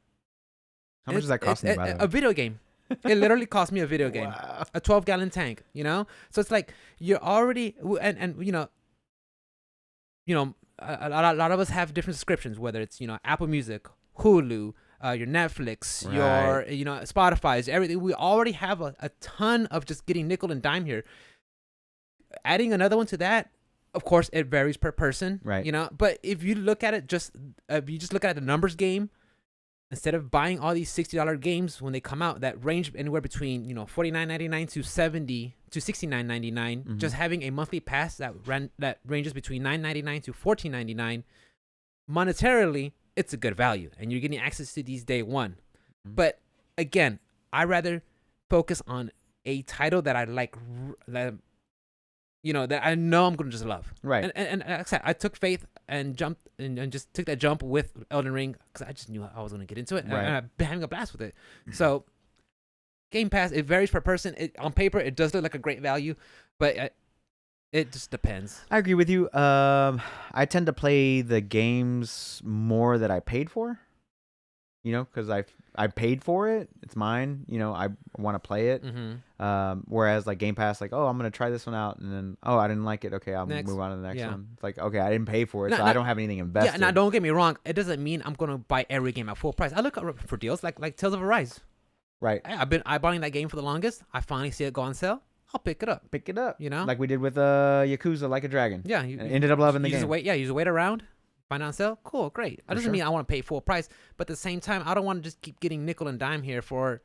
S1: How much does that cost me, by the way?
S2: A video game. It literally cost me a video game,
S1: Wow.
S2: a 12-gallon tank. You know, so it's like you're already and you know, a lot of us have different subscriptions, whether it's Apple Music, Hulu, your Netflix,
S1: Right.
S2: your Spotify's, everything. We already have a ton of just getting nickel and dime here. Adding another one to that, of course, it varies per person,
S1: Right.
S2: you know. But if you look at it, if you just look at the numbers game, instead of buying all these $60 games when they come out that range anywhere between $49.99 to $69.99, just having a monthly pass that ranges between $9.99 to $14.99, monetarily, it's a good value, and you're getting access to these day one. But again, I rather focus on a title that I like, that I know I'm gonna just love.
S1: Right.
S2: And like I said, I took faith and jumped and just took that jump with Elden Ring because I just knew I was gonna get into it,
S1: Right.
S2: and I've been having a blast with it. So, Game Pass, it varies per person. On paper, it does look like a great value, but it just depends.
S1: I agree with you. I tend to play the games more that I paid for. Because I paid for it. It's mine. I want to play it. Whereas like Game Pass, like, oh, I'm gonna try this one out, and then I didn't like it. Okay, I'll move on to the next one. It's like, okay, I didn't pay for it, so I don't have anything invested.
S2: Yeah, now don't get me wrong. It doesn't mean I'm gonna buy every game at full price. I look for deals like Tales of Arise.
S1: Right.
S2: I've been eyeballing that game for the longest. I finally see it go on sale. I'll pick it up.
S1: Like we did with Yakuza Like a Dragon.
S2: Yeah, you
S1: ended up loving the game.
S2: You just wait around. Find on sale, cool, great. That doesn't mean I want to pay full price, but at the same time, I don't want to just keep getting nickel and dime here for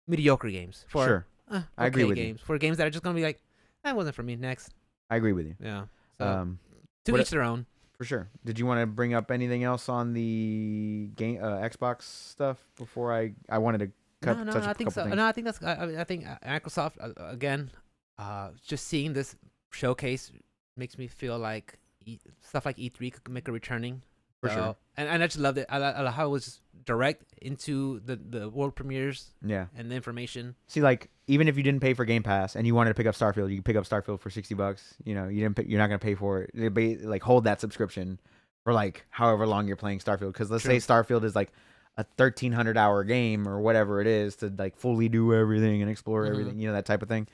S2: mediocre games. For
S1: I agree with
S2: games. For games that are just gonna be like, that wasn't for me. Next.
S1: I agree with you.
S2: Yeah. So, to each their own.
S1: For sure. Did you want to bring up anything else on the game Xbox stuff before I wanted to touch a couple things?
S2: No, I think that's. I think Microsoft again. Just seeing this showcase makes me feel like stuff like E3 could make a returning.
S1: For sure.
S2: And I just loved it. I love how it was direct into the world premieres.
S1: Yeah.
S2: And the information.
S1: See, like, even if you didn't pay for Game Pass and you wanted to pick up Starfield, you could pick up Starfield for $60. You're not gonna pay for it. It'd be like, hold that subscription for like however long you're playing Starfield. Because let's say Starfield is like a 1,300-hour game or whatever it is to like fully do everything and explore everything. That type of thing.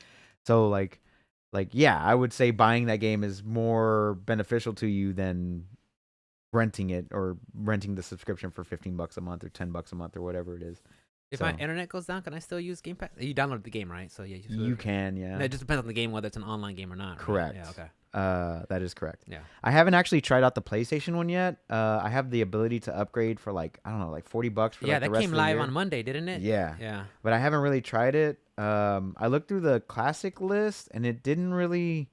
S1: So like yeah, I would say buying that game is more beneficial to you than renting it or renting the subscription for $15 a month or $10 a month or whatever it is.
S2: If my internet goes down, can I still use Game Pass? You download the game, right? So yeah,
S1: you can. Yeah,
S2: it just depends on the game, whether it's an online game or not.
S1: Correct.
S2: Right? Yeah. Okay.
S1: That is correct.
S2: Yeah.
S1: I haven't actually tried out the PlayStation one yet. I have the ability to upgrade for like, I don't know, like $40 for
S2: yeah,
S1: like the rest
S2: came
S1: of the
S2: live
S1: year.
S2: on Monday, didn't it?
S1: Yeah.
S2: Yeah.
S1: But I haven't really tried it. I looked through the classic list and it didn't really.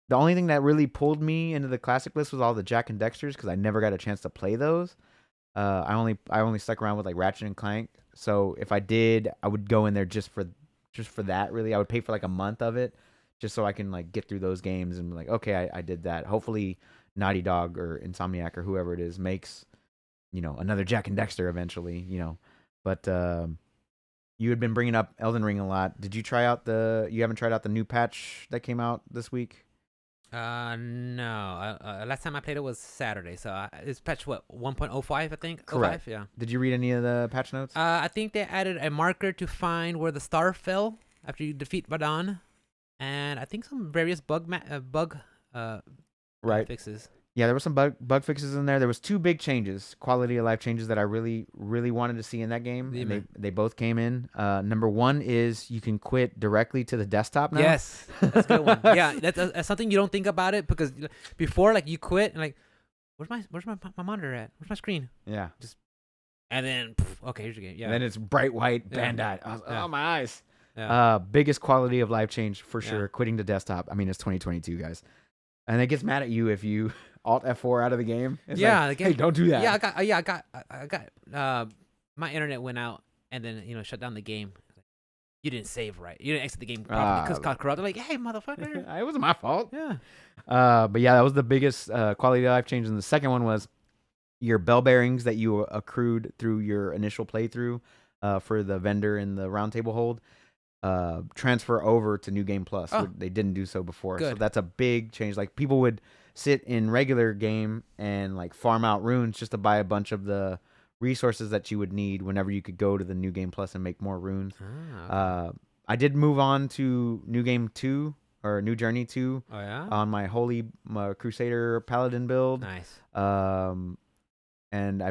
S1: The only thing that really pulled me into the classic list was all the Jack and Dexters because I never got a chance to play those. I only stuck around with like Ratchet and Clank. So if I did, I would go in there just for that. Really, I would pay for like a month of it, just so I can like get through those games and be like, okay, I did that. Hopefully, Naughty Dog or Insomniac or whoever it is makes, another Jack and Dexter eventually. But you had been bringing up Elden Ring a lot. Did you try out You haven't tried out the new patch that came out this week?
S2: No. Last time I played it was Saturday, so it's patch 1.05, I think.
S1: Correct.
S2: 05? Yeah.
S1: Did you read any of the patch notes?
S2: I think they added a marker to find where the star fell after you defeat Radon, and I think some various bug fixes.
S1: Yeah, there were some bug fixes in there. There was 2 big changes, quality of life changes that I really, really wanted to see in that game. And they both came in. Number 1 is you can quit directly to the desktop now.
S2: Yes, that's a good one. Yeah, that's something you don't think about it because before, like, you quit and like, where's my monitor at? Where's my screen?
S1: Yeah.
S2: And then okay, here's your game. Yeah.
S1: And then it's bright white Bandai. Oh, my eyes.
S2: Yeah.
S1: Biggest quality of life change for sure. Quitting to desktop. I mean, it's 2022, guys. And it gets mad at you if you Alt F4 out of the game. It's
S2: the game.
S1: Hey, don't do that.
S2: Yeah, I got my internet went out and then shut down the game. you didn't save right. You didn't exit the game properly because it got corrupted. Like, hey, motherfucker.
S1: It wasn't my fault.
S2: Yeah.
S1: But yeah, that was the biggest quality of life change. And the second one was your bell bearings that you accrued through your initial playthrough for the vendor and the round table hold transfer over to New Game Plus.
S2: Oh.
S1: They didn't do so before.
S2: Good.
S1: So that's a big change. Like people would sit in regular game and like farm out runes just to buy a bunch of the resources that you would need whenever you could go to the New Game Plus and make more runes.
S2: Okay.
S1: I did move on to New Game 2 or New Journey 2
S2: Oh, yeah?
S1: on my Holy Crusader Paladin build.
S2: Nice.
S1: And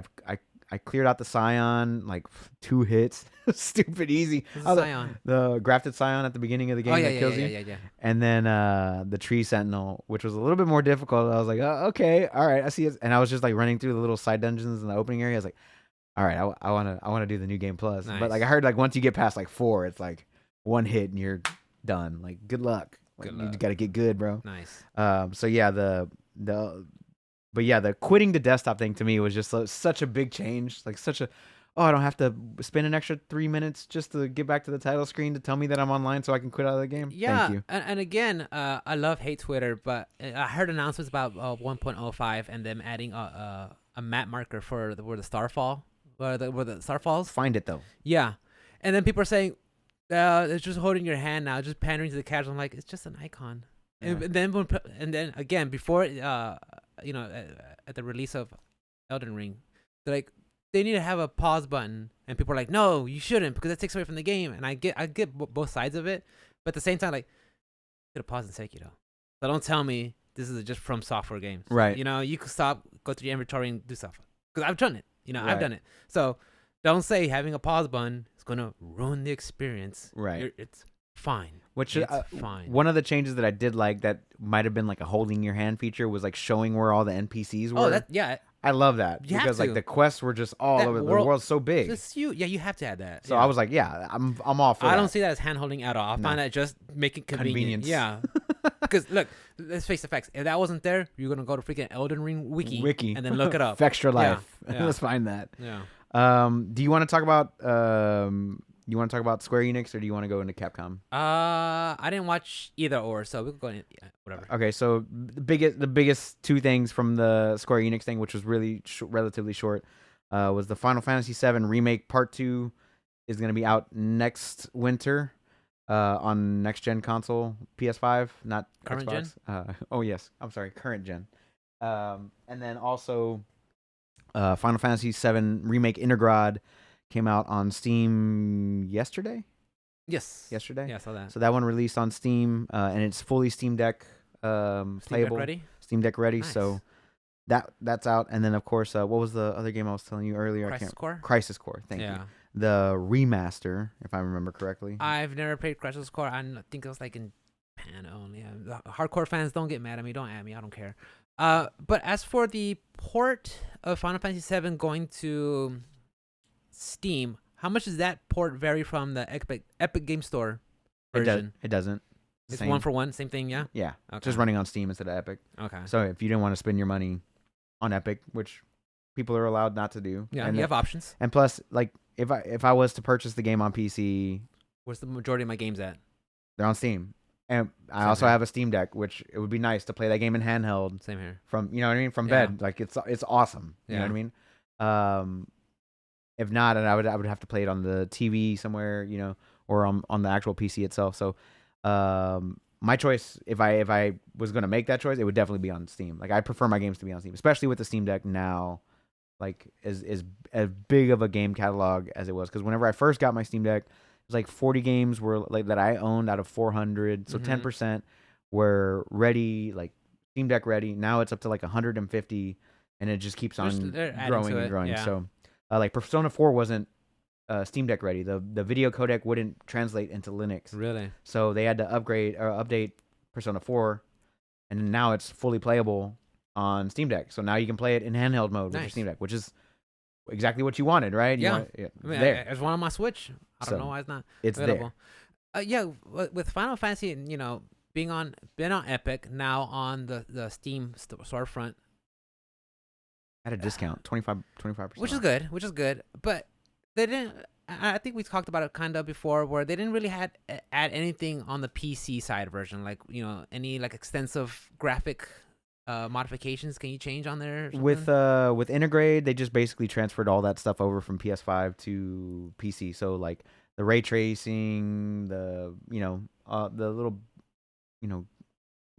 S1: I cleared out the Scion like 2 hits. Stupid easy.
S2: What's the Scion?
S1: The grafted Scion at the beginning of the game that kills you.
S2: Yeah.
S1: And then the Tree Sentinel, which was a little bit more difficult. I was like, oh, okay, all right, I see it. And I was just like running through the little side dungeons in the opening area. I was like, all right, I want to do the New Game Plus.
S2: Nice.
S1: But like I heard like once you get past like 4, it's like 1 hit and you're done. Like good luck. Like, you got to get good, bro.
S2: Nice.
S1: So yeah, the quitting the desktop thing to me was just such a big change. Like I don't have to spend an extra 3 minutes just to get back to the title screen to tell me that I'm online so I can quit out of the game.
S2: Yeah.
S1: Thank you.
S2: And again, I love hate Twitter, but I heard announcements about 1.05 and them adding a map marker for where the Starfall, where the Star falls.
S1: Find it though.
S2: Yeah. And then people are saying, it's just holding your hand now, just pandering to the casual. I'm like, it's just an icon.
S1: Yeah.
S2: And then again, before at the release of Elden Ring, they're like, they need to have a pause button, and people are like, no, you shouldn't, because that takes away from the game. And I get both sides of it, but at the same time, like, get a pause and Sekiro. So don't tell me this is just from software games,
S1: right?
S2: You could stop, go through your inventory and do stuff, because I've done it.
S1: Right.
S2: I've done it. So don't say having a pause button is gonna ruin the experience.
S1: Right.
S2: It's fine.
S1: Which
S2: it's fine.
S1: One of the changes that I did like that might have been like a holding your hand feature was like showing where all the NPCs were.
S2: Oh, yeah.
S1: I love that because like the quests were just all over. The world's so big.
S2: You have to add that.
S1: So I was like, yeah, I'm all for that.
S2: I don't see that as hand holding at all. I find that just making convenient. Yeah. Because look, let's face the facts. If that wasn't there, you're gonna go to freaking Elden Ring wiki and then look it up.
S1: Extra life.
S2: Yeah.
S1: Let's find that.
S2: Yeah.
S1: Do you want to talk about Square Enix or do you want to go into Capcom?
S2: I didn't watch either or, so we could go in. Yeah, whatever.
S1: Okay, so the biggest 2 things from the Square Enix thing, which was really relatively short, was the Final Fantasy VII Remake Part 2 is going to be out next winter on next gen console, PS5, not
S2: current
S1: Xbox.
S2: gen.
S1: Oh yes, I'm sorry, current gen. And then also Final Fantasy VII Remake Intergrad came out on Steam yesterday.
S2: Yes.
S1: Yesterday.
S2: Yeah, I saw that.
S1: So that one released on Steam, and it's fully Steam Deck playable.
S2: Steam Deck ready.
S1: Steam Deck ready.
S2: Nice.
S1: So that's out. And then of course, what was the other game I was telling you earlier?
S2: Crisis Core.
S1: Crisis Core. Thank you. The remaster, if I remember correctly.
S2: I've never played Crisis Core. I think it was like in Japan only. Yeah. The hardcore fans, don't get mad at me. Don't at me. I don't care. But as for the port of Final Fantasy VII going to Steam, how much does that port vary from the Epic Game Store version?
S1: It doesn't.
S2: It's one for one, same thing, yeah?
S1: Yeah.
S2: Okay.
S1: Just running on Steam instead of Epic.
S2: Okay.
S1: So if you didn't want to spend your money on Epic, which people are allowed not to do.
S2: Yeah,
S1: and
S2: you have options.
S1: And plus, like, if I was to purchase the game on PC,
S2: where's the majority of my games at?
S1: They're on Steam. And I also have a Steam Deck, which it would be nice to play that game in handheld.
S2: Same here.
S1: From, you know what I mean? From bed. Like, it's awesome. You know what I mean? If not, and I would have to play it on the TV somewhere, or on the actual PC itself. So, my choice, if I was gonna make that choice, it would definitely be on Steam. Like I prefer my games to be on Steam, especially with the Steam Deck now. Like as big of a game catalog as it was, because whenever I first got my Steam Deck, it was like 40 games were like that I owned out of 400. So 10% were ready, like Steam Deck ready. Now it's up to like 150, and it just keeps on growing and growing.
S2: Yeah.
S1: So, like Persona 4 wasn't Steam Deck ready. The video codec wouldn't translate into Linux.
S2: Really?
S1: So they had to update Persona 4, and now it's fully playable on Steam Deck. So now you can play it in handheld mode with your Steam Deck, which is exactly what you wanted, right?
S2: Yeah.
S1: I mean, there.
S2: There's one on my Switch. I don't know why it's not.
S1: It's
S2: available. There. With Final Fantasy, been on Epic, now on the Steam storefront.
S1: At a discount, 25%.
S2: Which is good. But they didn't. I think we talked about it kind of before, where they didn't really add anything on the PC side version, like any like extensive graphic modifications. Can you change on there? Or
S1: with Integrate, they just basically transferred all that stuff over from PS5 to PC. So like the ray tracing, the the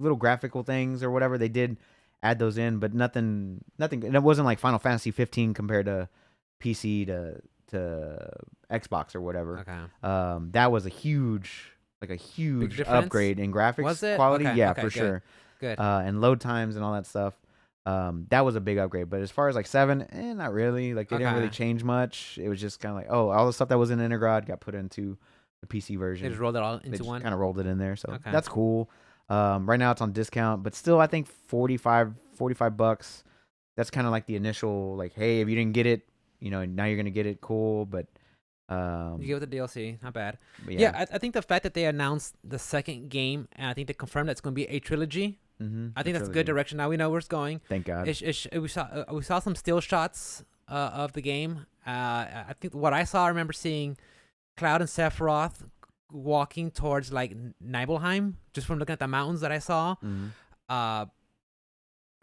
S1: little graphical things or whatever, they did add those in, but nothing. And it wasn't like Final Fantasy 15 compared to PC to Xbox or whatever.
S2: Okay.
S1: That was a huge upgrade in graphics
S2: Was it?
S1: quality.
S2: Okay,
S1: Yeah,
S2: okay,
S1: for
S2: good.
S1: sure.
S2: Good.
S1: And load times and all that stuff. That was a big upgrade. But as far as like 7, not really. Like they didn't really
S2: Okay.
S1: change much. It was just kind of like, all the stuff that was in Integrad got put into the PC version.
S2: They just rolled it all
S1: They
S2: into
S1: just
S2: one.
S1: kind of rolled it in there. So
S2: Okay.
S1: that's cool. Right now it's on discount, but still I think $45. That's kind of like the initial, like, hey, if you didn't get it, now you're gonna get it. Cool, but
S2: You get with the DLC, not bad.
S1: but
S2: Yeah, I think the fact that they announced the second game, and I think they confirmed that it's going to be a trilogy. I think that's a good direction. Now we know where it's going.
S1: Thank God.
S2: We saw some still shots of the game. I think what I remember seeing Cloud and Sephiroth walking towards like Nibelheim, just from looking at the mountains that I saw.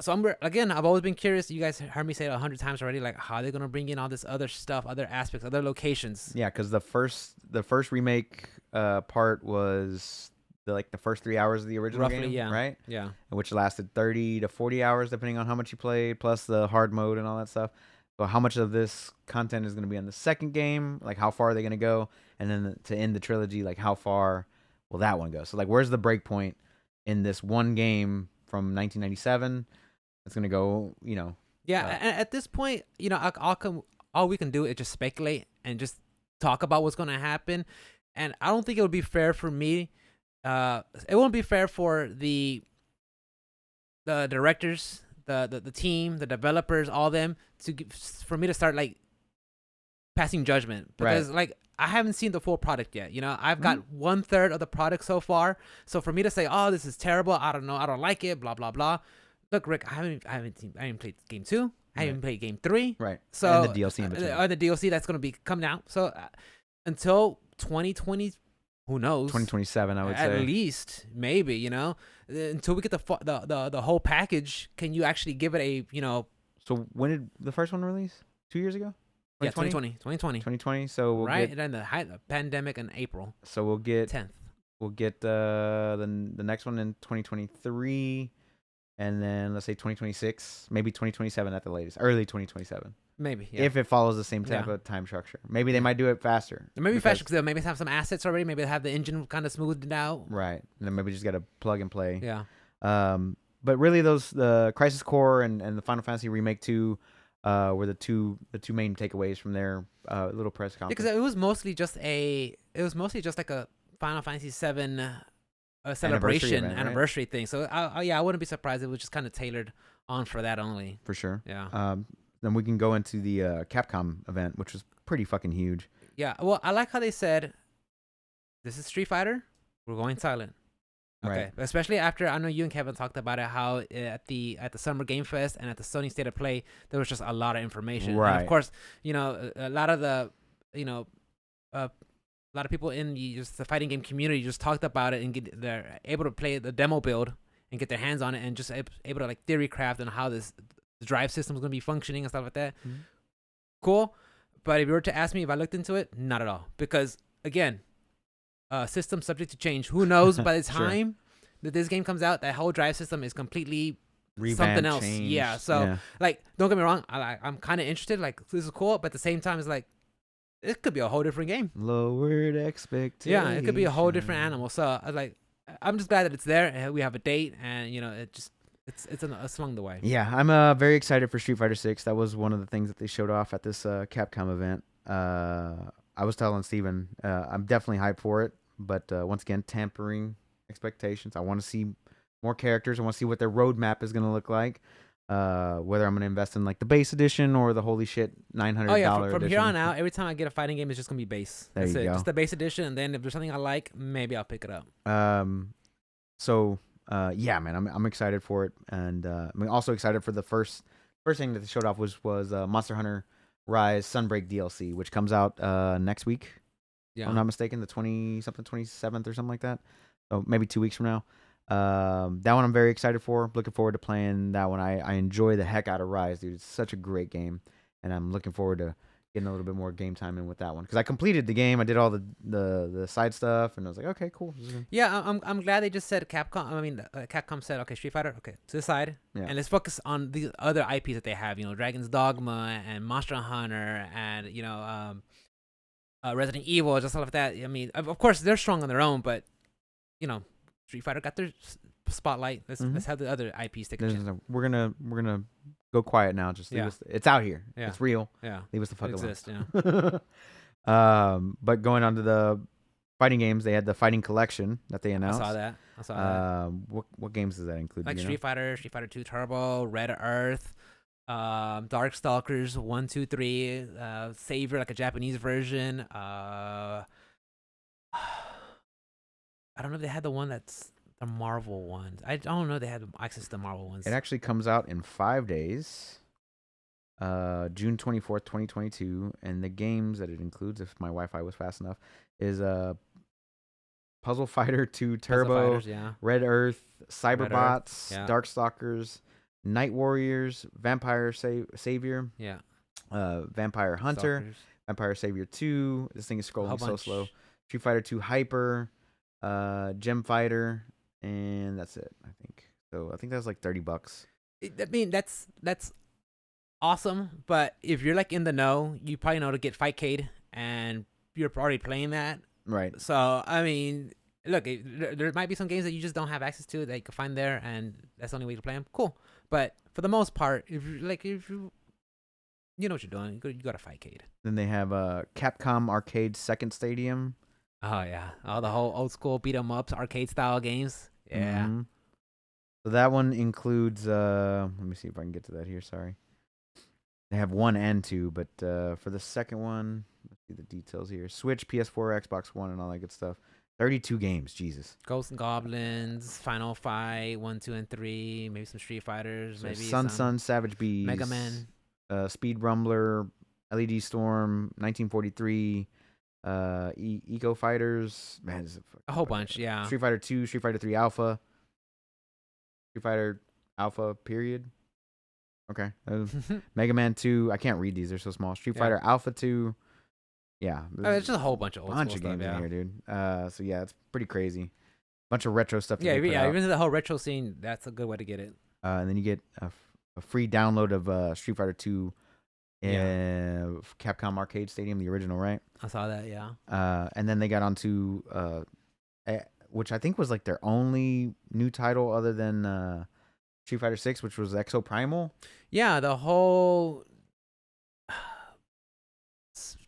S2: So I've always been curious. You guys heard me say it 100 times already. Like, how are they gonna bring in all this other stuff, other aspects, other locations?
S1: Yeah, because the first remake part was the first 3 hours of the original
S2: Roughly,
S1: game,
S2: yeah.
S1: right?
S2: Yeah.
S1: Which lasted 30 to 40 hours depending on how much you played, plus the hard mode and all that stuff. So how much of this content is going to be in the second game? Like, how far are they going to go? And then to end the trilogy, like, how far will that one go? So like, where's the break point in this one game from 1997? It's going to go,
S2: Yeah, at this point, all we can do is just speculate and just talk about what's going to happen. And I don't think it would be fair for me. It won't be fair for the directors, the team, the developers, all them for me to start like passing judgment, because like I haven't seen the full product yet. I've got 1/3 of the product so far. So for me to say, "Oh, this is terrible. I don't know. I don't like it." Blah blah blah. Look, Rick, I haven't played game 2. I haven't played game 3.
S1: Right.
S2: So
S1: and the DLC in between.
S2: The DLC that's going to be coming out. So until 2020, who knows?
S1: 2027, I would say.
S2: At least, maybe, until we get the whole package, can you actually give it a,
S1: So when did the first one release? 2 years ago?
S2: 2020.
S1: 2020. So we'll
S2: right,
S1: get,
S2: and then the pandemic in April.
S1: So we'll get
S2: 10th.
S1: We'll get the next one in 2023, and then let's say 2026, maybe 2027 at the latest, early 2027.
S2: Maybe, yeah.
S1: If it follows the same type of time structure. Maybe they might do it faster.
S2: Maybe faster because they'll maybe have some assets already. Maybe they have the engine kind of smoothed out.
S1: Right. And then maybe just got to plug and play.
S2: Yeah.
S1: But really, the Crisis Core and the Final Fantasy Remake 2 were the two main takeaways from their little press conference.
S2: Because it was mostly just like a Final Fantasy 7 celebration anniversary thing. So I wouldn't be surprised if it was just kind of tailored on for that only.
S1: For sure.
S2: Yeah.
S1: Then we can go into the Capcom event, which was pretty fucking huge.
S2: Yeah. Well, I like how they said, "This is Street Fighter. We're going silent." Okay.
S1: Right.
S2: Especially after, I know you and Kevin talked about it, how at the Summer Game Fest and at the Sony State of Play, there was just a lot of information.
S1: Right.
S2: And of course, a lot of the, a lot of people in the fighting game community just talked about it, and they're able to play the demo build and get their hands on it, and just able to like theory craft on how the drive system is going to be functioning and stuff like that. Mm-hmm. Cool. But if you were to ask me if I looked into it, not at all. Because again, system subject to change. Who knows by the time that this game comes out, that whole drive system is completely something else.
S1: Changed.
S2: Yeah. So like, don't get me wrong. I'm kind of interested. Like, this is cool. But at the same time, it's like, it could be a whole different game.
S1: Lowered expectations.
S2: Yeah, it could be a whole different animal. So I was like, I'm just glad that it's there. We have a date, and it's along the way.
S1: Yeah, I'm very excited for Street Fighter 6. That was one of the things that they showed off at this Capcom event. I was telling Steven, I'm definitely hyped for it, but once again, tempering expectations. I want to see more characters. I want to see what their roadmap is going to look like. Whether I'm going to invest in like the base edition or the holy shit $900
S2: Oh yeah, from
S1: edition.
S2: here on out, every time I get a fighting game, it's just going to be base.
S1: There
S2: That's
S1: you
S2: it.
S1: go.
S2: Just the base edition, and then if there's something I like, maybe I'll pick it up.
S1: Yeah, man, I'm excited for it, and I'm also excited for the first thing that they showed off was Monster Hunter Rise Sunbreak DLC, which comes out next week. If
S2: Yeah.
S1: I'm not mistaken, the 27th or something like that. So maybe 2 weeks from now. That one I'm very excited for. Looking forward to playing that one. I enjoy the heck out of Rise, dude. It's such a great game, and I'm looking forward to getting a little bit more game time in with that one because I completed the game. I did all the side stuff, and I was like, okay, cool.
S2: Yeah, I'm glad they just said Capcom. I mean, Capcom said, okay, Street Fighter, okay, to the side,
S1: Yeah.
S2: and let's focus on the other IPs that they have. You know, Dragon's Dogma and Monster Hunter, and Resident Evil, just stuff like that. I mean, of course they're strong on their own, but you know, Street Fighter got their spotlight. Let's have the other IPs take a chance.
S1: We're gonna go quiet now. Just leave
S2: Yeah.
S1: us. It's out here.
S2: Yeah.
S1: It's real.
S2: Yeah,
S1: Leave us the fuck
S2: it
S1: alone.
S2: exists. Yeah.
S1: But going on to the fighting games, they had the fighting collection that they announced.
S2: I saw that.
S1: What games does that include?
S2: Like Street Fighter 2 Turbo, Red Earth, Darkstalkers 1, 2, 3, Savior, like a Japanese version. I don't know if they had the one that's the Marvel ones. I don't know if they had access to the Marvel ones.
S1: It actually comes out in 5 days. June 24th, 2022, and the games that it includes, if my Wi-Fi was fast enough, is Puzzle Fighter 2 Turbo, Red Earth, Cyberbots, Darkstalkers, Night Warriors, Vampire Savior, Vampire Hunter, Stalkers. Vampire Savior 2. This thing is scrolling so slow. Street Fighter 2 Hyper, Gem Fighter, and that's it, I think. So I think that's like $30.
S2: I mean, that's awesome, but if you're like in the know, you probably know to get Fightcade, and you're already playing that.
S1: Right.
S2: So, I mean, look, there might be some games that you just don't have access to that you can find there, and that's the only way to play them. Cool. But for the most part, if you know what you're doing, you got a Fightcade.
S1: Then they have Capcom Arcade Second Stadium.
S2: Oh, yeah. Oh, the whole old school beat 'em ups, arcade style games. Yeah.
S1: Mm-hmm. So that one includes, let me see if I can get to that here. Sorry. They have 1 and 2, but for the second one, let's see the details here. Switch, PS4, Xbox One, and all that good stuff. 32 games, Jesus.
S2: Ghosts and Goblins, Final Fight, 1, 2, and 3, maybe some Street Fighters,
S1: So
S2: maybe
S1: Sun, Savage Beast,
S2: Mega Man,
S1: Speed Rumbler, LED Storm, 1943, Eco Fighters, man,
S2: a whole bunch, yeah.
S1: Street Fighter 2, Street Fighter 3 Alpha, Street Fighter Alpha, period. Okay. Mega Man 2. I can't read these. They're so small. Street Fighter Alpha 2. Yeah.
S2: It's just a whole bunch of old
S1: games in here, dude. So, yeah, it's pretty crazy. Bunch of retro stuff.
S2: Even the whole retro scene, that's a good way to get it.
S1: And then you get a free download of Street Fighter 2 Capcom Arcade Stadium, the original, right?
S2: I saw that, yeah.
S1: And then they got onto, which I think was like their only new title other than Street Fighter 6, which was Exo Primal.
S2: Yeah, the whole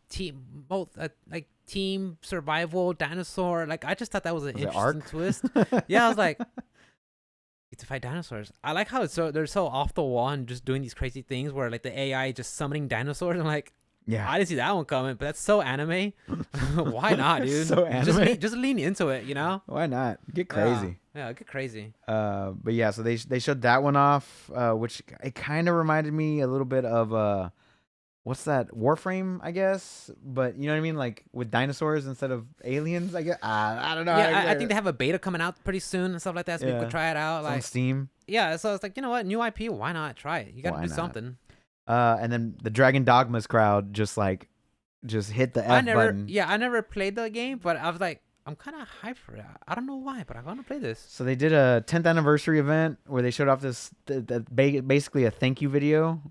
S2: team, both like team survival dinosaur. Like I just thought that was an interesting twist. Yeah, I was like, get to fight dinosaurs. I like how they're so off the wall and just doing these crazy things where like the AI just summoning dinosaurs. I'm like, yeah, I didn't see that one coming, but that's so anime. Why not, dude?
S1: So anime.
S2: Just lean into it, you know?
S1: Why not? Get crazy.
S2: Yeah, get crazy.
S1: But yeah, so they showed that one off, which it kind of reminded me a little bit of what's that, Warframe, I guess. But you know what I mean, like with dinosaurs instead of aliens. I guess I don't know.
S2: Yeah, I think they have a beta coming out pretty soon and stuff like that, so people could try it out.
S1: It's
S2: like
S1: on Steam.
S2: Yeah, so it's like, you know what, new IP, why not try it? You got to do something.
S1: And then the Dragon Dogmas crowd just hit the F button.
S2: Yeah, I never played the game, but I was like, I'm kind of hyped for it. I don't know why, but I want to play this.
S1: So they did a 10th anniversary event where they showed off this basically a thank you video,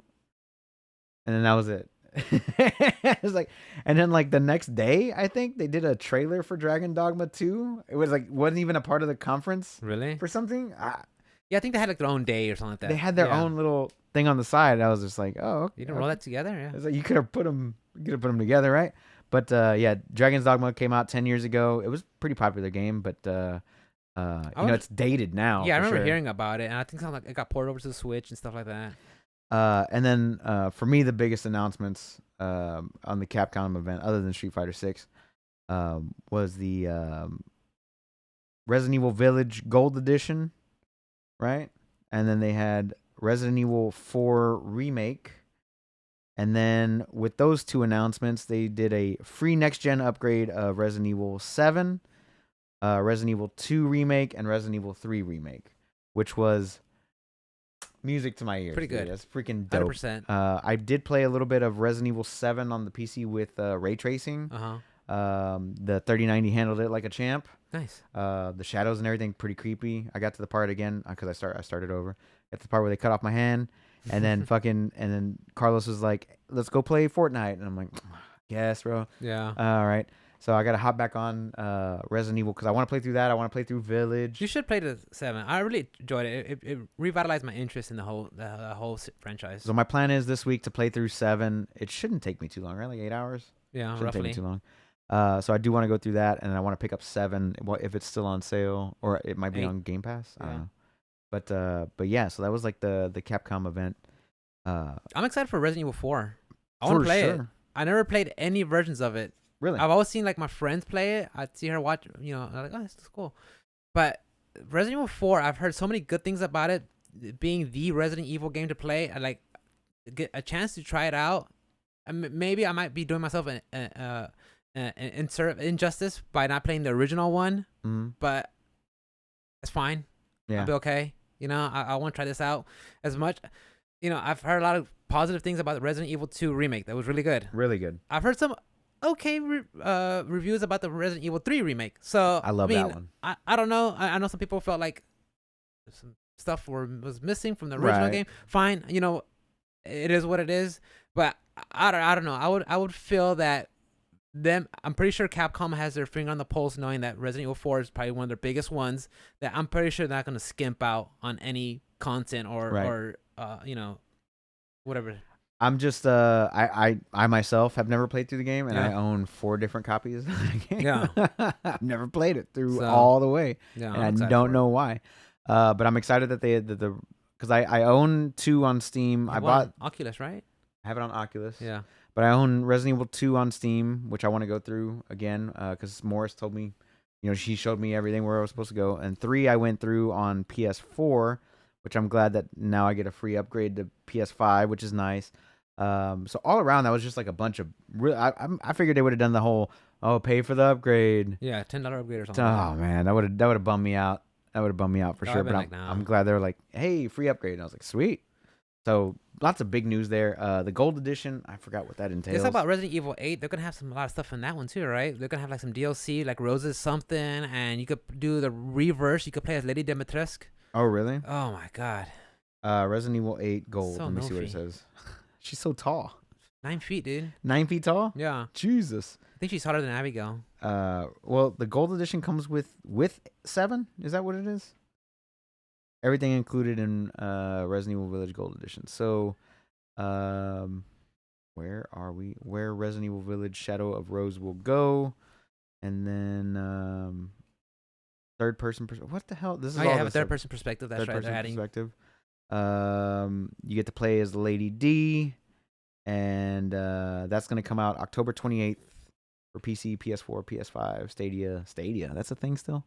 S1: and then that was it. It was like, and then like the next day, I think they did a trailer for Dragon Dogma 2. It was like wasn't even a part of the conference.
S2: Really?
S1: For something.
S2: Yeah, I think they had like their own day or something like that.
S1: They had their own little thing on the side. I was just like, oh, okay.
S2: You didn't roll that together, yeah.
S1: It's like you could have put them together, right? But yeah, Dragon's Dogma came out 10 years ago. It was a pretty popular game, but it's dated now.
S2: Yeah, I remember hearing about it, and I think something like it got ported over to the Switch and stuff like that.
S1: And then for me, the biggest announcements on the Capcom event, other than Street Fighter 6, was the Resident Evil Village Gold Edition, right? And then they had Resident Evil 4 Remake, And then with those two announcements, they did a free next-gen upgrade of Resident Evil 7, Resident Evil 2 Remake, and Resident Evil 3 Remake, which was music to my ears.
S2: Pretty good.
S1: Dude. That's freaking dope.
S2: 100%.
S1: I did play a little bit of Resident Evil 7 on the PC with ray tracing. The 3090 handled it like a champ.
S2: Nice.
S1: The shadows and everything pretty creepy. I got to the part again because I started over. Got to the part where they cut off my hand, and then Carlos was like, "Let's go play Fortnite," and I'm like, "Yes, bro."
S2: Yeah.
S1: All right. So I got to hop back on Resident Evil because I want to play through that. I want to play through Village.
S2: You should play the 7. I really enjoyed it. It revitalized my interest in the whole franchise.
S1: So my plan is this week to play through 7. It shouldn't take me too long, right? Like 8 hours.
S2: Yeah,
S1: Shouldn't
S2: roughly.
S1: take me too long. So I do want to go through that, and I want to pick up 7 if it's still on sale, or it might be
S2: 8.
S1: on Game Pass. I don't
S2: Yeah.
S1: know. But yeah. So that was like the Capcom event.
S2: I'm excited for Resident Evil 4. I want to play it. I never played any versions of it.
S1: Really?
S2: I've always seen like my friends play it. I'd see her watch, I'm like, oh, this is cool. But Resident Evil 4, I've heard so many good things about it being the Resident Evil game to play. I like get a chance to try it out. Maybe I might be doing myself an injustice by not playing the original one, but it's fine.
S1: Yeah.
S2: I'll be okay. I want to try this out as much. I've heard a lot of positive things about the Resident Evil 2 remake. That was really good.
S1: Really good.
S2: I've heard some okay reviews about the Resident Evil 3 remake. So
S1: I love that one.
S2: I don't know. I know some people felt like some stuff was missing from the original game. Fine, it is what it is. But I don't know. I would feel that I'm pretty sure Capcom has their finger on the pulse, knowing that Resident Evil 4 is probably one of their biggest ones. That I'm pretty sure they're not going to skimp out on any content or whatever.
S1: I'm just I myself have never played through the game, and I own 4 different copies of the game.
S2: Yeah.
S1: I've never played it through all the way.
S2: Yeah,
S1: and I don't know why. But I'm excited that because I own 2 on Steam. I bought
S2: Oculus, right?
S1: I have it on Oculus.
S2: Yeah.
S1: But I own Resident Evil 2 on Steam, which I want to go through again because Morris told me, she showed me everything where I was supposed to go. And 3 I went through on PS4, which I'm glad that now I get a free upgrade to PS5, which is nice. So all around, that was just like a bunch of I figured they would have done the whole pay for the upgrade.
S2: Yeah, $10 upgrade or something.
S1: Oh man, that would have bummed me out. That would have bummed me out for sure. But I'm glad they were like, hey, free upgrade. And I was like, sweet. So lots of big news there. The gold edition, I forgot what that entails.
S2: Let's talk about Resident Evil 8. They're gonna have a lot of stuff in that one too, right? They're gonna have like some DLC, like Roses something, and you could do the reverse. You could play as Lady Dimitrescu.
S1: Oh really?
S2: Oh my god.
S1: Resident Evil 8 gold.
S2: So
S1: Let me see what it says. She's so tall.
S2: 9 feet, dude.
S1: 9 feet tall?
S2: Yeah.
S1: Jesus.
S2: I think she's taller than Abigail.
S1: Well, the gold edition comes with 7. Is that what it is? Everything included in Resident Evil Village Gold Edition. So, where are we? Where Resident Evil Village Shadow of Rose will go, and then third person. What the hell? This is all.
S2: I have a third person perspective. That's right. They're adding
S1: perspective. You get to play as Lady D, and that's gonna come out October 28th for PC, PS4, PS5, Stadia. That's a thing still.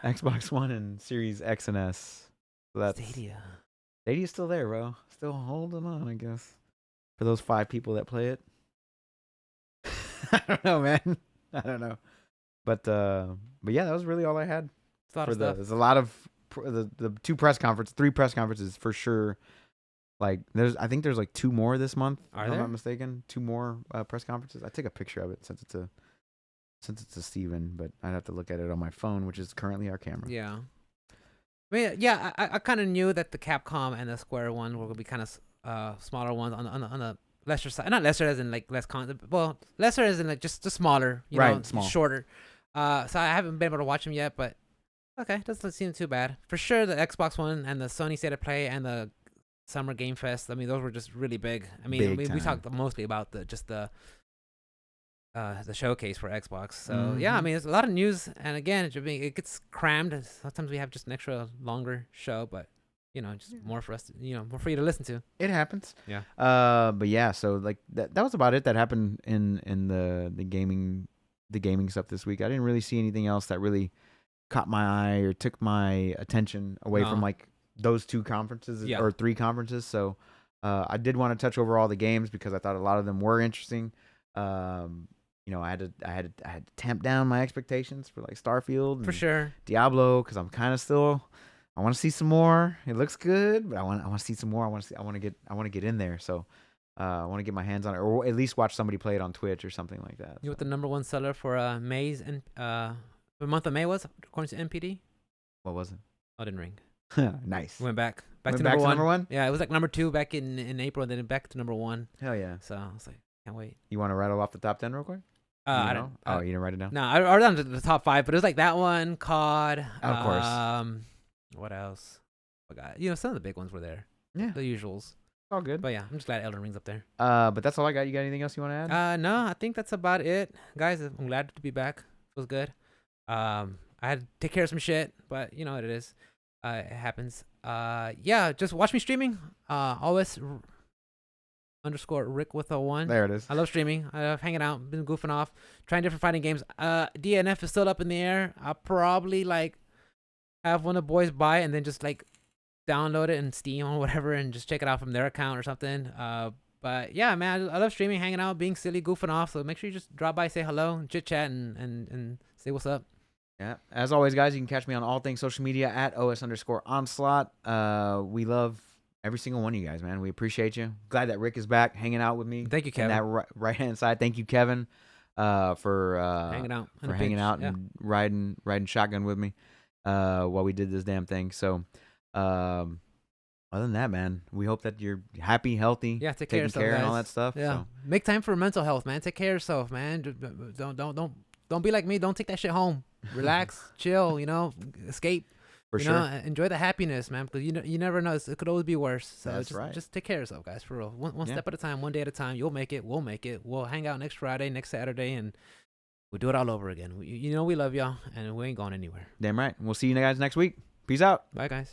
S1: Xbox One and Series X and S. So that's Stadia's still there, bro. Still holding on, I guess. For those 5 people that play it. I don't know, man. I don't know. But yeah, that was really all I had. There's a lot of the 3 press conferences for sure. Like I think there's like 2 more this month. If I'm not mistaken. 2 more press conferences. I took a picture of it since it's a Steven, but I'd have to look at it on my phone, which is currently our camera.
S2: Yeah. I mean, yeah, I kind of knew that the Capcom and the Square one were going to be kind of smaller ones on the lesser side. Not lesser as in like less content. Well, lesser as in like just smaller, small. Shorter. So I haven't been able to watch them yet, but okay, doesn't seem too bad. For sure, the Xbox One and the Sony State of Play and the Summer Game Fest, I mean, those were just really big. I mean, we talked mostly about the showcase for Xbox. So yeah, I mean, there's a lot of news, and again, it gets crammed. Sometimes we have just an extra longer show, but just more for us to, more for you to listen to.
S1: It happens.
S2: Yeah.
S1: But yeah, so like that was about it that happened in the gaming stuff this week. I didn't really see anything else that really caught my eye or took my attention away from like those 2 conferences or 3 conferences. So I did want to touch over all the games because I thought a lot of them were interesting. I had to tamp down my expectations for like Starfield
S2: For
S1: and
S2: sure.
S1: Diablo because I'm kind of still. I want to see some more. It looks good, but I want to see some more. I want to get in there. So I want to get my hands on it, or at least watch somebody play it on Twitch or something like that.
S2: You know what the number one seller for May's and the month of May was according to NPD?
S1: What was
S2: Elden Ring.
S1: it? Nice.
S2: Went back
S1: Went
S2: to
S1: back
S2: number
S1: to
S2: one.
S1: number one?
S2: Yeah, it was like number 2 back in April, and then back to number 1.
S1: Hell yeah.
S2: So I was like, can't wait.
S1: You want to rattle off the top 10 real quick?
S2: I
S1: know?
S2: don't.
S1: Oh, you didn't write it down?
S2: No, I wrote down the top 5, but it was like that one, COD.
S1: Of course.
S2: What else? Forgot. Some of the big ones were there.
S1: Yeah.
S2: The usuals.
S1: All good.
S2: But yeah, I'm just glad Elden Ring's up there.
S1: But that's all I got. You got anything else you want to add?
S2: No, I think that's about it, guys. I'm glad to be back. Feels good. I had to take care of some shit, but you know what it is. It happens. Yeah, just watch me streaming. Always _ Rick with a 1.
S1: There it is.
S2: I love streaming. I love hanging out, been goofing off, trying different fighting games. DNF is still up in the air. I'll probably like have one of the boys buy it and then just like download it in Steam or whatever and just check it out from their account or something. But yeah, man, I love streaming, hanging out, being silly, goofing off. So make sure you just drop by, say hello, chit chat, and say what's up.
S1: Yeah. As always, guys, you can catch me on all things social media at @OS_onslaught. We love every single one of you guys, man. We appreciate you. Glad that Rick is back hanging out with me.
S2: Thank you, Kevin.
S1: On that right hand side. Thank you, Kevin, for hanging out and riding shotgun with me while we did this damn thing. So other than that, man, we hope that you're happy, healthy,
S2: yeah, taking
S1: care and all that stuff.
S2: Yeah,
S1: so.
S2: Make time for mental health, man. Take care of yourself, man. Don't be like me. Don't take that shit home. Relax, chill. Escape.
S1: For sure.
S2: Enjoy the happiness, man. Because you never know. It could always be worse. So
S1: That's right.
S2: Just take care of yourself, guys. For real. One step at a time. One day at a time. You'll make it. We'll make it. We'll hang out next Friday, next Saturday, and we'll do it all over again. We love y'all, and we ain't going anywhere.
S1: Damn right. We'll see you guys next week. Peace out.
S2: Bye, guys.